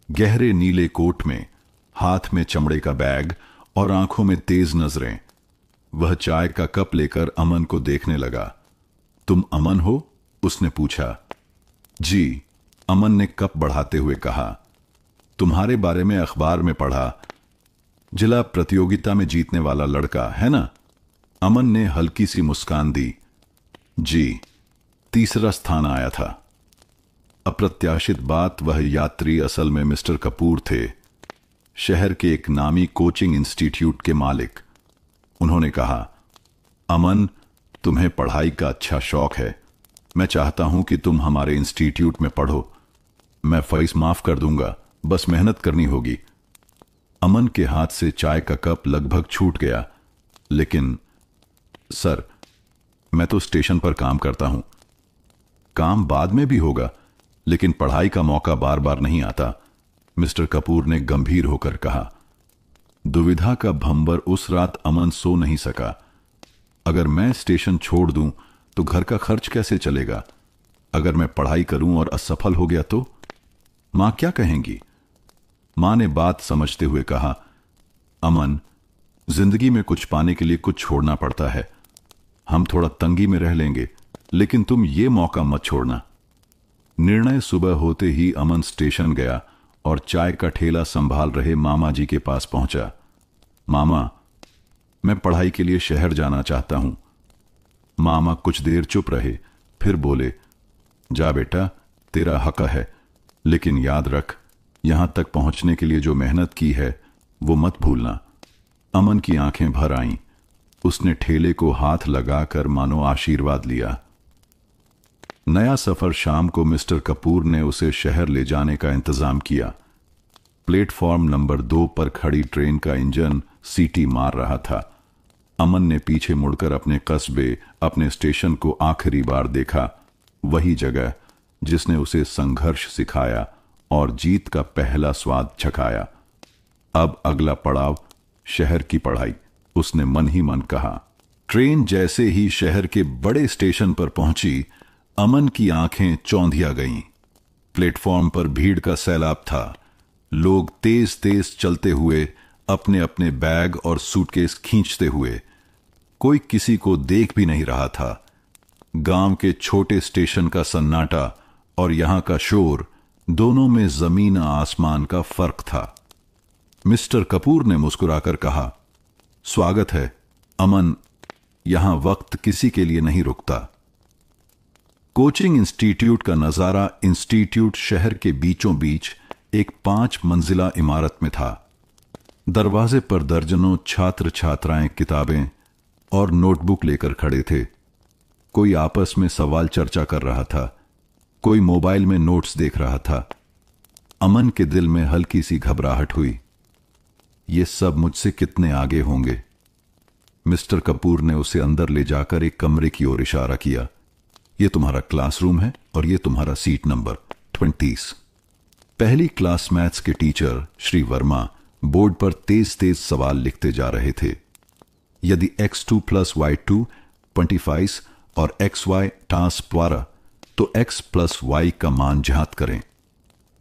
गहरे नीले कोट में, हाथ में चमड़े का बैग और आंखों में तेज नजरें। वह चाय का कप लेकर अमन को देखने लगा। तुम अमन हो? उसने पूछा। जी, अमन ने कप बढ़ाते हुए कहा। तुम्हारे बारे में अखबार में पढ़ा, जिला प्रतियोगिता में जीतने वाला लड़का है ना? अमन ने हल्की सी मुस्कान दी। जी, तीसरा स्थान आया था। अप्रत्याशित बात, वह यात्री असल में मिस्टर कपूर थे, शहर के एक नामी कोचिंग इंस्टीट्यूट के मालिक। उन्होंने कहा, अमन, तुम्हें पढ़ाई का अच्छा शौक है। मैं चाहता हूं कि तुम हमारे इंस्टीट्यूट में पढ़ो। मैं फीस माफ कर दूंगा, बस मेहनत करनी होगी। अमन के हाथ से चाय का कप लगभग छूट गया। लेकिन सर, मैं तो स्टेशन पर काम करता हूं। काम बाद में भी होगा, लेकिन पढ़ाई का मौका बार बार नहीं आता, मिस्टर कपूर ने गंभीर होकर कहा। दुविधा का भंवर उस रात अमन सो नहीं सका। अगर मैं स्टेशन छोड़ दूं तो घर का खर्च कैसे चलेगा? अगर मैं पढ़ाई करूं और असफल हो गया तो मां क्या कहेंगी? मां ने बात समझते हुए कहा, अमन, जिंदगी में कुछ पाने के लिए कुछ छोड़ना पड़ता है। हम थोड़ा तंगी में रह लेंगे, लेकिन तुम ये मौका मत छोड़ना। निर्णय सुबह होते ही अमन स्टेशन गया और चाय का ठेला संभाल रहे मामा जी के पास पहुंचा। मामा, मैं पढ़ाई के लिए शहर जाना चाहता हूं। मामा कुछ देर चुप रहे, फिर बोले, जा बेटा, तेरा हक है, लेकिन याद रख, यहां तक पहुंचने के लिए जो मेहनत की है वो मत भूलना। अमन की आंखें भर आईं। उसने ठेले को हाथ लगाकर मानो आशीर्वाद लिया। नया सफर शाम को मिस्टर कपूर ने उसे शहर ले जाने का इंतजाम किया। प्लेटफॉर्म नंबर 2 पर खड़ी ट्रेन का इंजन सीटी मार रहा था। अमन ने पीछे मुड़कर अपने कस्बे, अपने स्टेशन को आखिरी बार देखा। वही जगह जिसने उसे संघर्ष सिखाया और जीत का पहला स्वाद चखाया। अब अगला पड़ाव शहर की पढ़ाई, उसने मन ही मन कहा। ट्रेन जैसे ही शहर के बड़े स्टेशन पर पहुंची, अमन की आंखें चौंधिया गईं। प्लेटफॉर्म पर भीड़ का सैलाब था। लोग तेज तेज चलते हुए, अपने अपने बैग और सूटकेस खींचते हुए। कोई किसी को देख भी नहीं रहा था। गांव के छोटे स्टेशन का सन्नाटा और यहां का शोर, दोनों में जमीन आसमान का फर्क था। मिस्टर कपूर ने मुस्कुराकर कहा, स्वागत है अमन, यहां वक्त किसी के लिए नहीं रुकता। कोचिंग इंस्टीट्यूट का नजारा, इंस्टीट्यूट शहर के बीचों बीच एक 5 मंजिला इमारत में था। दरवाजे पर दर्जनों छात्र छात्राएं किताबें और नोटबुक लेकर खड़े थे। कोई आपस में सवाल चर्चा कर रहा था, कोई मोबाइल में नोट्स देख रहा था। अमन के दिल में हल्की सी घबराहट हुई। ये सब मुझसे कितने आगे होंगे। मिस्टर कपूर ने उसे अंदर ले जाकर एक कमरे की ओर इशारा किया। यह तुम्हारा क्लासरूम है और यह तुम्हारा सीट नंबर 20। पहली क्लास मैथ्स के टीचर श्री वर्मा बोर्ड पर तेज तेज सवाल लिखते जा रहे थे। यदि x2 + y2 25 और xy टास 12 तो x + y का मान ज्ञात करें।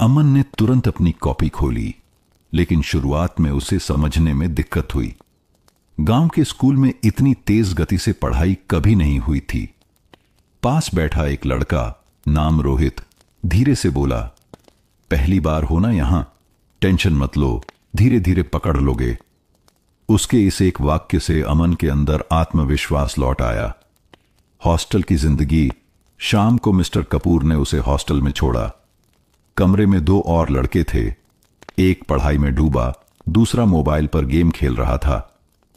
अमन ने तुरंत अपनी कॉपी खोली, लेकिन शुरुआत में उसे समझने में दिक्कत हुई। गांव के स्कूल में इतनी तेज गति से पढ़ाई कभी नहीं हुई थी। पास बैठा एक लड़का, नाम रोहित, धीरे से बोला, पहली बार हो ना यहां, टेंशन मत लो, धीरे धीरे पकड़ लोगे। उसके इस एक वाक्य से अमन के अंदर आत्मविश्वास लौट आया। हॉस्टल की जिंदगी। शाम को मिस्टर कपूर ने उसे हॉस्टल में छोड़ा। कमरे में 2 और लड़के थे। एक पढ़ाई में डूबा, दूसरा मोबाइल पर गेम खेल रहा था।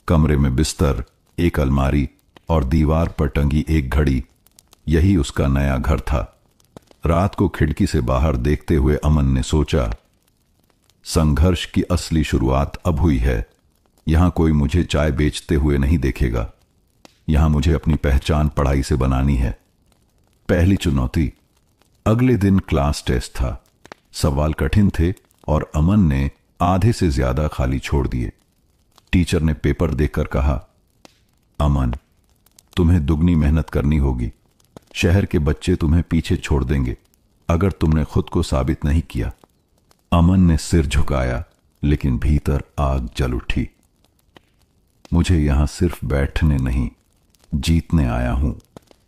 कमरे में बिस्तर, एक अलमारी और दीवार पर टंगी एक घड़ी। यही उसका नया घर था। रात को खिड़की से बाहर देखते हुए अमन ने सोचा, संघर्ष की असली शुरुआत अब हुई है। यहां कोई मुझे चाय बेचते हुए नहीं देखेगा। यहां मुझे अपनी पहचान पढ़ाई से बनानी है। पहली चुनौती। अगले दिन क्लास टेस्ट था। सवाल कठिन थे और अमन ने आधे से ज्यादा खाली छोड़ दिए। टीचर ने पेपर देखकर कहा, अमन, तुम्हें दुगनी मेहनत करनी होगी। शहर के बच्चे तुम्हें पीछे छोड़ देंगे अगर तुमने खुद को साबित नहीं किया। अमन ने सिर झुकाया, लेकिन भीतर आग जल उठी। मुझे यहां सिर्फ बैठने नहीं, जीतने आया हूं।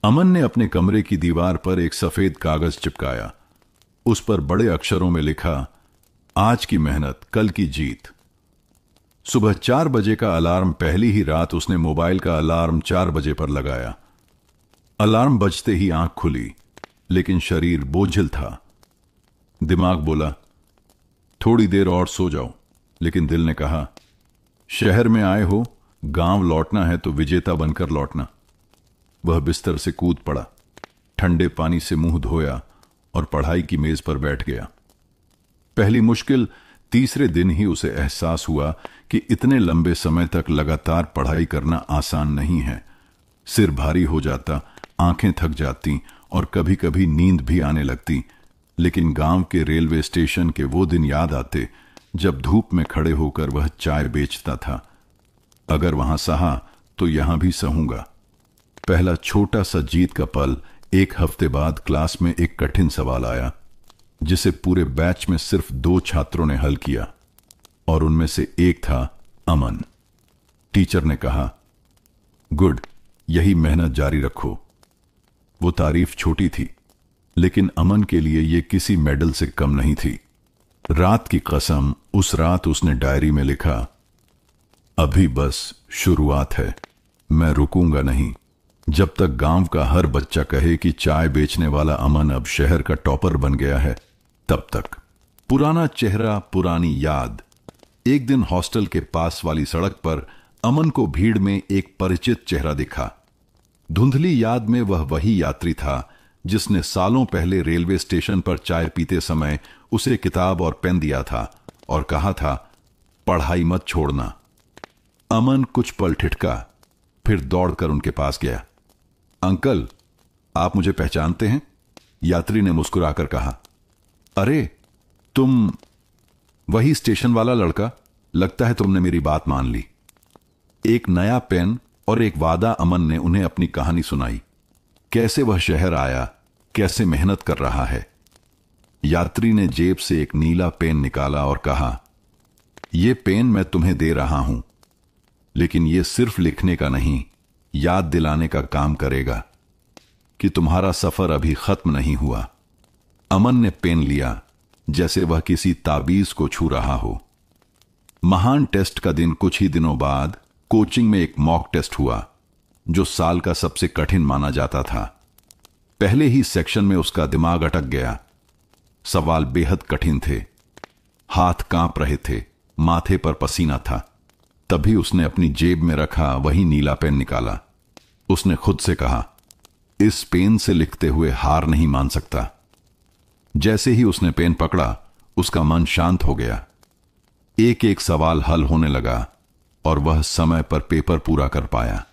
अमन ने अपने कमरे की दीवार पर एक सफेद कागज चिपकाया। उस पर बड़े अक्षरों में लिखा, आज की मेहनत, कल की जीत। सुबह 4 बजे का अलार्म। पहली ही रात उसने मोबाइल का अलार्म 4 बजे पर लगाया। अलार्म बजते ही आंख खुली, लेकिन शरीर बोझिल था। दिमाग बोला, थोड़ी देर और सो जाओ, लेकिन दिल ने कहा, शहर में आए हो, गांव लौटना है तो विजेता बनकर लौटना। वह बिस्तर से कूद पड़ा, ठंडे पानी से मुंह धोया और पढ़ाई की मेज पर बैठ गया। पहली मुश्किल तीसरे दिन ही उसे एहसास हुआ कि इतने लंबे समय तक लगातार पढ़ाई करना आसान नहीं है। सिर भारी हो जाता, आंखें थक जाती और कभी कभी नींद भी आने लगती। लेकिन गांव के रेलवे स्टेशन के वो दिन याद आते जब धूप में खड़े होकर वह चाय बेचता था। अगर वहां सहा तो यहां भी सहूंगा। पहला छोटा सा जीत का पल। 1 हफ्ते बाद क्लास में एक कठिन सवाल आया, जिसे पूरे बैच में सिर्फ 2 छात्रों ने हल किया, और उनमें से एक था अमन। टीचर ने कहा, गुड, यही मेहनत जारी रखो। वो तारीफ छोटी थी, लेकिन अमन के लिए यह किसी मेडल से कम नहीं थी। रात की कसम। उस रात उसने डायरी में लिखा, अभी बस शुरुआत है, मैं रुकूंगा नहीं जब तक गांव का हर बच्चा कहे कि चाय बेचने वाला अमन अब शहर का टॉपर बन गया है, तब तक। पुराना चेहरा, पुरानी याद। एक दिन हॉस्टल के पास वाली सड़क पर अमन को भीड़ में एक परिचित चेहरा दिखा। धुंधली याद में वह वही यात्री था जिसने सालों पहले रेलवे स्टेशन पर चाय पीते समय उसे किताब और पेन दिया था और कहा था, पढ़ाई मत छोड़ना। अमन कुछ पल ठिठका, फिर दौड़कर उनके पास गया। अंकल, आप मुझे पहचानते हैं? यात्री ने मुस्कुराकर कहा। अरे, तुम वही स्टेशन वाला लड़का। लगता है तुमने मेरी बात मान ली। एक नया पेन और एक वादा अमन ने उन्हें अपनी कहानी सुनाई। कैसे वह शहर आया, कैसे मेहनत कर रहा है। यात्री ने जेब से एक नीला पेन निकाला और कहा, यह पेन मैं तुम्हें दे रहा हूं, लेकिन यह सिर्फ लिखने का नहीं, याद दिलाने का काम करेगा कि तुम्हारा सफर अभी खत्म नहीं हुआ। अमन ने पेन लिया जैसे वह किसी ताबीज को छू रहा हो। महान टेस्ट का दिन कुछ ही दिनों बाद कोचिंग में एक मॉक टेस्ट हुआ, जो साल का सबसे कठिन माना जाता था। पहले ही सेक्शन में उसका दिमाग अटक गया। सवाल बेहद कठिन थे, हाथ कांप रहे थे, माथे पर पसीना था। तभी उसने अपनी जेब में रखा वही नीला पेन निकाला। उसने खुद से कहा, इस पेन से लिखते हुए हार नहीं मान सकता। जैसे ही उसने पेन पकड़ा, उसका मन शांत हो गया। एक एक सवाल हल होने लगा और वह समय पर पेपर पूरा कर पाया।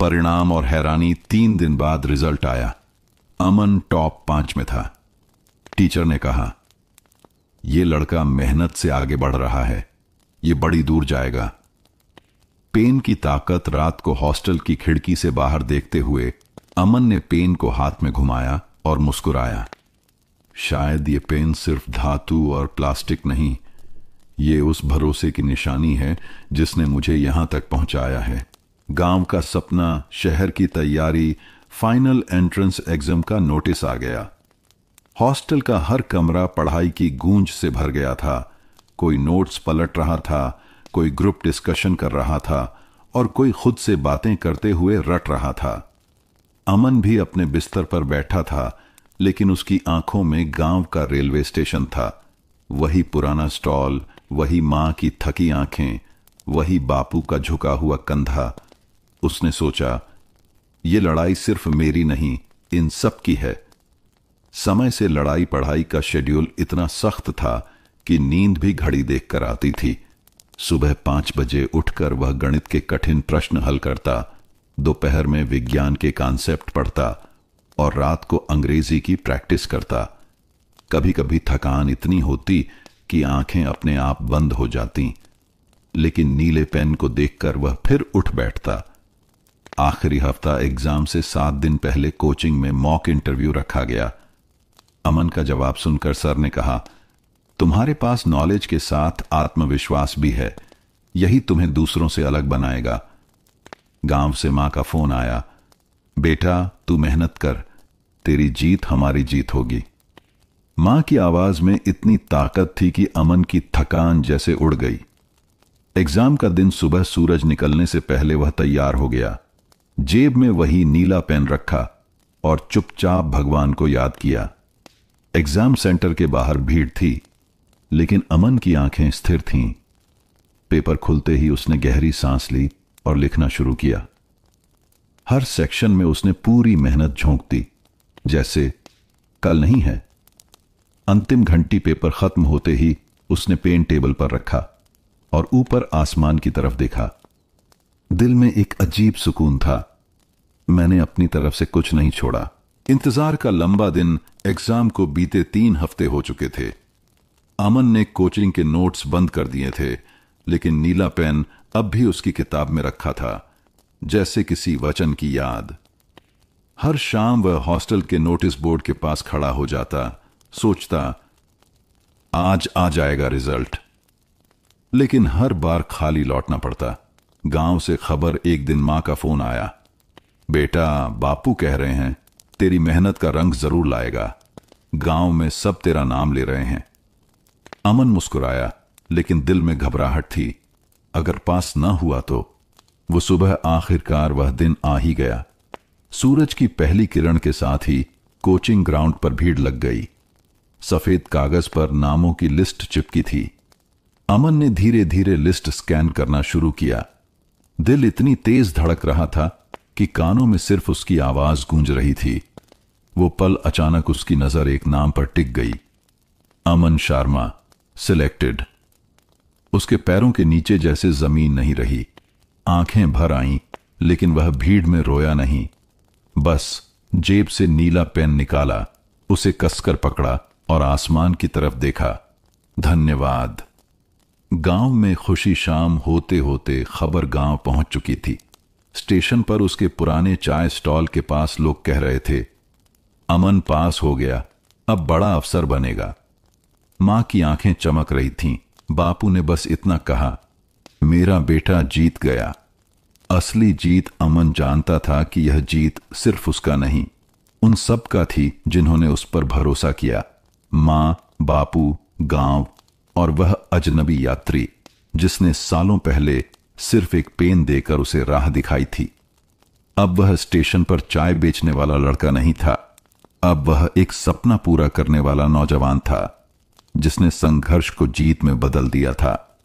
परिणाम और हैरानी, 3 दिन बाद रिजल्ट आया। अमन टॉप 5 में था। टीचर ने कहा, यह लड़का मेहनत से आगे बढ़ रहा है, यह बड़ी दूर जाएगा। पेन की ताकत। रात को हॉस्टल की खिड़की से बाहर देखते हुए अमन ने पेन को हाथ में घुमाया और मुस्कुराया। शायद ये पेन सिर्फ धातु और प्लास्टिक नहीं, ये उस भरोसे की निशानी है जिसने मुझे यहां तक पहुंचाया है। गांव का सपना, शहर की तैयारी, फाइनल एंट्रेंस एग्जाम का नोटिस आ गया। हॉस्टल का हर कमरा पढ़ाई की गूंज से भर गया था। कोई नोट्स पलट रहा था, कोई ग्रुप डिस्कशन कर रहा था और कोई खुद से बातें करते हुए रट रहा था। अमन भी अपने बिस्तर पर बैठा था, लेकिन उसकी आंखों में गांव का रेलवे स्टेशन था। वही पुराना स्टॉल, वही मां की थकी आंखें, वही बापू का झुका हुआ कंधा। उसने सोचा, ये लड़ाई सिर्फ मेरी नहीं, इन सब की है। समय से लड़ाई पढ़ाई का शेड्यूल इतना सख्त था कि नींद भी घड़ी देखकर आती थी। सुबह 5 बजे उठकर वह गणित के कठिन प्रश्न हल करता, दोपहर में विज्ञान के कॉन्सेप्ट पढ़ता और रात को अंग्रेजी की प्रैक्टिस करता। कभी कभी थकान इतनी होती कि आंखें अपने आप बंद हो जाती, लेकिन नीले पेन को देखकर वह फिर उठ बैठता। आखिरी हफ्ता एग्जाम से 7 दिन पहले कोचिंग में मॉक इंटरव्यू रखा गया। अमन का जवाब सुनकर सर ने कहा, तुम्हारे पास नॉलेज के साथ आत्मविश्वास भी है, यही तुम्हें दूसरों से अलग बनाएगा। गांव से मां का फोन आया, बेटा तू मेहनत कर, तेरी जीत हमारी जीत होगी। मां की आवाज में इतनी ताकत थी कि अमन की थकान जैसे उड़ गई। एग्जाम का दिन सुबह सूरज निकलने से पहले वह तैयार हो गया। जेब में वही नीला पेन रखा और चुपचाप भगवान को याद किया। एग्जाम सेंटर के बाहर भीड़ थी, लेकिन अमन की आंखें स्थिर थीं। पेपर खुलते ही उसने गहरी सांस ली और लिखना शुरू किया। हर सेक्शन में उसने पूरी मेहनत झोंक दी, जैसे कल नहीं है। अंतिम घंटी पेपर खत्म होते ही उसने पेन टेबल पर रखा और ऊपर आसमान की तरफ देखा। दिल में एक अजीब सुकून था। मैंने अपनी तरफ से कुछ नहीं छोड़ा। इंतजार का लंबा दिन, एग्जाम को बीते 3 हफ्ते हो चुके थे। अमन ने कोचिंग के नोट्स बंद कर दिए थे, लेकिन नीला पेन अब भी उसकी किताब में रखा था, जैसे किसी वचन की याद। हर शाम वह हॉस्टल के नोटिस बोर्ड के पास खड़ा हो जाता, सोचता, आज आ जाएगा रिजल्ट। लेकिन हर बार खाली लौटना पड़ता। गांव से खबर, एक दिन मां का फोन आया, बेटा बापू कह रहे हैं तेरी मेहनत का रंग जरूर लाएगा, गांव में सब तेरा नाम ले रहे हैं। अमन मुस्कुराया, लेकिन दिल में घबराहट थी। अगर पास न हुआ तो। वो सुबह आखिरकार वह दिन आ ही गया। सूरज की पहली किरण के साथ ही कोचिंग ग्राउंड पर भीड़ लग गई। सफेद कागज पर नामों की लिस्ट चिपकी थी। अमन ने धीरे धीरे लिस्ट स्कैन करना शुरू किया। दिल इतनी तेज धड़क रहा था कि कानों में सिर्फ उसकी आवाज गूंज रही थी। वो पल अचानक उसकी नजर एक नाम पर टिक गई, अमन शर्मा, सिलेक्टेड। उसके पैरों के नीचे जैसे जमीन नहीं रही। आंखें भर आईं लेकिन वह भीड़ में रोया नहीं। बस जेब से नीला पेन निकाला, उसे कसकर पकड़ा और आसमान की तरफ देखा। धन्यवाद। गांव में खुशी शाम होते होते खबर गांव पहुंच चुकी थी। स्टेशन पर उसके पुराने चाय स्टॉल के पास लोग कह रहे थे, अमन पास हो गया, अब बड़ा अफसर बनेगा। मां की आंखें चमक रही थीं। बापू ने बस इतना कहा, मेरा बेटा जीत गया। असली जीत अमन जानता था कि यह जीत सिर्फ उसका नहीं, उन सब का थी जिन्होंने उस पर भरोसा किया। मां, बापू, गांव और वह अजनबी यात्री जिसने सालों पहले सिर्फ एक पेन देकर उसे राह दिखाई थी। अब वह स्टेशन पर चाय बेचने वाला लड़का नहीं था, अब वह एक सपना पूरा करने वाला नौजवान था जिसने संघर्ष को जीत में बदल दिया था।